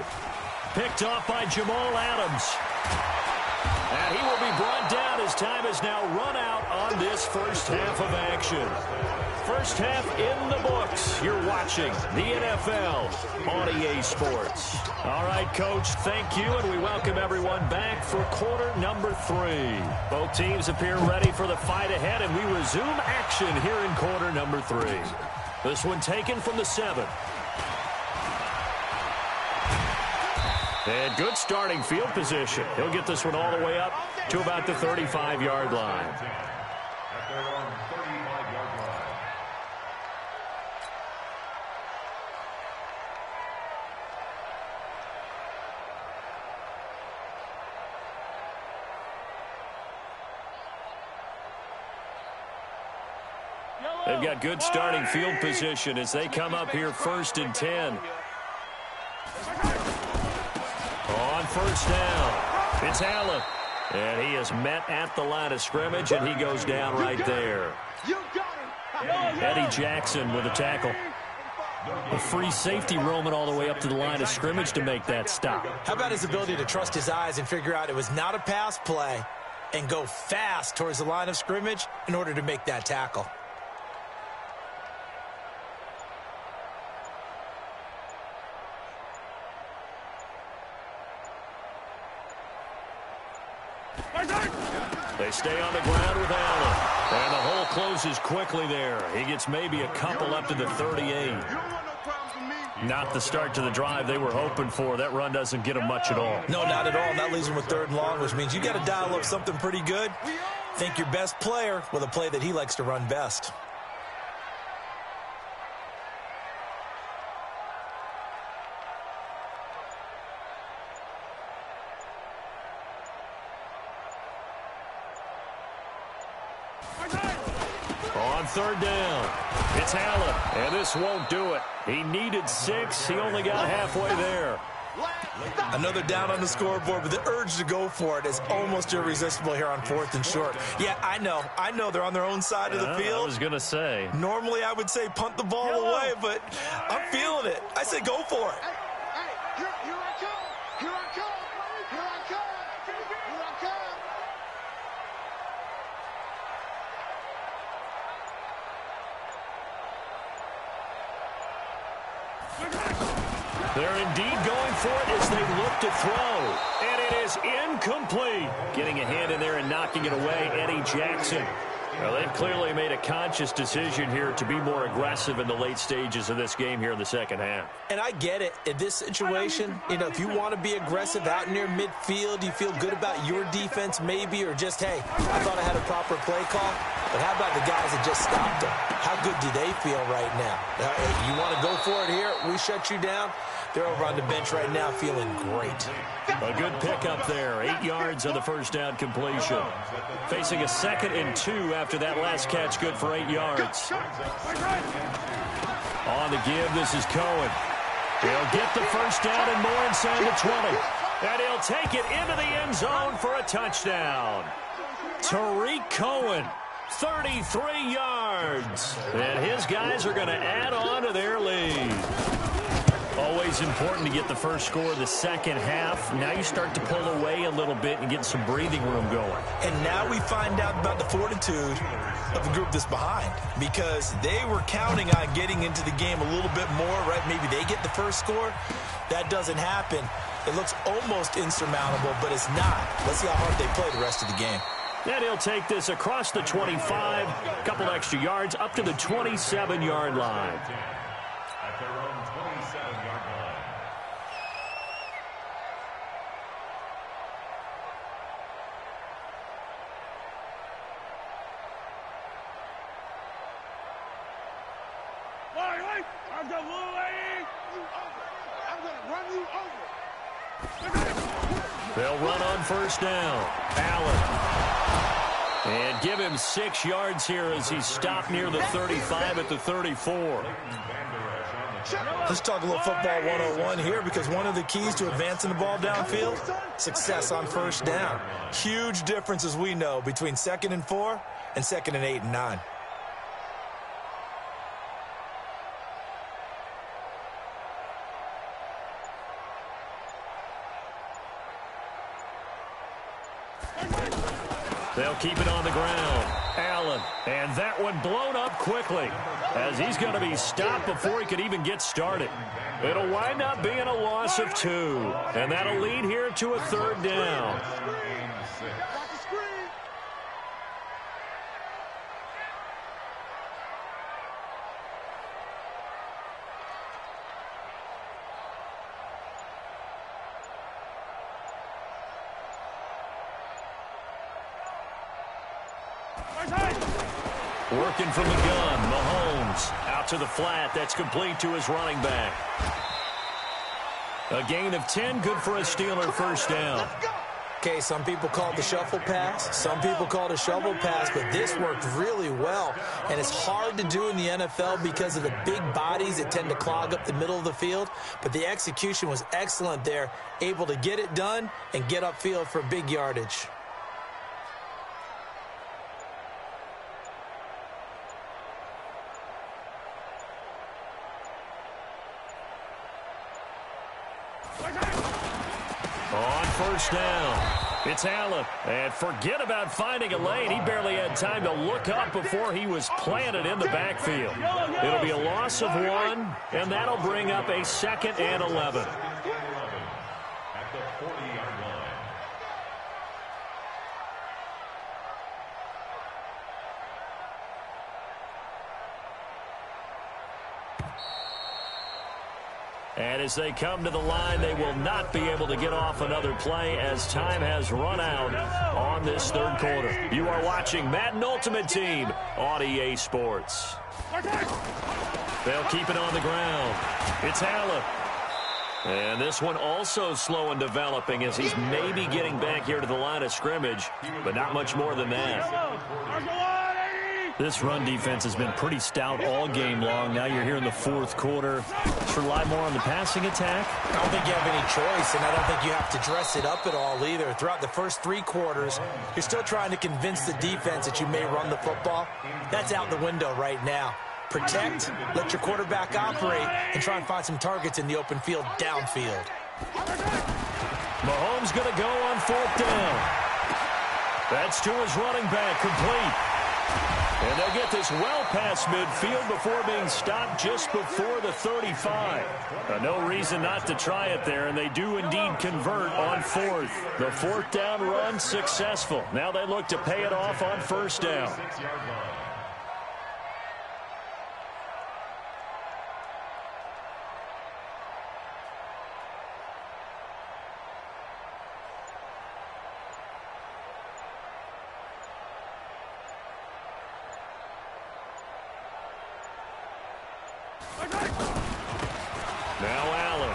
Picked off by Jamal Adams. And he will be brought down as time has now run out on this first half of action. First half in the books. You're watching the NFL on EA Sports. All right, Coach, thank you, and we welcome everyone back for quarter number 3. Both teams appear ready for the fight ahead, and we resume action here in quarter number 3. This one taken from the 7. And good starting field position. He'll get this one all the way up to about the 35-yard line. At their own 35-yard line. They've got good starting field position as they come up here 1st and 10. On 1st down, it's Allen. And he is met at the line of scrimmage, and he goes down right there. Eddie Jackson with a tackle. A free safety roaming all the way up to the line of scrimmage to make that stop. How about his ability to trust his eyes and figure out it was not a pass play and go fast towards the line of scrimmage in order to make that tackle? They stay on the ground with Allen. And the hole closes quickly there. He gets maybe a couple up to the 38. Not the start to the drive they were hoping for. That run doesn't get them much at all. No, not at all. And that leaves them with 3rd and long, which means you got to dial up something pretty good. Think your best player with a play that he likes to run best. On 3rd down, it's Allen, and this won't do it. He needed 6. He only got halfway there. Another down on the scoreboard, but the urge to go for it is almost irresistible here on 4th and short. Yeah, I know they're on their own side of the field. I was going to say. Normally, I would say punt the ball away, but I'm feeling it. I say go for it. Here I come. Here I come. Here I come. Here I come. They're indeed going for it as they look to throw. And it is incomplete. Getting a hand in there and knocking it away, Eddie Jackson. Well, they've clearly made a conscious decision here to be more aggressive in the late stages of this game here in the second half. And I get it. In this situation, if you want to be aggressive out near midfield, you feel good about your defense maybe, or just, hey, I thought I had a proper play call. But how about the guys that just stopped them? How good do they feel right now? You want to go for it here? We shut you down. They're over on the bench right now feeling great. A good pickup there. 8 yards on the first down completion. Facing a 2nd and 2 after that last catch, good for 8 yards. On the give, this is Cohen. He'll get the first down and more inside the 20. And he'll take it into the end zone for a touchdown. Tariq Cohen, 33 yards. And his guys are going to add on to their lead. Always important to get the first score of the second half. Now you start to pull away a little bit and get some breathing room going. And now we find out about the fortitude of the group that's behind, because they were counting on getting into the game a little bit more, right? Maybe they get the first score. That doesn't happen. It looks almost insurmountable, but it's not. Let's see how hard they play the rest of the game. And he'll take this across the 25, a couple extra yards, up to the 27-yard line. At their own 27-yard line. Wait, I'm going to run you over. They'll run on first down. Allen. And give him 6 yards here as he's stopped near the 35 at the 34. Let's talk a little football 101 here, because one of the keys to advancing the ball downfield, success on first down. Huge difference, as we know, between 2nd and 4 and 2nd and 8 and 9. They'll keep it on the ground. Allen. And that one blown up quickly as he's going to be stopped before he could even get started. It'll wind up being a loss of 2. And that'll lead here to a 3rd down. Working from the gun, Mahomes out to the flat. That's complete to his running back. A gain of 10, good for a Steeler first down. Okay, some people call it the shuffle pass. Some people call it a shovel pass, but this worked really well. And it's hard to do in the NFL because of the big bodies that tend to clog up the middle of the field. But the execution was excellent there, able to get it done and get upfield for big yardage. On first down, it's Allen. And forget about finding a lane. He barely had time to look up before he was planted in the backfield. It'll be a loss of 1, and that'll bring up a 2nd and 11. At the 40-yard line. And as they come to the line, they will not be able to get off another play as time has run out on this 3rd quarter. You are watching Madden Ultimate Team on EA Sports. They'll keep it on the ground. It's Allen. And this one also slow in developing as he's maybe getting back here to the line of scrimmage, but not much more than that. This run defense has been pretty stout all game long. Now you're here in the 4th quarter. Let's rely more on the passing attack. I don't think you have any choice, and I don't think you have to dress it up at all either. Throughout the first 3 quarters, you're still trying to convince the defense that you may run the football. That's out the window right now. Protect, let your quarterback operate, and try and find some targets in the open field downfield. Mahomes going to go on 4th down. That's to his running back, complete. And they'll get this well past midfield before being stopped just before the 35. No reason not to try it there, and they do indeed convert on 4th. The 4th down run successful. Now they look to pay it off on first down. Now Allen.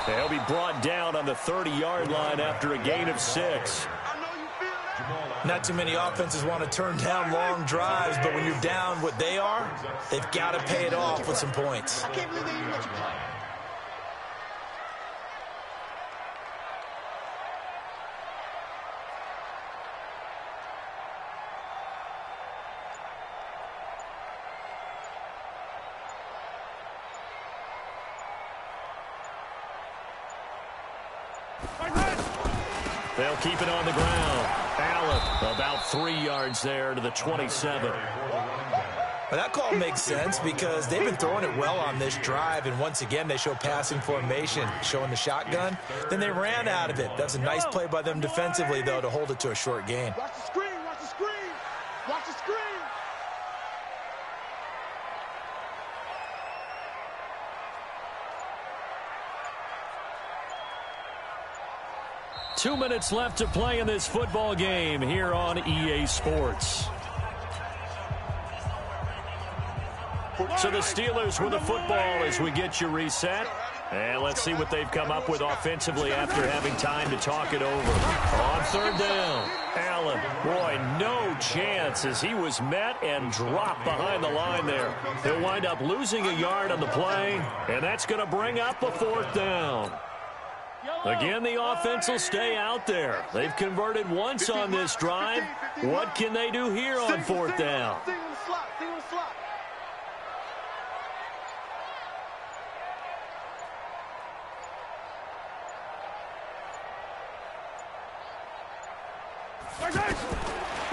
They'll be brought down on the 30-yard line after a gain of 6. Not too many offenses want to turn down long drives, but when you're down what they are, they've got to pay it off with some points. They'll keep it on the ground. Allen about 3 yards there to the 27. Well, that call makes sense because they've been throwing it well on this drive, and once again they show passing formation, showing the shotgun. Then they ran out of it. That's a nice play by them defensively, though, to hold it to a short gain. Watch the screen, watch the screen, watch the screen. 2 minutes left to play in this football game here on EA Sports. So the Steelers with the football as we get you reset. And let's see what they've come up with offensively after having time to talk it over. On third down, Allen. Boy, no chance as he was met and dropped behind the line there. He'll wind up losing a yard on the play, and that's going to bring up a fourth down. Again, the offense will stay out there. They've converted once on this drive. What can they do here on fourth down?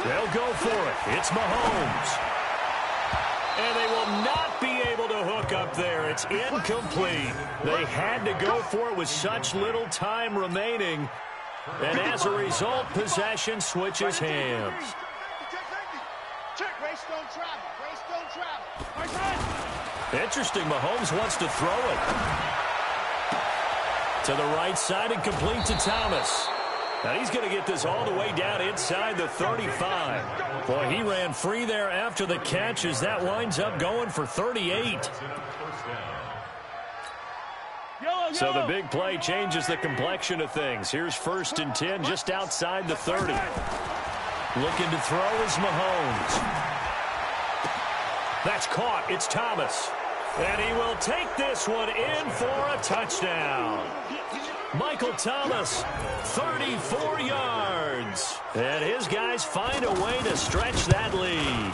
They'll go for it. It's Mahomes. And they will not be able to hook up there. It's incomplete. They had to go for it with such little time remaining. And as a result, possession switches hands. Interesting. Mahomes wants to throw it. To the right side and complete to Thomas. Now he's going to get this all the way down inside the 35. Boy, he ran free there after the catch as that winds up going for 38. So the big play changes the complexion of things. Here's 1st and 10 just outside the 30. Looking to throw is Mahomes. That's caught. It's Thomas. And he will take this one in for a touchdown. Michael Thomas, 34 yards. And his guys find a way to stretch that lead.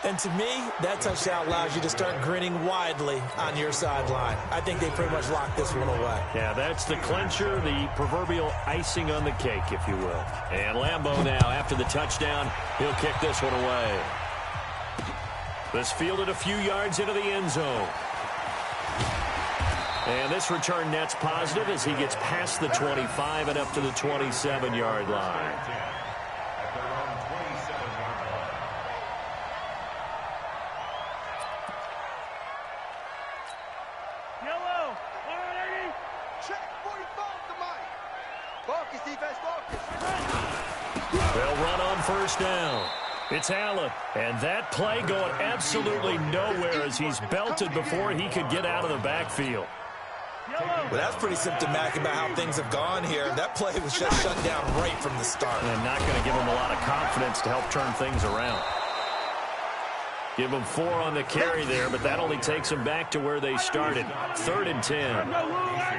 And to me, that touchdown allows you to start grinning widely on your sideline. I think they pretty much locked this one away. Yeah, that's the clincher, the proverbial icing on the cake, if you will. And Lambeau now, after the touchdown, he'll kick this one away. This fielded a few yards into the end zone. And this return net's positive as he gets past the 25 and up to the 27-yard line. Yellow, already. Check 45 to Mike. Focus, defense, focus. They'll run on first down. It's Allen, and that play going absolutely nowhere as he's belted before he could get out of the backfield. Well, that's pretty symptomatic about how things have gone here. That play was just shut down right from the start. And not going to give him a lot of confidence to help turn things around. Give them 4 on the carry there, but that only takes them back to where they started. 3rd and 10.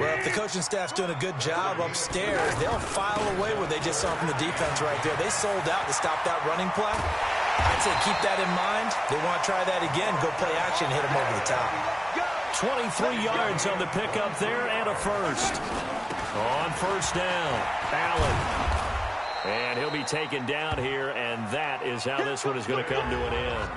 Well, if the coaching staff's doing a good job upstairs, they'll file away what they just saw from the defense right there. They sold out to stop that running play. I'd say keep that in mind. They want to try that again. Go play action, hit them over the top. 23 yards on the pickup there and a first. On first down, Allen. And he'll be taken down here, and that is how this one is going to come to an end.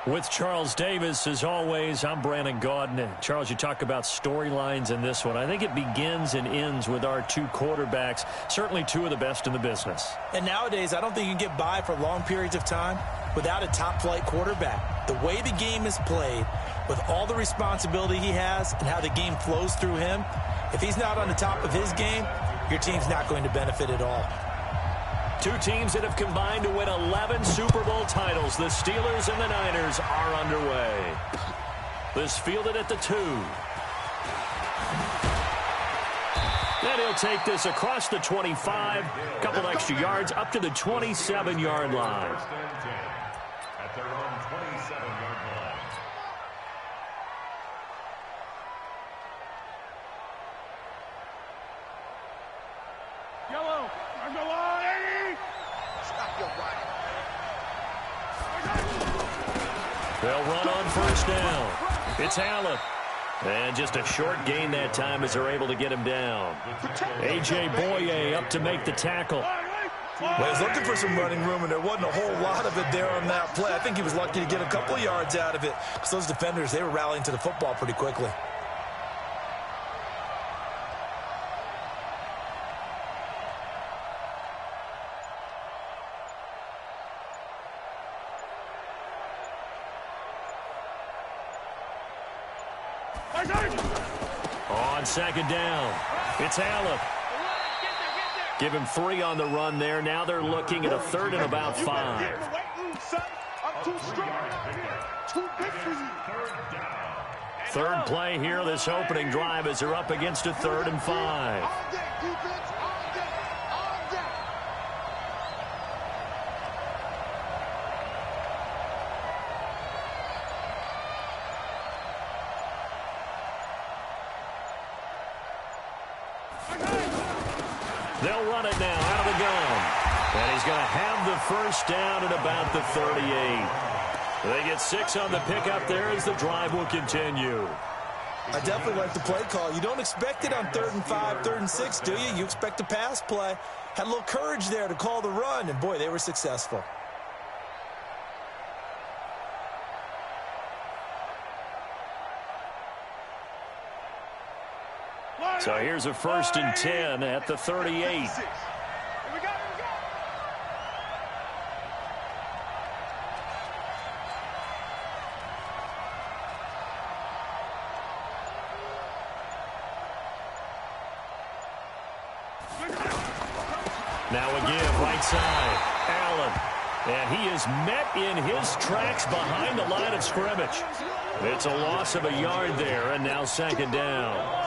With Charles Davis, as always, I'm Brandon Gaudin. And Charles, you talk about storylines in this one. I think it begins and ends with our two quarterbacks, certainly two of the best in the business. And nowadays, I don't think you can get by for long periods of time without a top-flight quarterback. The way the game is played, with all the responsibility he has and how the game flows through him, if he's not on the top of his game, your team's not going to benefit at all. Two teams that have combined to win 11 Super Bowl titles. The Steelers and the Niners are underway. This fielded at the 2. And he'll take this across the 25. A couple extra yards up to the 27-yard line. First and 10 at their own 27-yard line. Yellow. Go on, Eddie. Stop your body. They'll run on first down. It's Allen. And just a short gain that time as they're able to get him down. A.J. Boye up to make the tackle. Well, he was looking for some running room, and there wasn't a whole lot of it there on that play. I think he was lucky to get a couple yards out of it because those defenders, they were rallying to the football pretty quickly. On second down, it's Allen. Give him 3 on the run there. Now they're looking at a 3rd and about 5. I'm too strong. Too big for you. Third play here, this opening drive, as they're up against a 3rd and 5. All day, defense. All day. All day. They'll run it now out of the gun. And he's going to have the first down at about the 38. They get 6 on the pickup there as the drive will continue. I definitely like the play call. You don't expect it on 3rd and 5, 3rd and 6, do you? You expect a pass play. Had a little courage there to call the run, and boy, they were successful. So here's a 1st and 10 at the 38. Now again, right side, Allen. And he is met in his tracks behind the line of scrimmage. It's a loss of a yard there, and now 2nd down.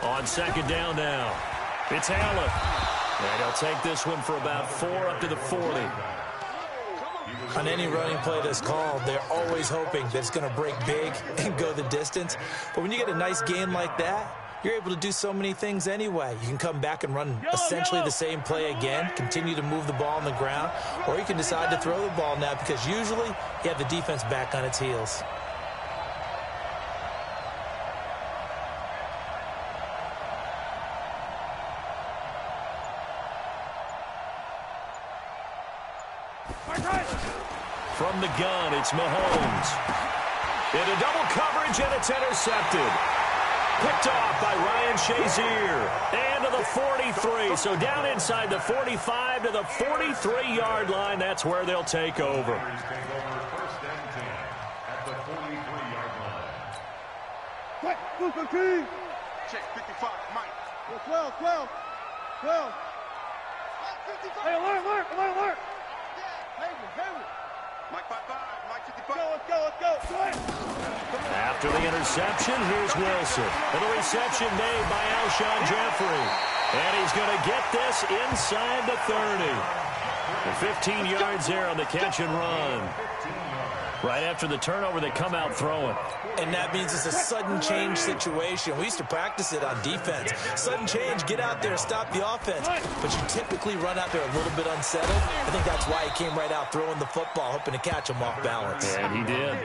On 2nd down now, it's Allen. And he'll take this one for about 4 up to the 40. On any running play that's called, they're always hoping that it's going to break big and go the distance. But when you get a nice gain like that, you're able to do so many things anyway. You can come back and run essentially the same play again, continue to move the ball on the ground, or you can decide to throw the ball now because usually you have the defense back on its heels. From the gun, it's Mahomes. Into double coverage, and it's intercepted. Picked off by Ryan Shazier. And to the 43. So down inside the 45 to the 43-yard line. That's where they'll take over. First and 10 at the 43-yard line. Quick, Luka King. Check 55, Mike. 12, 12, 12. Hey, alert. Hayward. Mike 55, Mike 55. Let's go. After the interception, here's Wilson. And the reception made by Alshon Jeffrey. And he's going to get this inside the 30. And 15 yards there on the catch and run. Right after the turnover, they come out throwing. And that means it's a sudden change situation. We used to practice it on defense. Sudden change, get out there, stop the offense. But you typically run out there a little bit unsettled. I think that's why he came right out throwing the football, hoping to catch him off balance. And he did.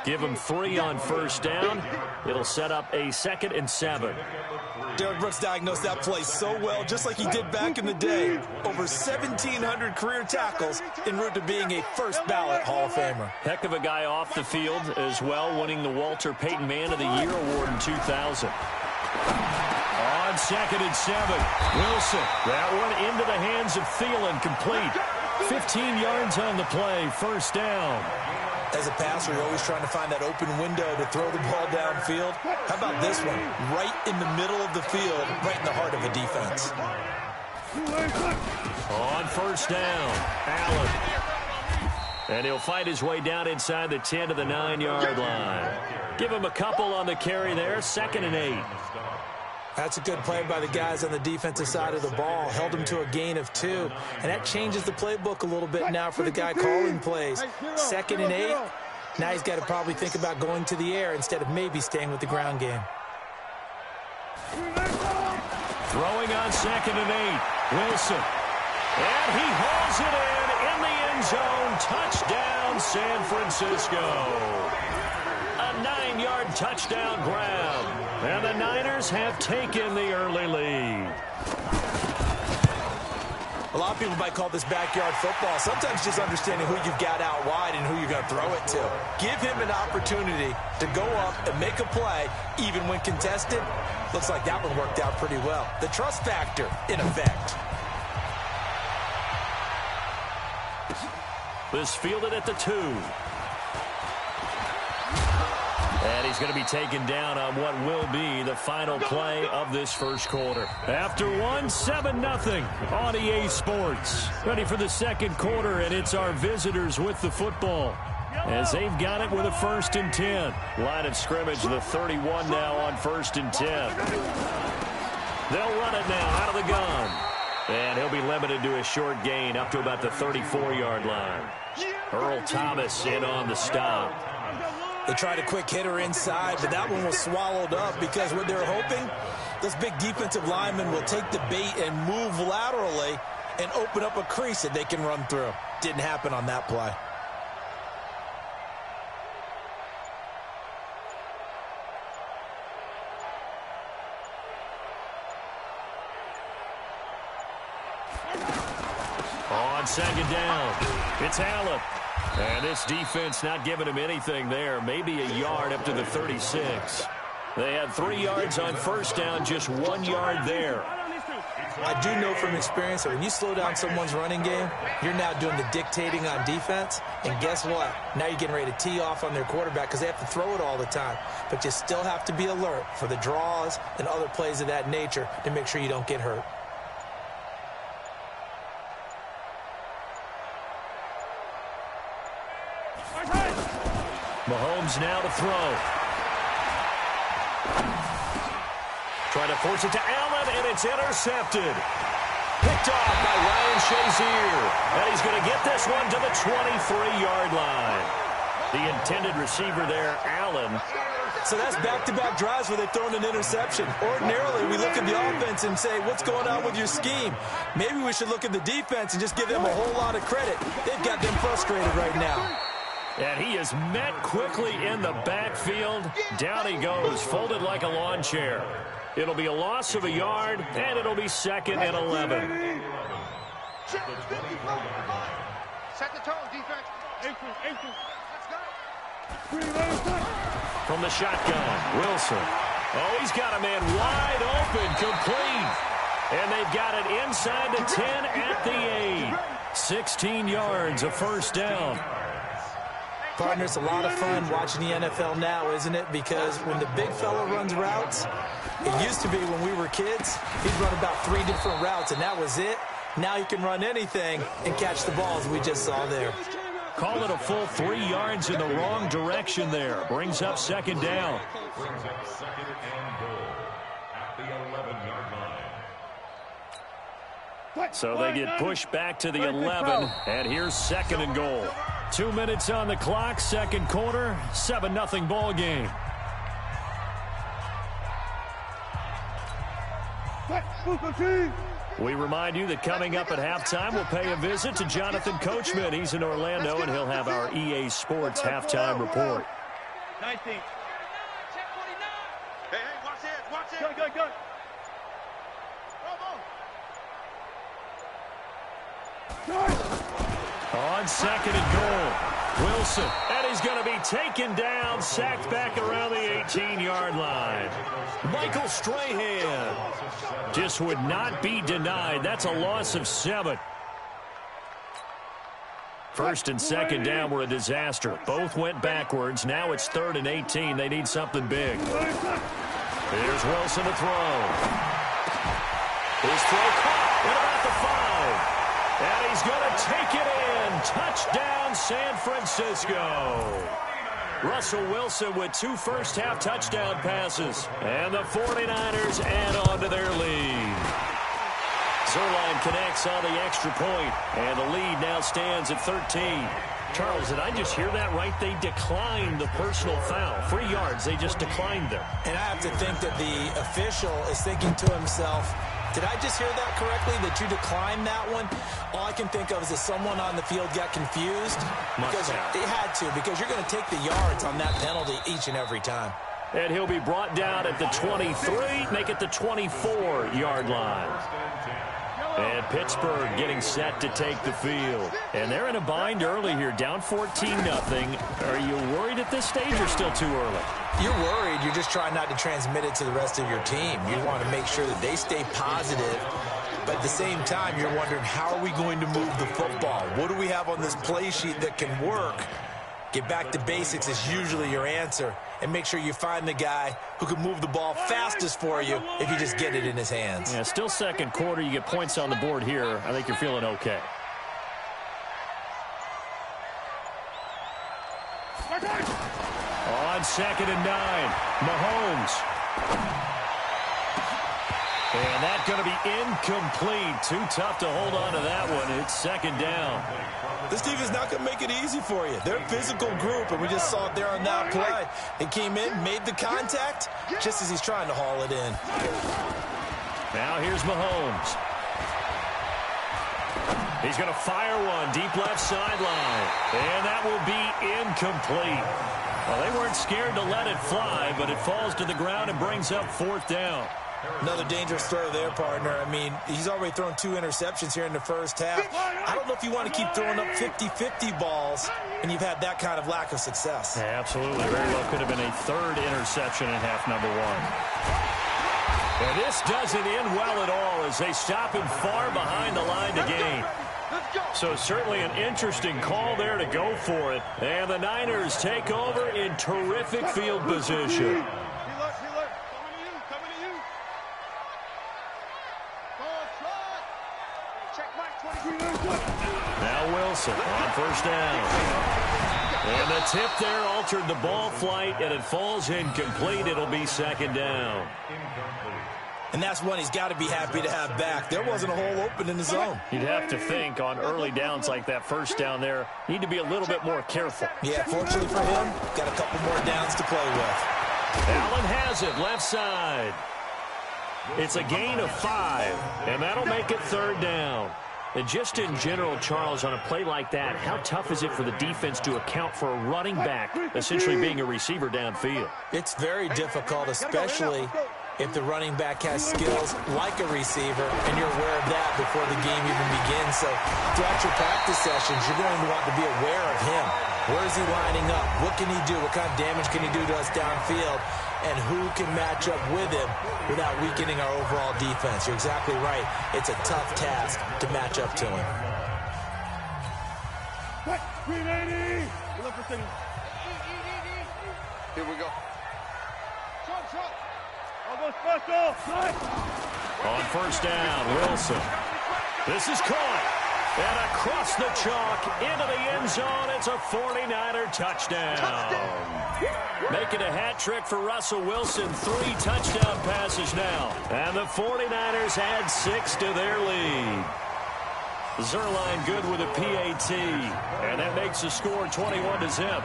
Give him 3 on first down. It'll set up a 2nd and 7. Derek Brooks diagnosed that play so well, just like he did back in the day. Over 1,700 career tackles en route to being a first-ballot Hall of Famer. Heck of a guy off the field as well, winning the Walter Payton Man of the Year award in 2000. On 2nd and 7, Wilson. That one into the hands of Thielen, complete. 15 yards on the play, first down. As a passer, you're always trying to find that open window to throw the ball downfield. How about this one? Right in the middle of the field, right in the heart of a defense. On first down, Allen. And he'll fight his way down inside the 10 to the 9-yard line. Give him a couple on the carry there, 2nd and 8. That's a good play by the guys on the defensive side of the ball. Held him to a gain of 2. And that changes the playbook a little bit now for the guy calling plays. 2nd and 8. Now he's got to probably think about going to the air instead of maybe staying with the ground game. Throwing on 2nd and 8. Wilson. And he hauls it in the end zone. Touchdown, San Francisco. A 9-yard touchdown grab. And the Niners have taken the early lead. A lot of people might call this backyard football. Sometimes just understanding who you've got out wide and who you're going to throw it to. Give him an opportunity to go up and make a play, even when contested. Looks like that one worked out pretty well. The trust factor, in effect. This fielded at the 2. And he's going to be taken down on what will be the final play of this first quarter. After 7-0 on EA Sports. Ready for the second quarter, and it's our visitors with the football. As they've got it with a 1st and 10. Line of scrimmage, the 31 now on 1st and 10. They'll run it now out of the gun. And he'll be limited to a short gain up to about the 34-yard line. Earl Thomas in on the stop. They tried a quick hitter inside, but that one was swallowed up because what they're hoping, those big defensive linemen will take the bait and move laterally and open up a crease that they can run through. Didn't happen on that play. On 2nd down, it's Allen. And this defense not giving him anything there. Maybe a yard up to the 36. They had 3 yards on first down, just 1 yard there. I do know from experience that when you slow down someone's running game, you're now doing the dictating on defense. And guess what? Now you're getting ready to tee off on their quarterback because they have to throw it all the time. But you still have to be alert for the draws and other plays of that nature to make sure you don't get hurt. Mahomes now to throw. Trying to force it to Allen, and it's intercepted. Picked off by Ryan Shazier. And he's going to get this one to the 23-yard line. The intended receiver there, Allen. So that's back-to-back drives where they've thrown an interception. Ordinarily, we look at the offense and say, what's going on with your scheme? Maybe we should look at the defense and just give them a whole lot of credit. They've got them frustrated right now. And he is met quickly in the backfield. Down he goes, folded like a lawn chair. It'll be a loss of a yard, and it'll be 2nd and 11. Set the tone, defense. From the shotgun, Wilson. Oh, he's got a man wide open, complete. And they've got it inside the 10 at the 8. 16 yards, a first down. Partner, it's a lot of fun watching the NFL now, isn't it? Because when the big fella runs routes, it used to be when we were kids, he'd run about 3 different routes, and that was it. Now he can run anything and catch the balls we just saw there. Call it a full 3 yards in the wrong direction there. Brings up 2nd down. Brings up 2nd and goal at the 11-yard line. So they get pushed back to the 11, and here's 2nd and goal. 2 minutes on the clock, second quarter, 7-0 ball game. We remind you that coming up at halftime, we'll pay a visit to Jonathan Coachman. He's in Orlando, and he'll have our EA Sports halftime report. 19. Hey, watch it, watch it. Go. On second and goal, Wilson, and he's going to be taken down, sacked back around the 18-yard line. Michael Strahan just would not be denied. That's a loss of 7. First and second down were a disaster. Both went backwards. Now it's 3rd and 18. They need something big. Here's Wilson to throw. His throw caught at about the 5. And he's going to take it in. Touchdown, San Francisco. Russell Wilson with 2 first-half touchdown passes. And the 49ers add on to their lead. Zerline connects on the extra point, and the lead now stands at 13. Charles, did I just hear that right? They declined the personal foul. 3 yards, they just declined them. And I have to think that the official is thinking to himself, did I just hear that correctly, that you declined that one? All I can think of is that someone on the field got confused. Because they had to, because you're going to take the yards on that penalty each and every time. And he'll be brought down at the 23, make it the 24-yard line. And Pittsburgh getting set to take the field. And they're in a bind early here, down 14-0. Are you worried at this stage or still too early? You're worried. You're just trying not to transmit it to the rest of your team. You want to make sure that they stay positive. But at the same time, you're wondering, how are we going to move the football? What do we have on this play sheet that can work? Get back to basics is usually your answer. And make sure you find the guy who can move the ball fastest for you if you just get it in his hands. Yeah, still second quarter. You get points on the board here. I think you're feeling okay. On 2nd and 9, Mahomes. And that's going to be incomplete. Too tough to hold on to that one. It's 2nd down. This team is not going to make it easy for you. They're a physical group, and we just saw it there on that play. They came in, made the contact, just as he's trying to haul it in. Now here's Mahomes. He's going to fire one deep left sideline. And that will be incomplete. Well, they weren't scared to let it fly, but it falls to the ground and brings up 4th down. Another dangerous throw there, partner. I mean, he's already thrown 2 interceptions here in the first half. I don't know if you want to keep throwing up 50-50 balls, and you've had that kind of lack of success. Yeah, absolutely. Very well could have been a 3rd interception in half number 1. And this doesn't end well at all as they stop him far behind the line to gain. So certainly an interesting call there to go for it. And the Niners take over in terrific field position. Now Wilson on 1st down. And the tip there altered the ball flight, and it falls incomplete. It'll be 2nd down. And that's one he's got to be happy to have back. There wasn't a hole open in the zone. You'd have to think on early downs like that 1st down there, need to be a little bit more careful. Yeah, fortunately for him, got a couple more downs to play with. Allen has it, left side. It's a gain of 5, and that'll make it 3rd down. And just in general, Charles, on a play like that, how tough is it for the defense to account for a running back essentially being a receiver downfield? It's very difficult, especially if the running back has skills like a receiver, and you're aware of that before the game even begins. So throughout your practice sessions, you're going to want to be aware of him. Where is he lining up? What can he do? What kind of damage can he do to us downfield? And who can match up with him without weakening our overall defense? You're exactly right. It's a tough task to match up to him. Here we go. On 1st down, Wilson. This is caught. And across the chalk, into the end zone, it's a 49er touchdown. Making a hat trick for Russell Wilson, 3 touchdown passes now. And the 49ers add 6 to their lead. Zerline good with a PAT. And that makes the score 21-0.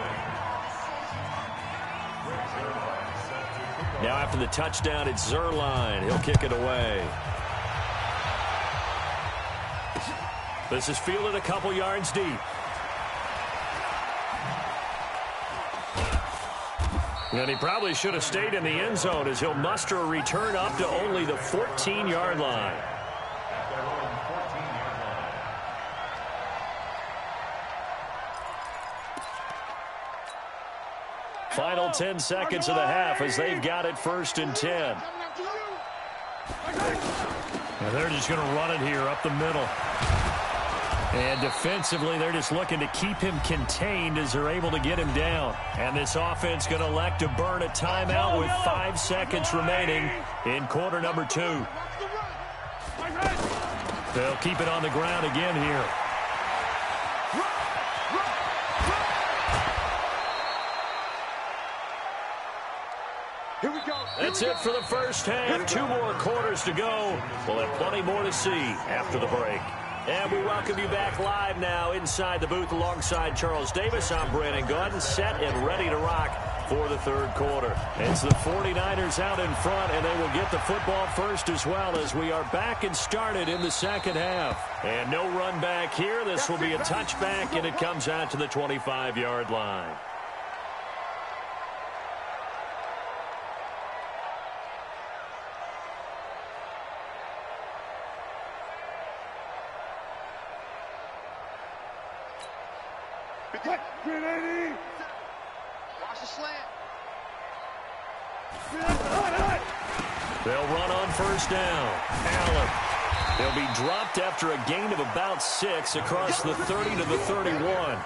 Now after the touchdown, it's Zerline. He'll kick it away. This is fielded a couple yards deep. And he probably should have stayed in the end zone as he'll muster a return up to only the 14-yard line. Final 10 seconds of the half as they've got it 1st and 10. And they're just going to run it here up the middle. And defensively, they're just looking to keep him contained as they're able to get him down. And this offense going to elect to burn a timeout with 5 seconds remaining in quarter number 2. They'll keep it on the ground again here. Here we go. That's it for the first half. 2 more quarters to go. We'll have plenty more to see after the break. And we welcome you back live now inside the booth alongside Charles Davis. I'm Brandon Gordon, set and ready to rock for the 3rd quarter. It's the 49ers out in front, and they will get the football first as well as we are back and started in the 2nd half. And no run back here. This will be a touchback, and it comes out to the 25-yard line. Watch the slant. They'll run on 1st down. Allen. They'll be dropped after a gain of about 6 across the 30 to the 31.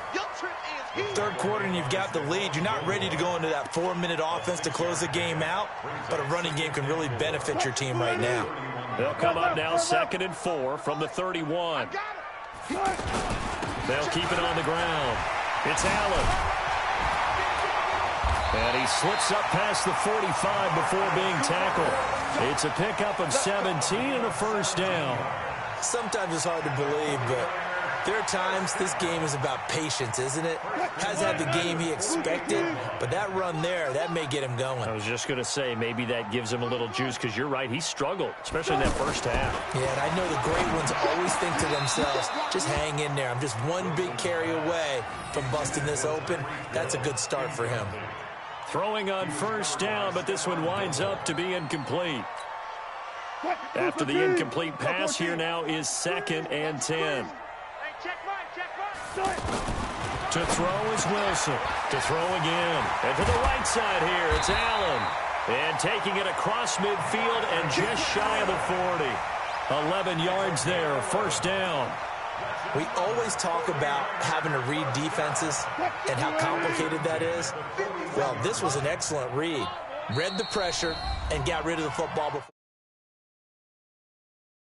3rd quarter and you've got the lead. You're not ready to go into that 4-minute offense to close the game out, but a running game can really benefit your team right now. They'll come up now 2nd and 4 from the 31. They'll keep it on the ground. It's Allen. And he slips up past the 45 before being tackled. It's a pickup of 17 and a 1st down. Sometimes it's hard to believe, but there are times this game is about patience, isn't it? Has had the game he expected, but that run there, that may get him going. I was just going to say, maybe that gives him a little juice because you're right, he struggled, especially in that 1st half. Yeah, and I know the great ones always think to themselves, just hang in there. I'm just one big carry away from busting this open. That's a good start for him. Throwing on 1st down, but this one winds up to be incomplete. After the incomplete pass, here now is 2nd and 10. To throw is Wilson. To throw again. And to the right side here, it's Allen. And taking it across midfield and just shy of the 40. 11 yards there, 1st down. We always talk about having to read defenses and how complicated that is. Well, this was an excellent read. Read the pressure and got rid of the football before.